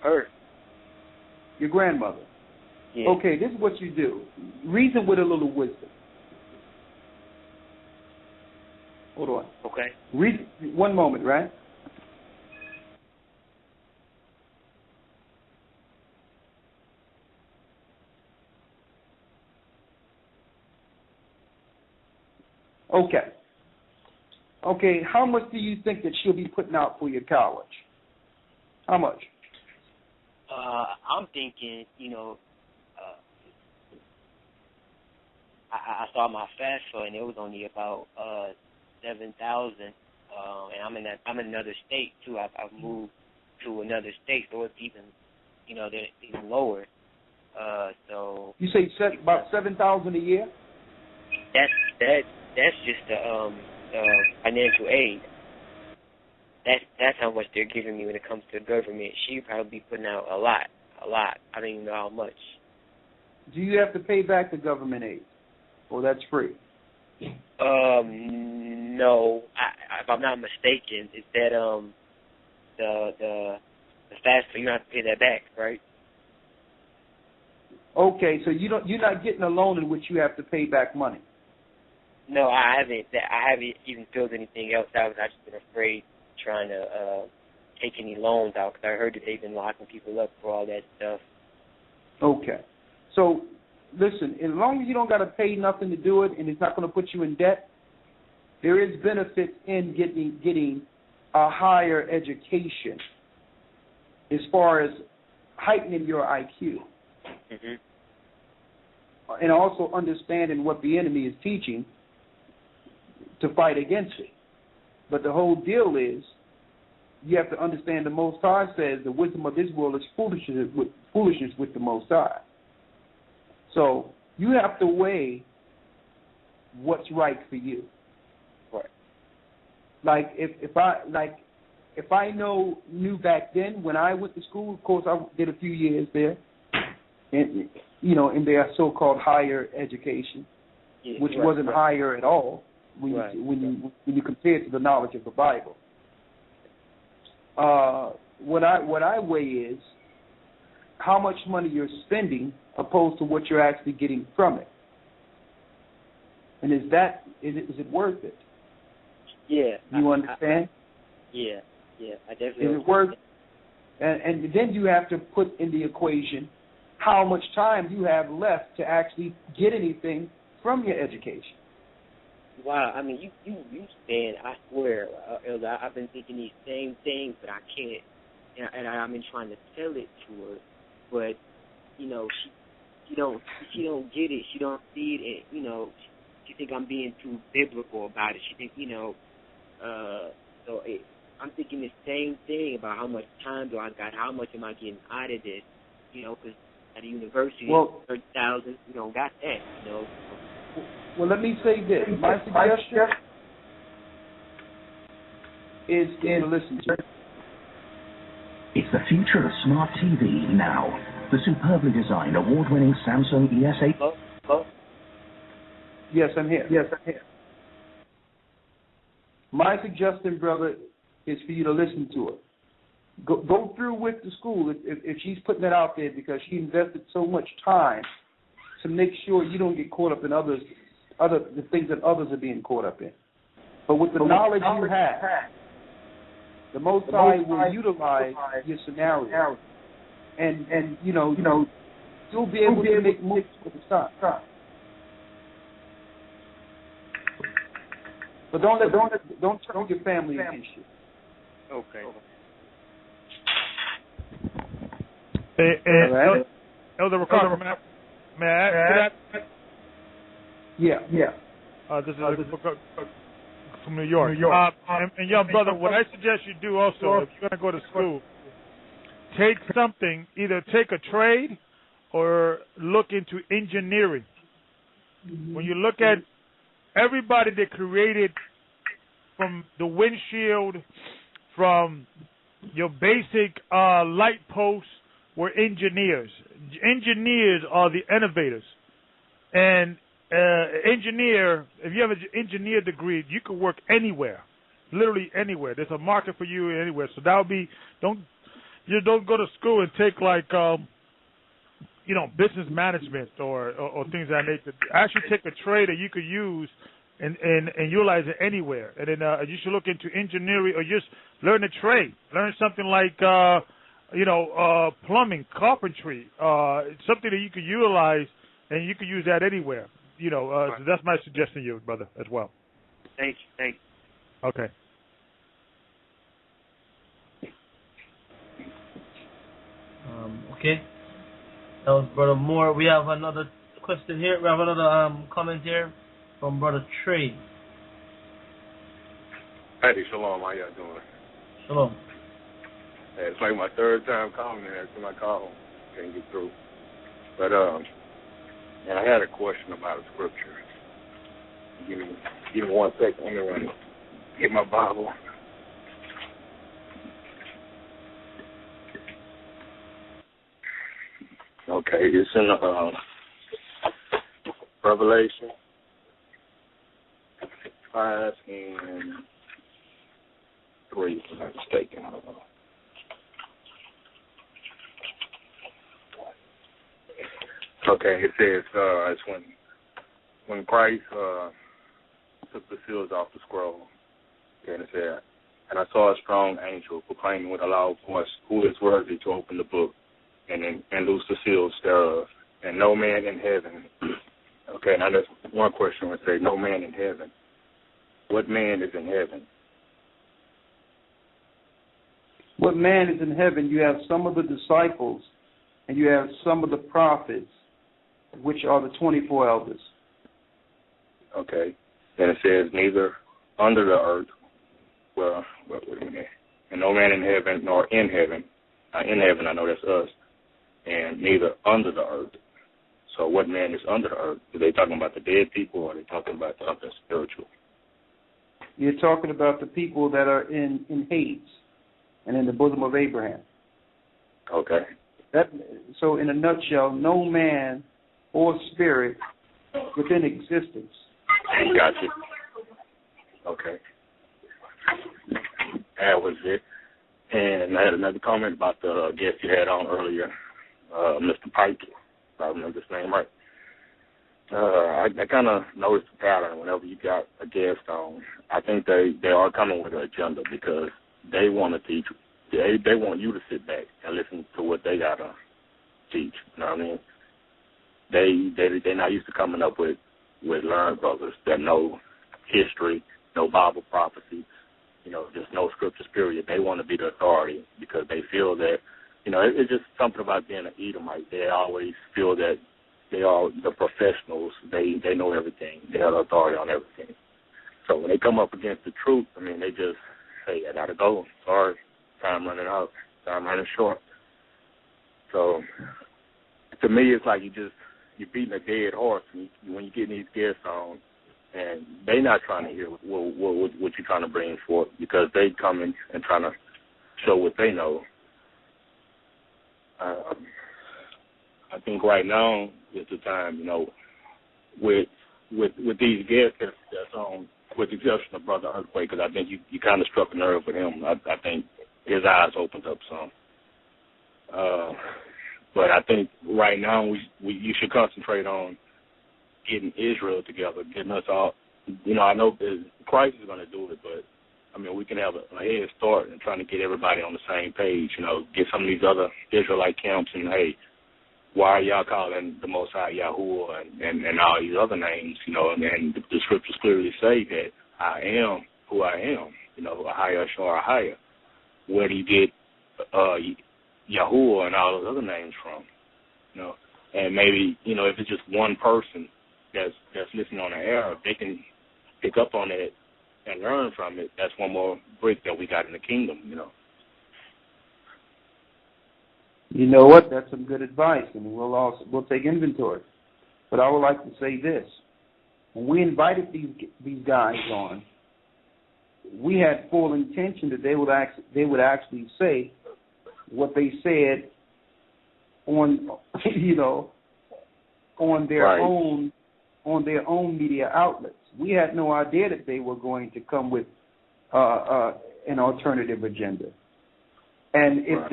Her. Your grandmother. Yeah. Okay, this is what you do. Reason with a little wisdom. Hold on. Okay. Reason, one moment, right? Okay, how much do you think that she'll be putting out for your college? How much? I'm thinking, I saw my FAFSA and it was only about $7,000, and I'm in another state too. I've moved to another state, so it's even, they're even lower. So you say about $7,000 a year? That's just the financial aid. That's how much they're giving me when it comes to the government. She'd probably be putting out a lot. I don't even know how much. Do you have to pay back the government aid, or that's free? No. If I'm not mistaken, is that the FAFSA, you don't have to pay that back, right? Okay, so you're not getting a loan in which you have to pay back money. No, I haven't even filled anything else out. I've just been afraid trying to take any loans out because I heard that they've been locking people up for all that stuff. Okay. So, listen, as long as you don't got to pay nothing to do it and it's not going to put you in debt, there is benefits in getting a higher education as far as heightening your IQ. Mm-hmm. And also understanding what the enemy is teaching to fight against it. But the whole deal is you have to understand the Most High says the wisdom of this world is foolishness with the Most High. So you have to weigh what's right for you. Right. Like if I knew back then when I went to school, of course I did a few years there, and in their so-called higher education, which wasn't higher at all when you compare it to the knowledge of the Bible. What I weigh is how much money you're spending opposed to what you're actually getting from it, and is it worth it? Yeah. You understand? Yeah, I definitely. Is it worth? And then you have to put in the equation how much time you have left to actually get anything from your education. Wow, I mean, you stand, I swear, Elder, I've been thinking these same things, but I can't, and I've been trying to tell it to her, but, she don't get it, she don't see it, and, she think I'm being too biblical about it, she think, I'm thinking the same thing about how much time do I got, how much am I getting out of this, because at a university, 30,000, you don't got that, Well, let me say this. My suggestion is to listen to it. It's the future of smart TV now. The superbly designed, award-winning Samsung ES8. Hello? Yes, I'm here. My suggestion, brother, is for you to listen to it. Go through with the school if she's putting it out there because she invested so much time to make sure you don't get caught up in the things that others are being caught up in. But with the knowledge you have, the Most High will utilize your scenario, and you'll be able to make moves with the sun. But don't turn your family against you. Okay. Elder Ricardo, may I add to that? Yeah. This is from New York. And young brother, what I suggest you do also, if you're going to go to school, take something, either take a trade or look into engineering. when you look at everybody they created, from the windshield, from your basic light posts, were engineers. Engineers are the innovators. And engineer, if you have an engineer degree, you can work anywhere, literally anywhere. There's a market for you anywhere. So that would be, don't go to school and take like business management or things of that nature. Actually take a trade that you could use and utilize it anywhere. And then you should look into engineering, or just learn a trade. Learn something like plumbing, carpentry, something that you could utilize, and you could use that anywhere. So that's my suggestion to you, brother, as well. Thank you. Okay. Okay. That was Brother Moore. We have another question here. We have another comment here from Brother Trey. Hey, shalom. How y'all doing? Shalom. Hey, it's like my third time calling here. After my call, can't get through. But I had a question about a scripture. Give me 1 second. Let me run get my Bible. Okay, it's in Revelation 5 and 3, if I'm not mistaken. I don't know. Okay, it says it's when Christ took the seals off the scroll. Okay, and it said, and I saw a strong angel proclaiming with a loud voice, "Who is worthy to open the book and loose the seals thereof?" And no man in heaven. Okay, now there's one question would say, no man in heaven. What man is in heaven? What man is in heaven? You have some of the disciples, and you have some of the prophets, which are the 24 elders. Okay. Then it says, neither under the earth, well, wait a minute, and no man in heaven nor in heaven. In heaven, I know that's us, and neither under the earth. So what man is under the earth? Are they talking about the dead people, or are they talking about something spiritual? You're talking about the people that are in Hades and in the bosom of Abraham. Okay. So in a nutshell, no man or spirit within existence. Gotcha. Okay. That was it. And I had another comment about the guest you had on earlier, Mr. Pike, if I remember his name right. I kind of noticed the pattern whenever you got a guest on. I think they are coming with an agenda because they want to teach. They want you to sit back and listen to what they got to teach. You know what I mean? They're not used to coming up with learned brothers that know history, know Bible prophecy, just know scriptures, period. They want to be the authority because they feel that, it's just something about being an Edomite. They always feel that they are the professionals. They know everything. They have authority on everything. So when they come up against the truth, they just say, I got to go. Sorry, time running out. Time running short. So to me, it's like you're beating a dead horse when you get these guests on, and they not trying to hear what you're trying to bring forth because they coming and trying to show what they know. I think right now is the time, with these guests that's on, with the exception of Brother Earthquake, because I think you kind of struck a nerve with him. I think his eyes opened up some. But I think right now you should concentrate on getting Israel together, getting us all. I know Christ is going to do it, but we can have a head start in trying to get everybody on the same page. Get some of these other Israelite camps and hey, why are y'all calling the Most High Yahuwah and all these other names? And the scriptures clearly say that I am who I am. Ahaya Shor Ahaya. Where do you get Yahuwah and all those other names from? And maybe if it's just one person that's listening on the air, they can pick up on it and learn from it. That's one more brick that we got in the kingdom. You know what? That's some good advice, and we'll take inventory. But I would like to say this: when we invited these guys on, we had full intention that they would actually say what they said on on their own media outlets. We had no idea that they were going to come with an alternative agenda. And if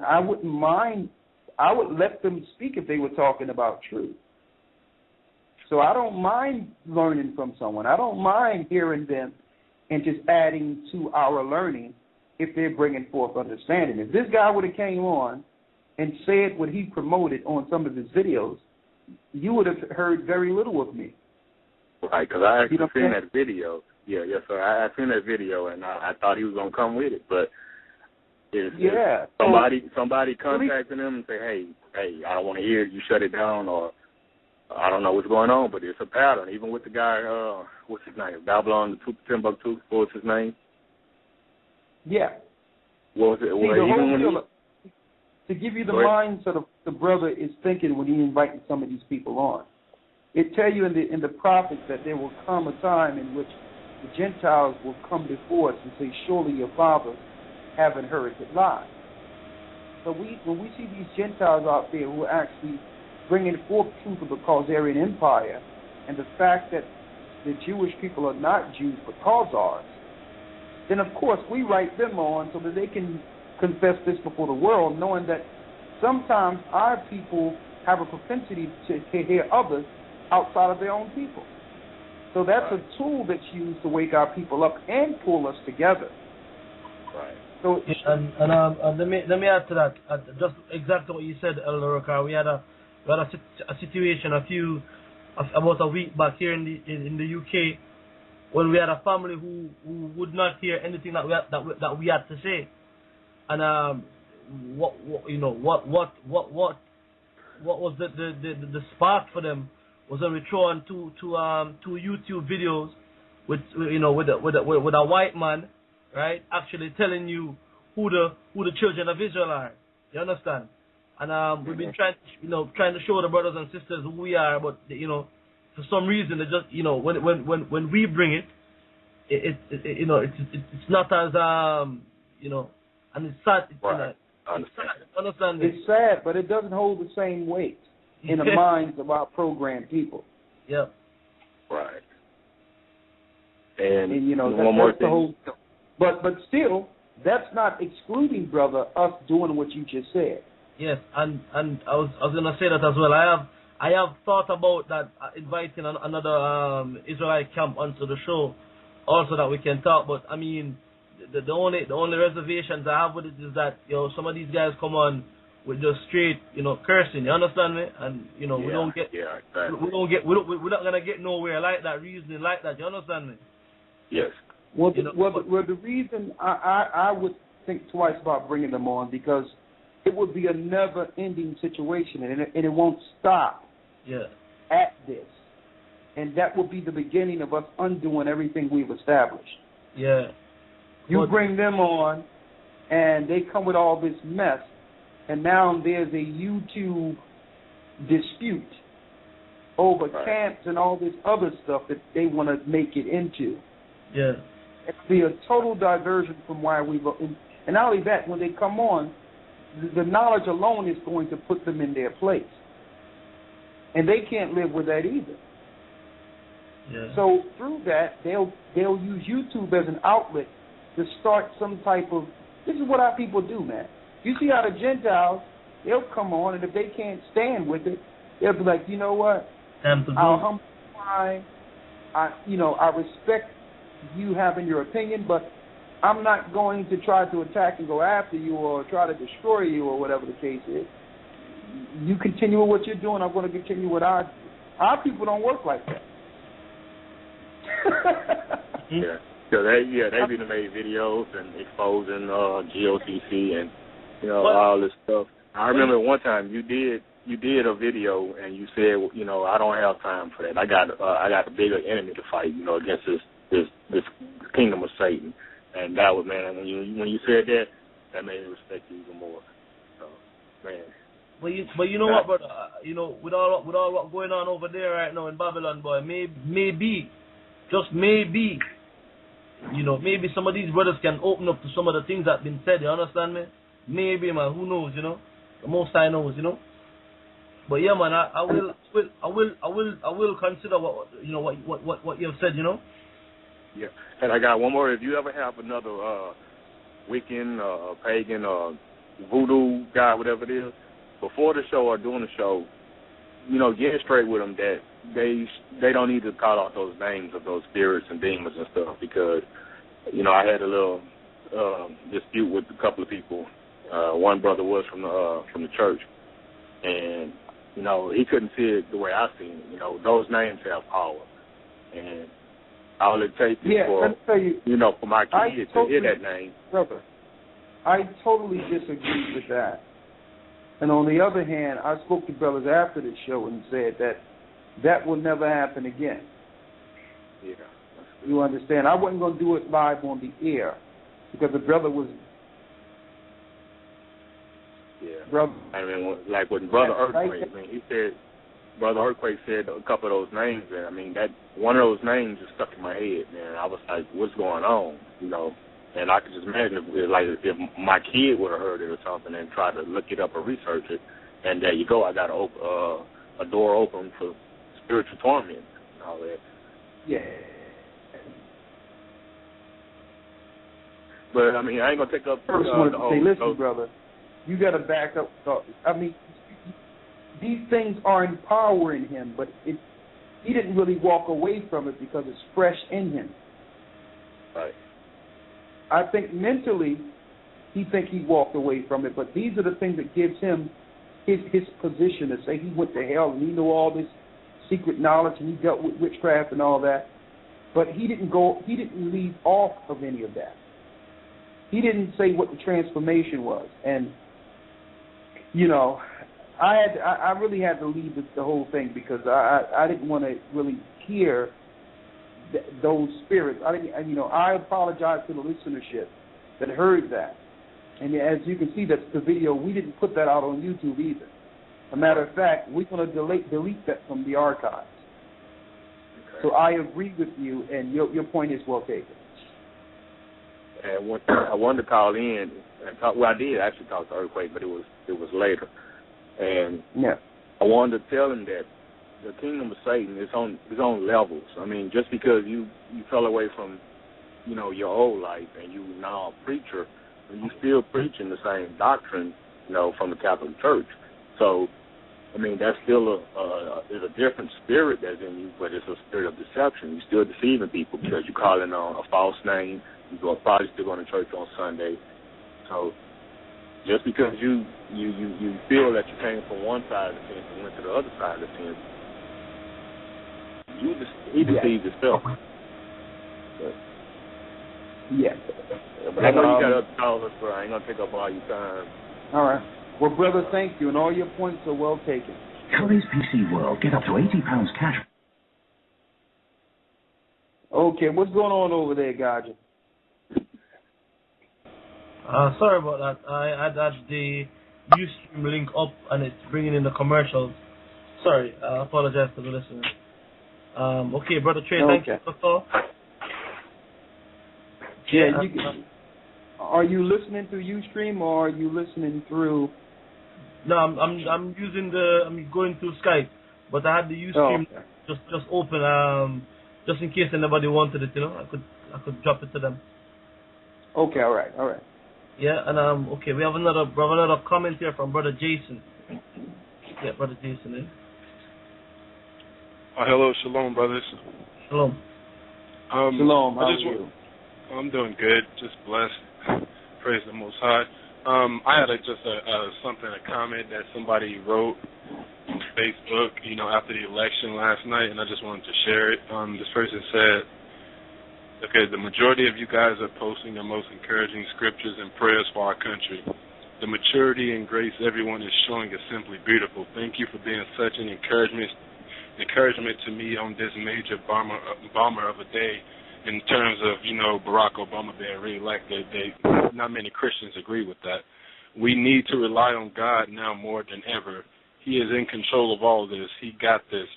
I wouldn't mind, I would let them speak if they were talking about truth. So I don't mind learning from someone. I don't mind hearing them and just adding to our learning if they're bringing forth understanding. If this guy would have came on and said what he promoted on some of his videos, you would have heard very little of me. Right, because I actually seen that video. Yeah, yes, sir. I seen that video, and I thought he was going to come with it. But if somebody contacting him and say, hey, I don't want to hear it, you shut it down, or I don't know what's going on, but it's a pattern. Even with the guy, what's his name? Babylon Timbuktu, what was his name? Yeah. What was it? To give you the mindset of the brother is thinking when he inviting some of these people on. It tell you in the prophets that there will come a time in which the Gentiles will come before us and say, surely your fathers haven't heard it lie. So when we see these Gentiles out there who are actually bringing forth truth of the Khazarian Empire and the fact that the Jewish people are not Jews but Khazars, then of course we write them on so that they can confess this before the world, knowing that sometimes our people have a propensity to hear others outside of their own people. So that's a tool that's used to wake our people up and pull us together. Right. So and let me add to that. Just exactly what you said, Elder Rokar. We had a situation about a week back here in the UK when we had a family who would not hear anything that we had to say, and what was the spark for them was when we throw on two YouTube videos with a white man, right, actually telling you who the children of Israel are. You understand? And we've been trying to show the brothers and sisters who we are, but for some reason they just when we bring it, it's not as and it's sad. Right. Understand? It's sad, but it doesn't hold the same weight in the minds of our programmed people. Yeah. Right. And one more thing. But still, that's not excluding, brother, us doing what you just said. Yes, and I was gonna say that as well. I have thought about that, inviting another Israelite camp onto the show, also that we can talk. But I mean, the only reservations I have with it is that some of these guys come on with just straight cursing. You understand me? And we don't get we're not gonna get nowhere like that, reasoning like that. You understand me? Yes. Well, the reason I would think twice about bringing them on, because it would be a never-ending situation, and it won't stop at this. And that would be the beginning of us undoing everything we've established. Yeah. You bring them on, and they come with all this mess, and now there's a YouTube dispute over camps and all this other stuff that they want to make it into. Yeah. It'd be a total diversion from why we've... And not only that, when they come on, the knowledge alone is going to put them in their place. And they can't live with that either. Yeah. So through that, they'll use YouTube as an outlet to start some type of... This is what our people do, man. You see how the Gentiles, they'll come on, and if they can't stand with it, they'll be like, you know what? I'll humble pie. I respect you having your opinion, but I'm not going to try to attack and go after you or try to destroy you or whatever the case is. You continue with what you're doing, I'm going to continue with our people don't work like that. Yeah. They've been made videos and exposing GOCC and all this stuff. I remember one time you did a video and you said, I don't have time for that. I got a bigger enemy to fight, against this kingdom of Satan. And that was, man, when you said that made me respect you even more. So, man. But you know what, brother? You know, with all what going on over there right now in Babylon, boy, maybe, just maybe, you know, maybe some of these brothers can open up to some of the things that been said. You understand me? Maybe, man. Who knows? You know, the Most High knows. You know. But yeah, man, I will consider what you know what you have said. You know. Yeah, and I got one more. If you ever have another Wiccan, pagan, voodoo guy, whatever it is, before the show or during the show, you know, get straight with them that they don't need to call out those names of those spirits and demons and stuff, because, you know, I had a little dispute with a couple of people. One brother was from the church, and, you know, he couldn't see it the way I seen it. You know, those names have power, and all it takes is for my kids to hear that name. Brother, I totally disagree with that. And on the other hand, I spoke to brothers after the show and said that will never happen again. Yeah. You understand? I wasn't going to do it live on the air because the brother was. Yeah. Brother. I mean, like when Brother Earthquake, I mean, he said, Brother Earthquake said a couple of those names, and I mean, that one of those names just stuck in my head, man. I was like, what's going on? You know? And I could just imagine if my kid would have heard it or something and tried to look it up or research it, and there you go, I got a door open for spiritual torment and all that. Yeah. But I mean, I ain't gonna take up. First, wanted to say, listen, brother, you got to back up. I mean, these things are empowering him, but he didn't really walk away from it because it's fresh in him. Right. I think mentally he walked away from it, but these are the things that gives him his position to say he went to hell and he knew all this secret knowledge and he dealt with witchcraft and all that. But he didn't leave off of any of that. He didn't say what the transformation was. And, you know, I really had to leave the whole thing because I didn't want to really hear those spirits. I apologize to the listenership that heard that. And as you can see, that's the video. We didn't put that out on YouTube either. As a matter of fact, we're going to delete that from the archives. Okay. So I agree with you, and your point is well taken. And I wanted to call in and talk. Well, I did actually talk to Earthquake, but it was later. And I wanted to tell him that the kingdom of Satan is on levels. I mean, just because you fell away from, you know, your old life and you now a preacher, and you still preaching the same doctrine, you know, from the Catholic Church. So, I mean, that's still there's a different spirit that's in you, but it's a spirit of deception. You're still deceiving people because you're calling on a false name. You're probably still going to church on Sunday. So, just because you feel that you came from one side of the fence and went to the other side of the fence, he deceived himself. Yeah. But I know you got other callers, bro. I ain't going to take up all your time. All right. Well, brother, thank you, and all your points are well taken. Curry's PC World. Get up to £80 cash. Okay, what's going on over there, Gocc? Sorry about that. I had the Ustream link up, and it's bringing in the commercials. Sorry, I apologize to the listeners. Okay, Brother Trey, thank you for the call. Yeah, are you listening through Ustream or are you listening through? No, I'm going through Skype, but I had the Ustream just open, just in case anybody wanted it. You know, I could drop it to them. Okay, all right. Yeah, and okay, we have another comment here from Brother Jason. Yeah, Brother Jason. Eh? Hello, shalom, brothers. Shalom. Shalom. How are you? I'm doing good, just blessed. Praise the Most High. I had a comment that somebody wrote on Facebook, you know, after the election last night, and I just wanted to share it. This person said, okay, the majority of you guys are posting the most encouraging scriptures and prayers for our country. The maturity and grace everyone is showing is simply beautiful. Thank you for being such an encouragement to me on this major bomber of a day. In terms of, you know, Barack Obama being reelected, not many Christians agree with that. we need to rely on God now more than ever. He is in control of all this. He got this.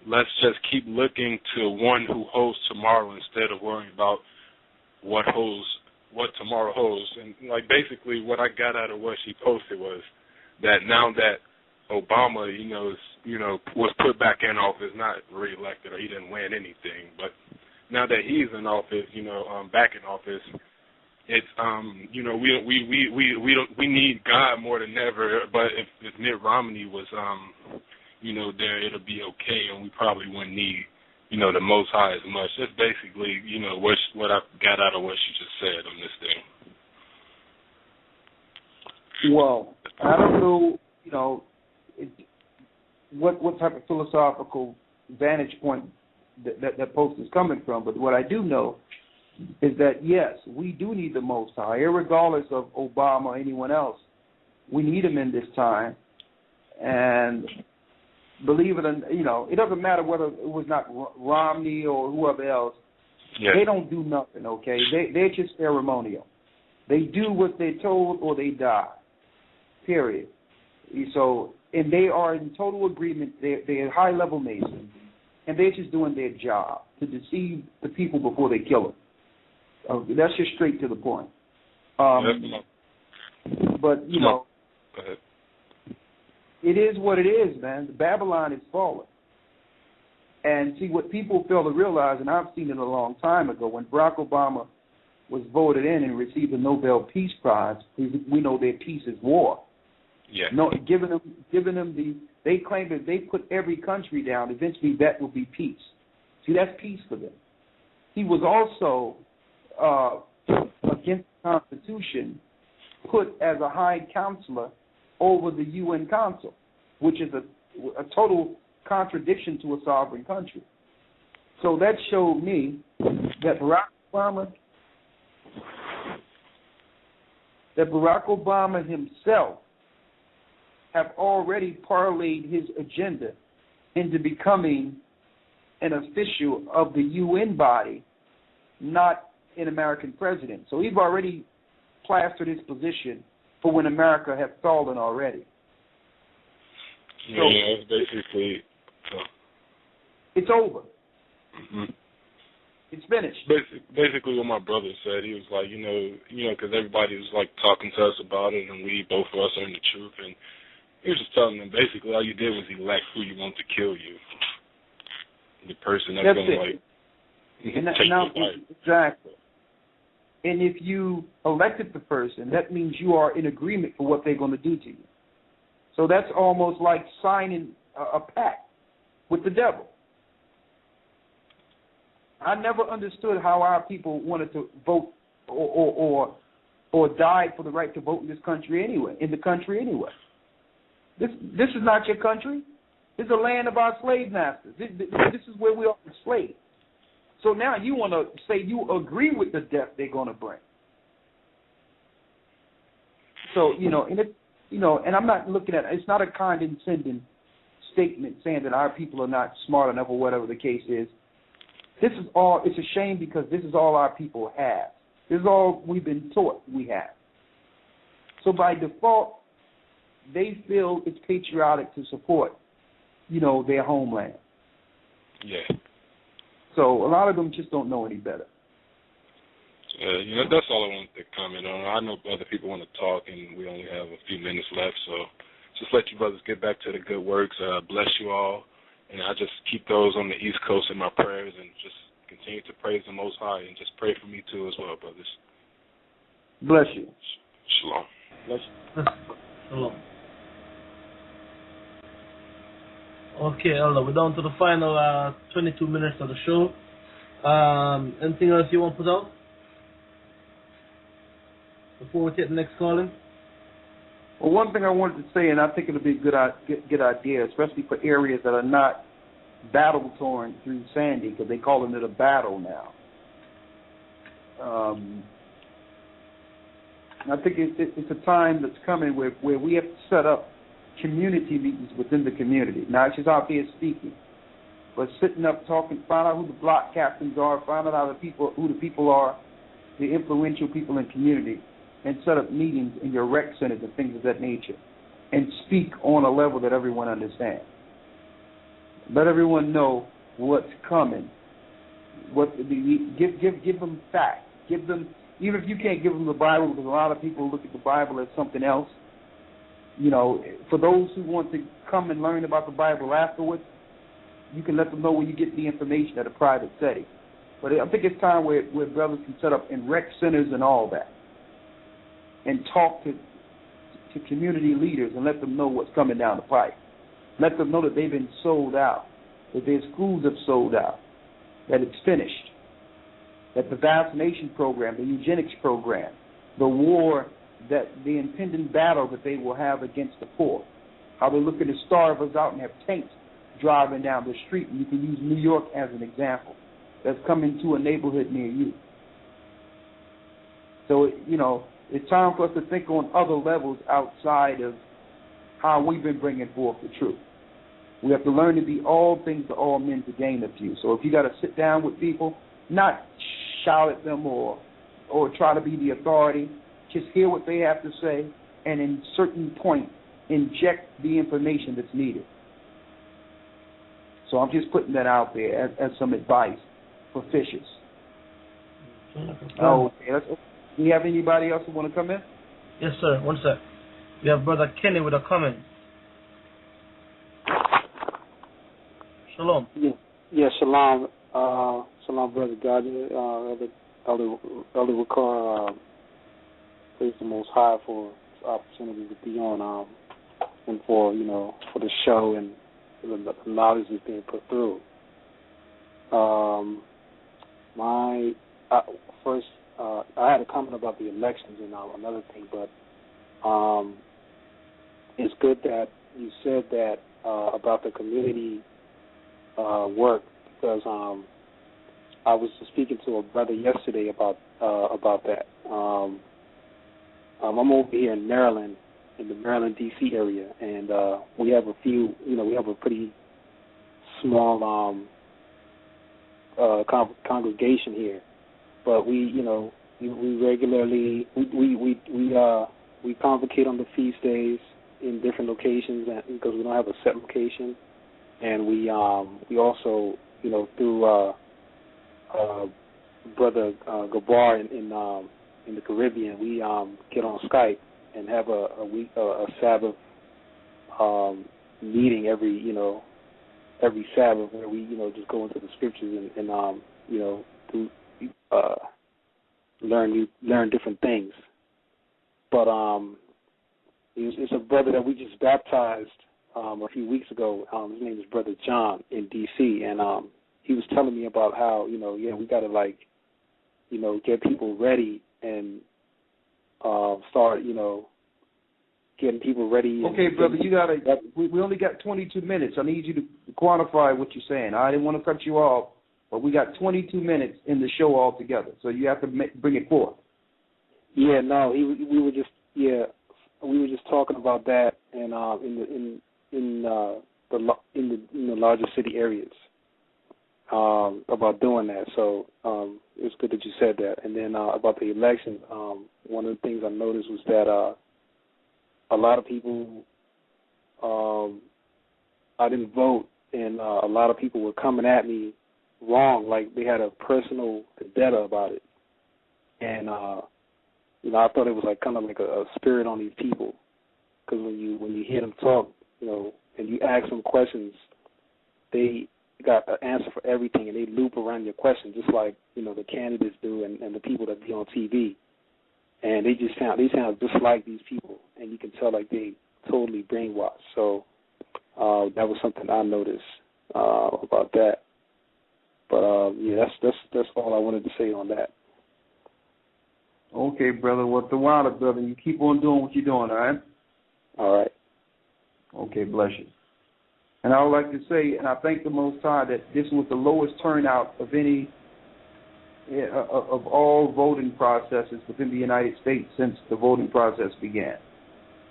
Let's just keep looking to one who holds tomorrow instead of worrying about what tomorrow holds. And like basically what I got out of what she posted was that now that Obama, was put back in office, not reelected, or he didn't win anything, but now that he's in office, back in office, it's we need God more than ever. But if Mitt Romney was there, it'll be okay, and we probably wouldn't need the Most High as much. That's basically what I got out of what she just said on this thing. Well, I don't know, what type of philosophical vantage point that post is coming from, but what I do know is that, yes, we do need the Most High, regardless of Obama or anyone else. We need him in this time, and believe it or not, it doesn't matter whether it was not Romney or whoever else. Yes. They don't do nothing, okay? They're just ceremonial. They do what they're told or they die, period. So, and they are in total agreement. They're high-level Masons, and they're just doing their job to deceive the people before they kill them. That's just straight to the point. But, Go ahead. It is what it is, man. Babylon is fallen. And see, what people fail to realize, and I've seen it a long time ago, when Barack Obama was voted in and received the Nobel Peace Prize, we know their peace is war. Yeah. No, giving them they claim that they put every country down, eventually that will be peace. See, that's peace for them. He was also, against the Constitution, put as a high counselor over the UN Council, which is a total contradiction to a sovereign country. So that showed me that Barack Obama himself have already parlayed his agenda into becoming an official of the UN body, not an American president. So he's already plastered his position for when America has fallen already. So, it's basically... it's over. Mm-hmm. It's finished. Basically what my brother said, he was like, because everybody was like talking to us about it, and both of us are in the truth, and he was just telling them basically all you did was elect who you want to kill you. The person that's going to take your life. Exactly. And if you elected the person, that means you are in agreement for what they're going to do to you. So that's almost like signing a pact with the devil. I never understood how our people wanted to vote or died for the right to vote in this country anyway. This is not your country. This is the land of our slave masters. This is where we are enslaved. So now you want to say you agree with the death they're going to bring. So, and I'm not looking at it's not a condescending statement saying that our people are not smart enough or whatever the case is. This is all, it's a shame because this is all our people have. This is all we've been taught we have. So by default, they feel it's patriotic to support, their homeland. Yeah. So a lot of them just don't know any better. That's all I wanted to comment on. I know other people want to talk, and we only have a few minutes left, so just let you brothers get back to the good works. Bless you all, and I just keep those on the East Coast in my prayers, and just continue to praise the Most High, and just pray for me too as well, brothers. Bless you. Shalom. Bless you. Shalom. Okay, Elder, we're down to the final 22 minutes of the show. Anything else you want to put out before we take the next call in? Well, one thing I wanted to say, and I think it'll be a good idea, especially for areas that are not battle-torn through Sandy, because they're calling it a battle now. I think it's a time that's coming where we have to set up community meetings within the community, not just out there speaking, but sitting up talking, find out who the block captains are, find out who the people are, the influential people in the community, and set up meetings in your rec centers and things of that nature, and speak on a level that everyone understands. Let everyone know what's coming. Give them facts. Give them, even if you can't give them the Bible, because a lot of people look at the Bible as something else. You know, for those who want to come and learn about the Bible afterwards, you can let them know where you get the information at a private setting. But I think it's time where brothers can set up in rec centers and all that, and talk to community leaders and let them know what's coming down the pipe. Let them know that they've been sold out, that their schools have sold out, that it's finished, that the vaccination program, the eugenics program, the war, that the impending battle that they will have against the poor, how they're looking to starve us out and have tanks driving down the street. And you can use New York as an example. That's coming to a neighborhood near you. So, you know, it's time for us to think on other levels outside of how we've been bringing forth the truth. We have to learn to be all things to all men to gain a few. So if you got to sit down with people, not shout at them or try to be the authority, just hear what they have to say, and in certain point inject the information that's needed. So I'm just putting that out there as some advice for fishers. Okay. Do you have anybody else who want to come in? Yes, sir. One sec. We have Brother Kenny with a comment. Shalom. Yeah, shalom. Shalom, Brother God. Elder Wakar, praise the Most High for this opportunity to be on and for, you know, for the show and the knowledge that's being put through. I had a comment about the elections and another thing, but it's good that you said that about the community work, because I was speaking to a brother yesterday about that. I'm over here in Maryland, in the Maryland, D.C. area, and we have a pretty small congregation here, but we regularly we convocate on the feast days in different locations, and because we don't have a set location, and we also, you know, through Brother Gabar in the Caribbean, we get on Skype and have a Sabbath meeting every Sabbath, where we, you know, just go into the scriptures and you know, do learn different things. But it's a brother that we just baptized a few weeks ago. His name is Brother John in D.C., and he was telling me about how, you know, we got to, like, you know, get people ready and start, you know, getting people ready. Okay, brother, you got to. We only got 22 minutes. I need you to quantify what you're saying. I didn't want to cut you off, but we got 22 minutes in the show altogether, so you have to bring it forth. Yeah, no, we were just talking about that, and in the larger city areas, about doing that. So it's good that you said that. And then about the election, one of the things I noticed was that a lot of people, I didn't vote, and a lot of people were coming at me wrong, like they had a personal vendetta about it. And you know, I thought it was like kind of like a spirit on these people, because when you hear them talk, you know, and you ask them questions, they got an answer for everything, and they loop around your question, just like, you know, the candidates do and the people that be on TV. And they sound just like these people, and you can tell like they totally brainwashed. So that was something I noticed about that. But yeah, that's all I wanted to say on that. Okay, brother. Well, the wilder, brother, you keep on doing what you're doing, all right? All right. Okay, bless you. And I would like to say, and I thank the Most High, that this was the lowest turnout of any of all voting processes within the United States since the voting process began.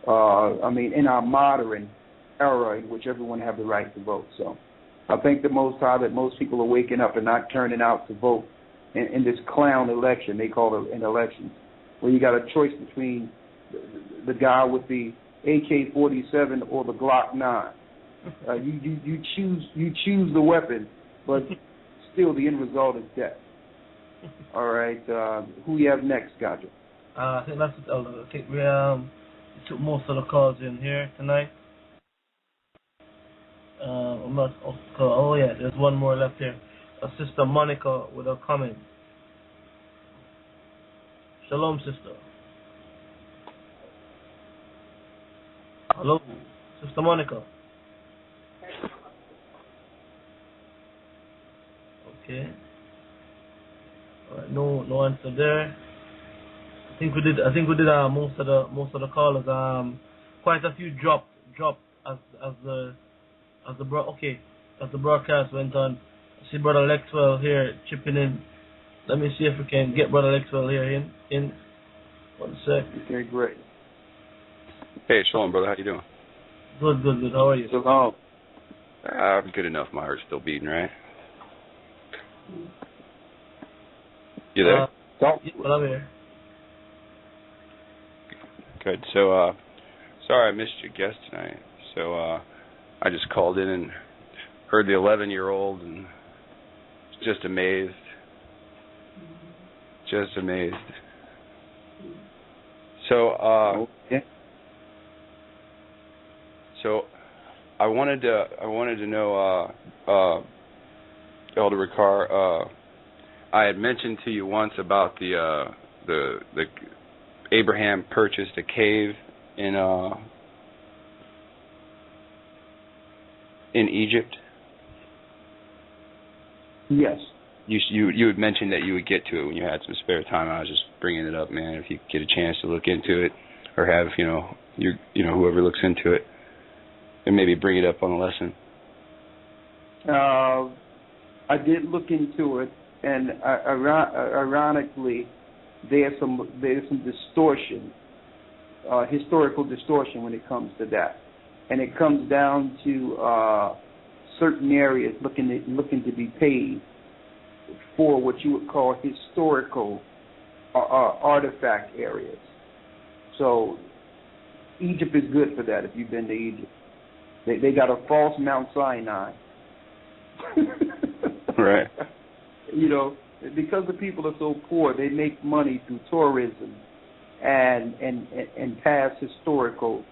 I mean, in our modern era in which everyone have the right to vote. So I thank the Most High that most people are waking up and not turning out to vote in this clown election they call it an election. where you got a choice between the guy with the AK-47 or the Glock 9. You choose the weapon, but still the end result is death. All right, who we have next, Gocc? I think that's it, Elder. I think we took most of the calls in here tonight. Oh yeah, there's one more left here. Sister Monica with a comment. Shalom, sister. Hello, Sister Monica. Okay. All right, no answer there. I think we did most of the callers. Quite a few dropped as the broadcast went on. I see Brother Lexwell here chipping in. Let me see if we can get Brother Lexwell here in. 1 sec. Okay, great. Hey, Shalom, brother. How you doing? Good. How are you? Shalom. I'm good enough. My heart's still beating, right? You there? Yeah, I'm here. Good. So, sorry I missed your guest tonight. So, I just called in and heard the 11-year-old and was just amazed. Just amazed. So, So, I wanted to know, Elder Ricard, I had mentioned to you once about the Abraham purchased a cave in Egypt. Yes. You had mentioned that you would get to it when you had some spare time. I was just bringing it up, man. If you get a chance to look into it, or have whoever looks into it, and maybe bring it up on the lesson. I did look into it, and ironically, there's some distortion, historical distortion when it comes to that, and it comes down to certain areas looking to be paid for what you would call historical artifact areas. So Egypt is good for that. If you've been to Egypt, they got a false Mount Sinai. Right. Because the people are so poor, they make money through tourism and past historical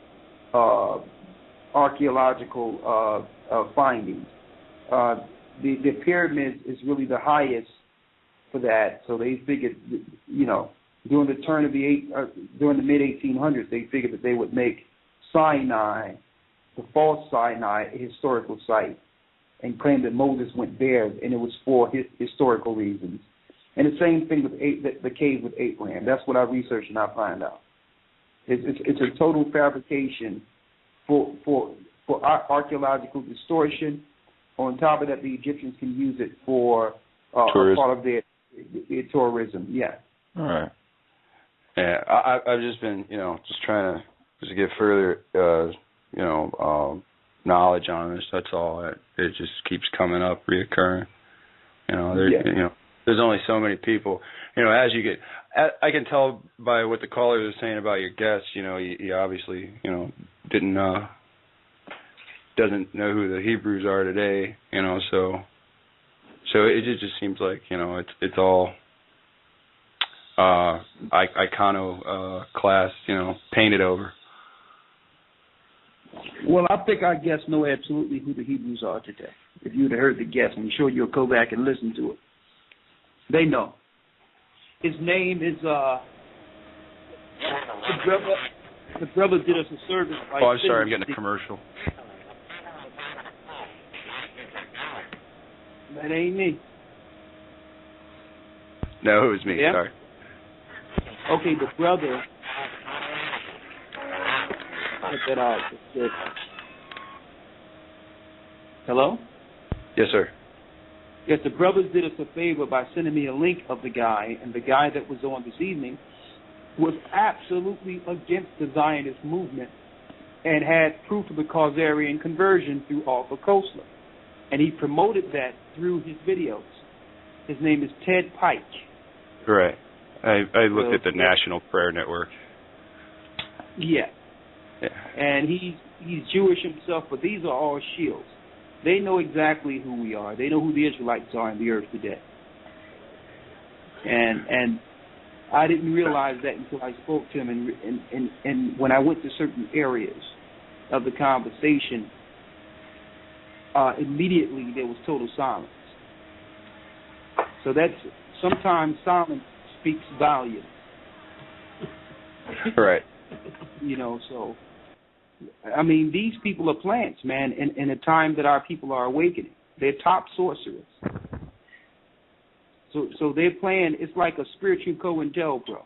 archaeological findings. The pyramids is really the highest for that. So they figured, during the turn of during the mid 1800s, they figured that they would make Sinai, the false Sinai, a historical site, and claim that Moses went there, and it was for historical reasons. And the same thing with the cave with Abraham. That's what I researched and I find out. It's a total fabrication for archaeological distortion. On top of that, the Egyptians can use it for part of their tourism. Yeah. All right. Yeah, I've just been, just trying to get further, knowledge on this. That's all. It just keeps coming up, reoccurring. There's only so many people. As you get, I can tell by what the callers are saying about your guests. He obviously, doesn't know who the Hebrews are today. So it just seems like it's all iconoclast, painted over. Well, I think our guests know absolutely who the Hebrews are today. If you would have heard the guest, I'm sure you'll go back and listen to it. They know. His name is the brother did us a service. Oh, I'm sorry, I'm getting a commercial. That ain't me. No, it was me. Yeah? Sorry. Okay, the brother. Check that out. Hello? Yes, sir. Yes, the brothers did us a favor by sending me a link of the guy, and the guy that was on this evening was absolutely against the Zionist movement and had proof of the Khazarian conversion through Arthur Koestler. And he promoted that through his videos. His name is Ted Pike. Right. I looked at the National Prayer Network. Yeah. Yeah. And he's Jewish himself, but these are all shields. They know exactly who we are. They know who the Israelites are in the earth today. And I didn't realize that until I spoke to him, and when I went to certain areas of the conversation, immediately there was total silence. So that's, sometimes silence speaks volumes. Right. You know, so, I mean, these people are plants, man, in a time that our people are awakening. They're top sorcerers. So their plan is like a spiritual COINTELPRO.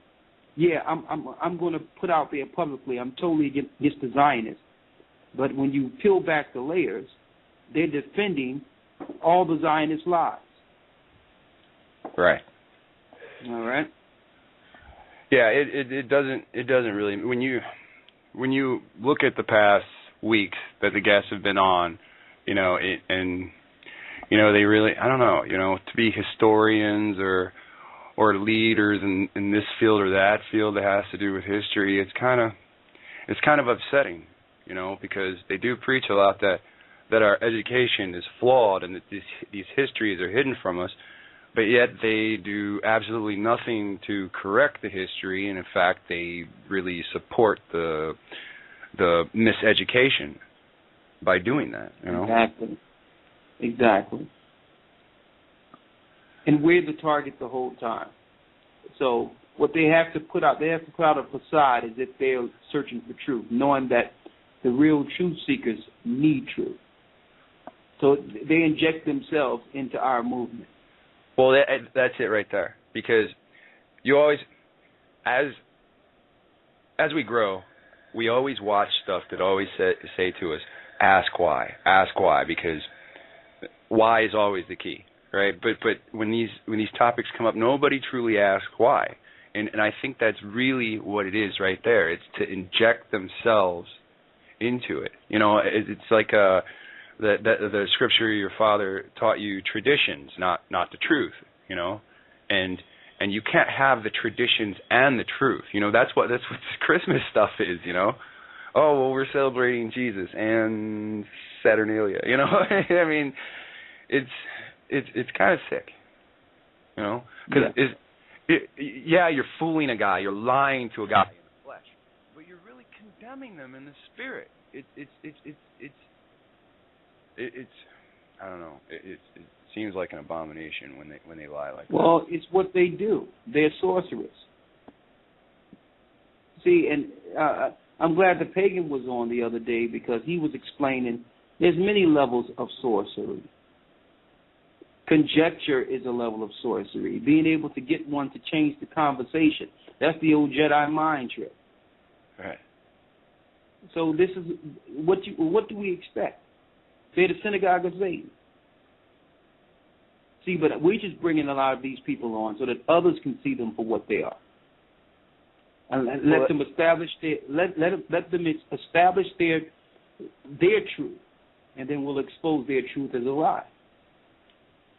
Yeah, I'm going to put out there publicly, I'm totally against the Zionists. But when you peel back the layers, they're defending all the Zionist lies. Right. All right. Yeah, it doesn't really, when you look at the past weeks that the guests have been on, you know, and you know, they really, I don't know, you know, to be historians or leaders in this field or that field that has to do with history, it's kind of upsetting, you know, because they do preach a lot that our education is flawed and that these histories are hidden from us, but yet they do absolutely nothing to correct the history, and in fact they really support the miseducation by doing that, you know. Exactly. And we're the target the whole time. So what they have to put out a facade as if they're searching for truth, knowing that the real truth seekers need truth. So they inject themselves into our movement. Well, that's it right there. Because you always, as we grow, we always watch stuff that always say to us, ask why, because why is always the key, right? But when these topics come up, nobody truly asks why, and I think that's really what it is right there. It's to inject themselves into it. You know, it's like the scripture your father taught you traditions, not the truth. You know, and you can't have the traditions and the truth. You know, that's what this Christmas stuff is. You know, oh well, we're celebrating Jesus and Saturnalia. You know, I mean. It's kind of sick, you know, because you're fooling a guy, you're lying to a guy in the flesh, but you're really condemning them in the spirit. It's I don't know. It seems like an abomination when they lie like that. Well, it's what they do. They're sorcerers. See, and I'm glad the pagan was on the other day because he was explaining there's many levels of sorcery. Conjecture is a level of sorcery. Being able to get one to change the conversation. That's the old Jedi mind trick. Right. So this is what do we expect? They're the synagogue of Satan. See, but we're just bringing a lot of these people on so that others can see them for what they are. And let them establish let them establish their truth, and then we'll expose their truth as a lie.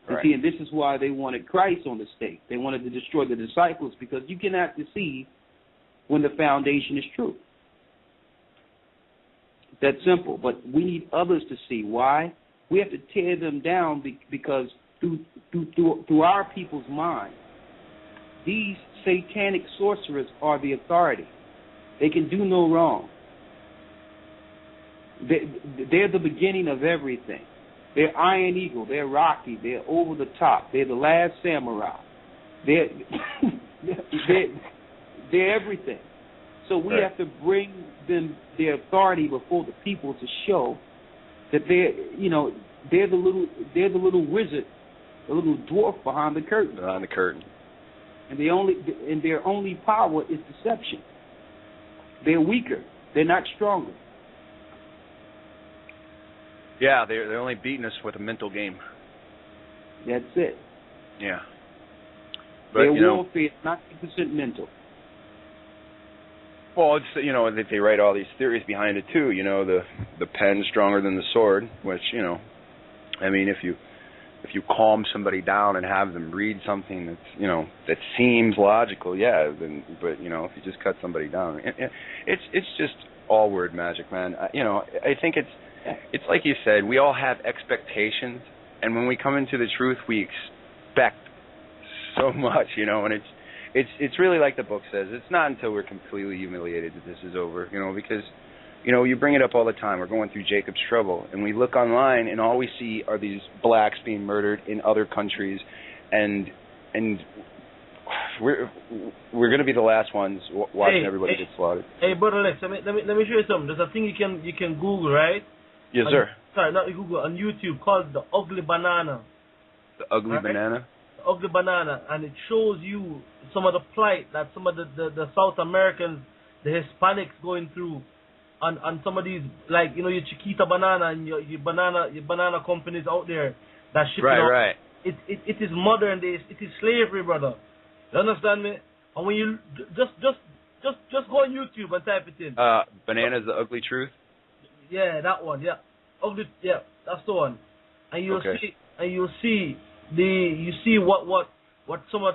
And right. see, and this is why they wanted Christ on the stake. They wanted to destroy the disciples because you cannot deceive when the foundation is true. It's that simple. But we need others to see. Why? We have to tear them down because through our people's mind, these satanic sorcerers are the authority. They can do no wrong. They're the beginning of everything. They're Iron Eagle. They're Rocky. They're Over the Top. They're the Last Samurai. They're everything. So we have to bring them their authority before the people to show that they're the little wizard, the little dwarf behind the curtain. Behind the curtain. And their only power is deception. They're weaker. They're not stronger. Yeah, they're only beating us with a mental game. That's it. Yeah. But their warfare is 90% mental. Well, it's they write all these theories behind it too. You know, the pen's stronger than the sword, which I mean, if you if you calm somebody down and have them read something that's, that seems logical, yeah, then, but, if you just cut somebody down, it's just all word magic, man. I think it's like you said, we all have expectations, and when we come into the truth, we expect so much, and it's really like the book says, it's not until we're completely humiliated that this is over, because you bring it up all the time. We're going through Jacob's trouble, and we look online, and all we see are these blacks being murdered in other countries, and we're going to be the last ones watching everybody get slaughtered. Hey, brother Lex, let me show you something. There's a thing you can Google, right? Yes, sir. Sorry, not Google, on YouTube, called the ugly banana. The ugly banana. The ugly banana, and it shows you some of the plight that some of the South Americans, the Hispanics, going through. On some of these, like, your Chiquita banana and your banana companies out there that ship right. It is modern day. It is slavery, brother. You understand me? And when you just go on YouTube and type it in. Banana's the ugly truth. Yeah, that one. Yeah, ugly. Yeah, that's the one. And you'll see what some of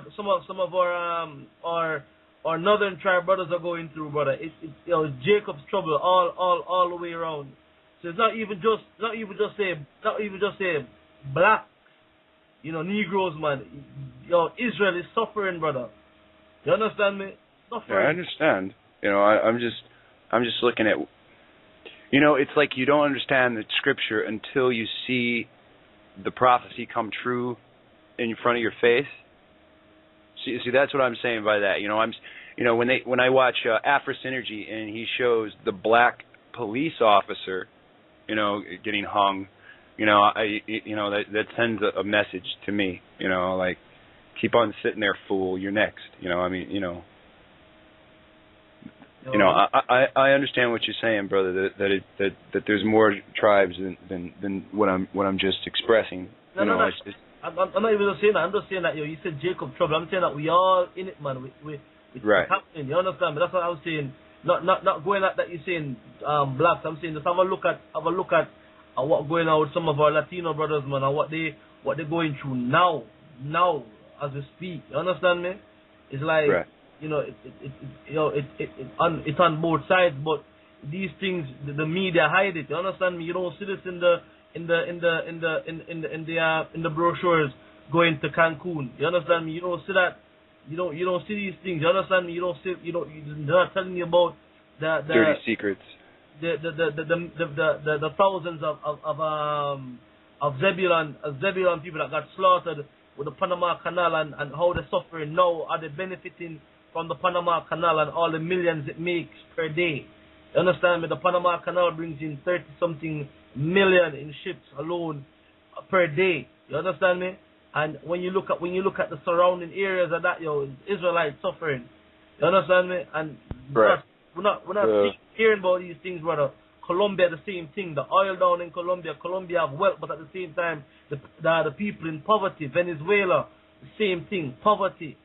our northern tribe brothers are going through, brother. It's Jacob's trouble all the way around. So it's not even just say black, Negroes, man. Israel is suffering, brother. You understand me? Suffering. Yeah, I understand. I'm just looking at. It's like you don't understand the scripture until you see the prophecy come true in front of your face. See, that's what I'm saying by that. When I watch Afro Synergy and he shows the black police officer, getting hung, that sends a message to me. Like, keep on sitting there, fool. You're next. I understand what you're saying, brother. That there's more tribes than what I'm just expressing. I'm not even just saying that. I'm just saying that you said Jacob trouble. I'm saying that we all in it, man. It's right. happening. You understand? But that's what I was saying. Not going at that. You're saying blacks. I'm saying just have a look at what's going on with some of our Latino brothers, man, and what they're going through now as we speak. You understand me? It's like right. It's on both sides, but these things the media hide it. You understand me? You don't see this in the brochures going to Cancun. You understand me? You don't see that. You don't see these things. You understand me? You don't see. They're not telling you about the dirty secrets. The thousands of Zebulon people that got slaughtered with the Panama Canal and how they're suffering now. Are they benefiting from the Panama Canal and all the millions it makes per day? You understand me? The Panama Canal brings in 30-something million in ships alone per day. You understand me? And when you look at the surrounding areas of that, Israelites suffering. You understand me? And right. we're not hearing about these things, brother. Colombia, the same thing. The oil down in Colombia have wealth, but at the same time, the people in poverty. Venezuela, the same thing, poverty.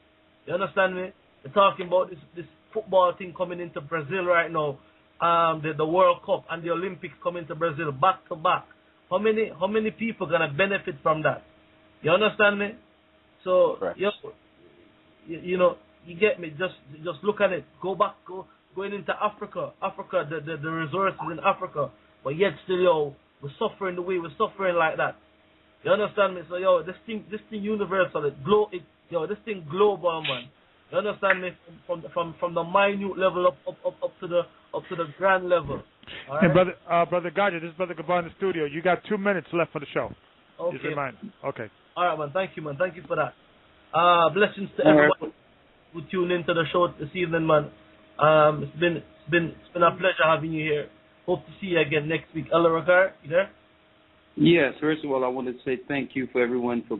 You understand me? They're talking about this football thing coming into Brazil right now. The World Cup and the Olympics coming to Brazil back to back. How many people gonna benefit from that? You understand me? So right. You get me. Just look at it. Going into Africa, the resources in Africa, but yet still, we're suffering the way we're suffering like that. You understand me? So this thing universal, this thing global, man. You understand me? From the minute level up to the grand level. All right? And brother Gocc, this is Brother Gabar in the studio. You got 2 minutes left for the show. Okay. Just remind. Okay. All right, man. Thank you, man. Thank you for that. Blessings to everyone who tuned into the show this evening, man. It's been a pleasure having you here. Hope to see you again next week. Ella Rakar, you there? Yes. First of all, I want to say thank you for everyone, for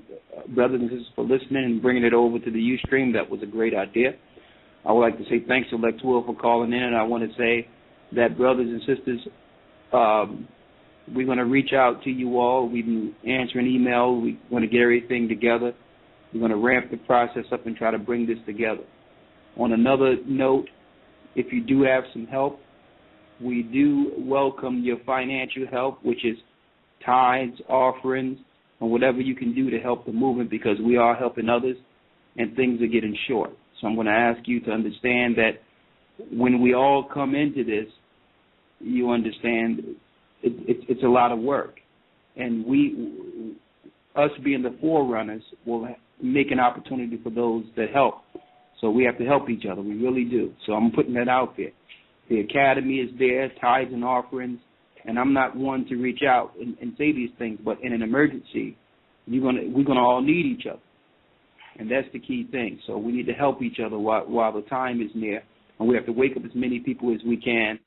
brothers and sisters, for listening and bringing it over to the Ustream. That was a great idea. I would like to say thanks to Lex Will for calling in, and I want to say that, brothers and sisters, we're going to reach out to you all. We've been answering email. We're going to get everything together. We're going to ramp the process up and try to bring this together. On another note, if you do have some help, we do welcome your financial help, which is tithes, offerings, and whatever you can do to help the movement, because we are helping others and things are getting short. So I'm going to ask you to understand that when we all come into this, you understand it's a lot of work. And us being the forerunners will make an opportunity for those that help. So we have to help each other. We really do. So I'm putting that out there. The academy is there, tithes and offerings, and I'm not one to reach out and say these things, but in an emergency, we're gonna all need each other. And that's the key thing. So we need to help each other while the time is near. And we have to wake up as many people as we can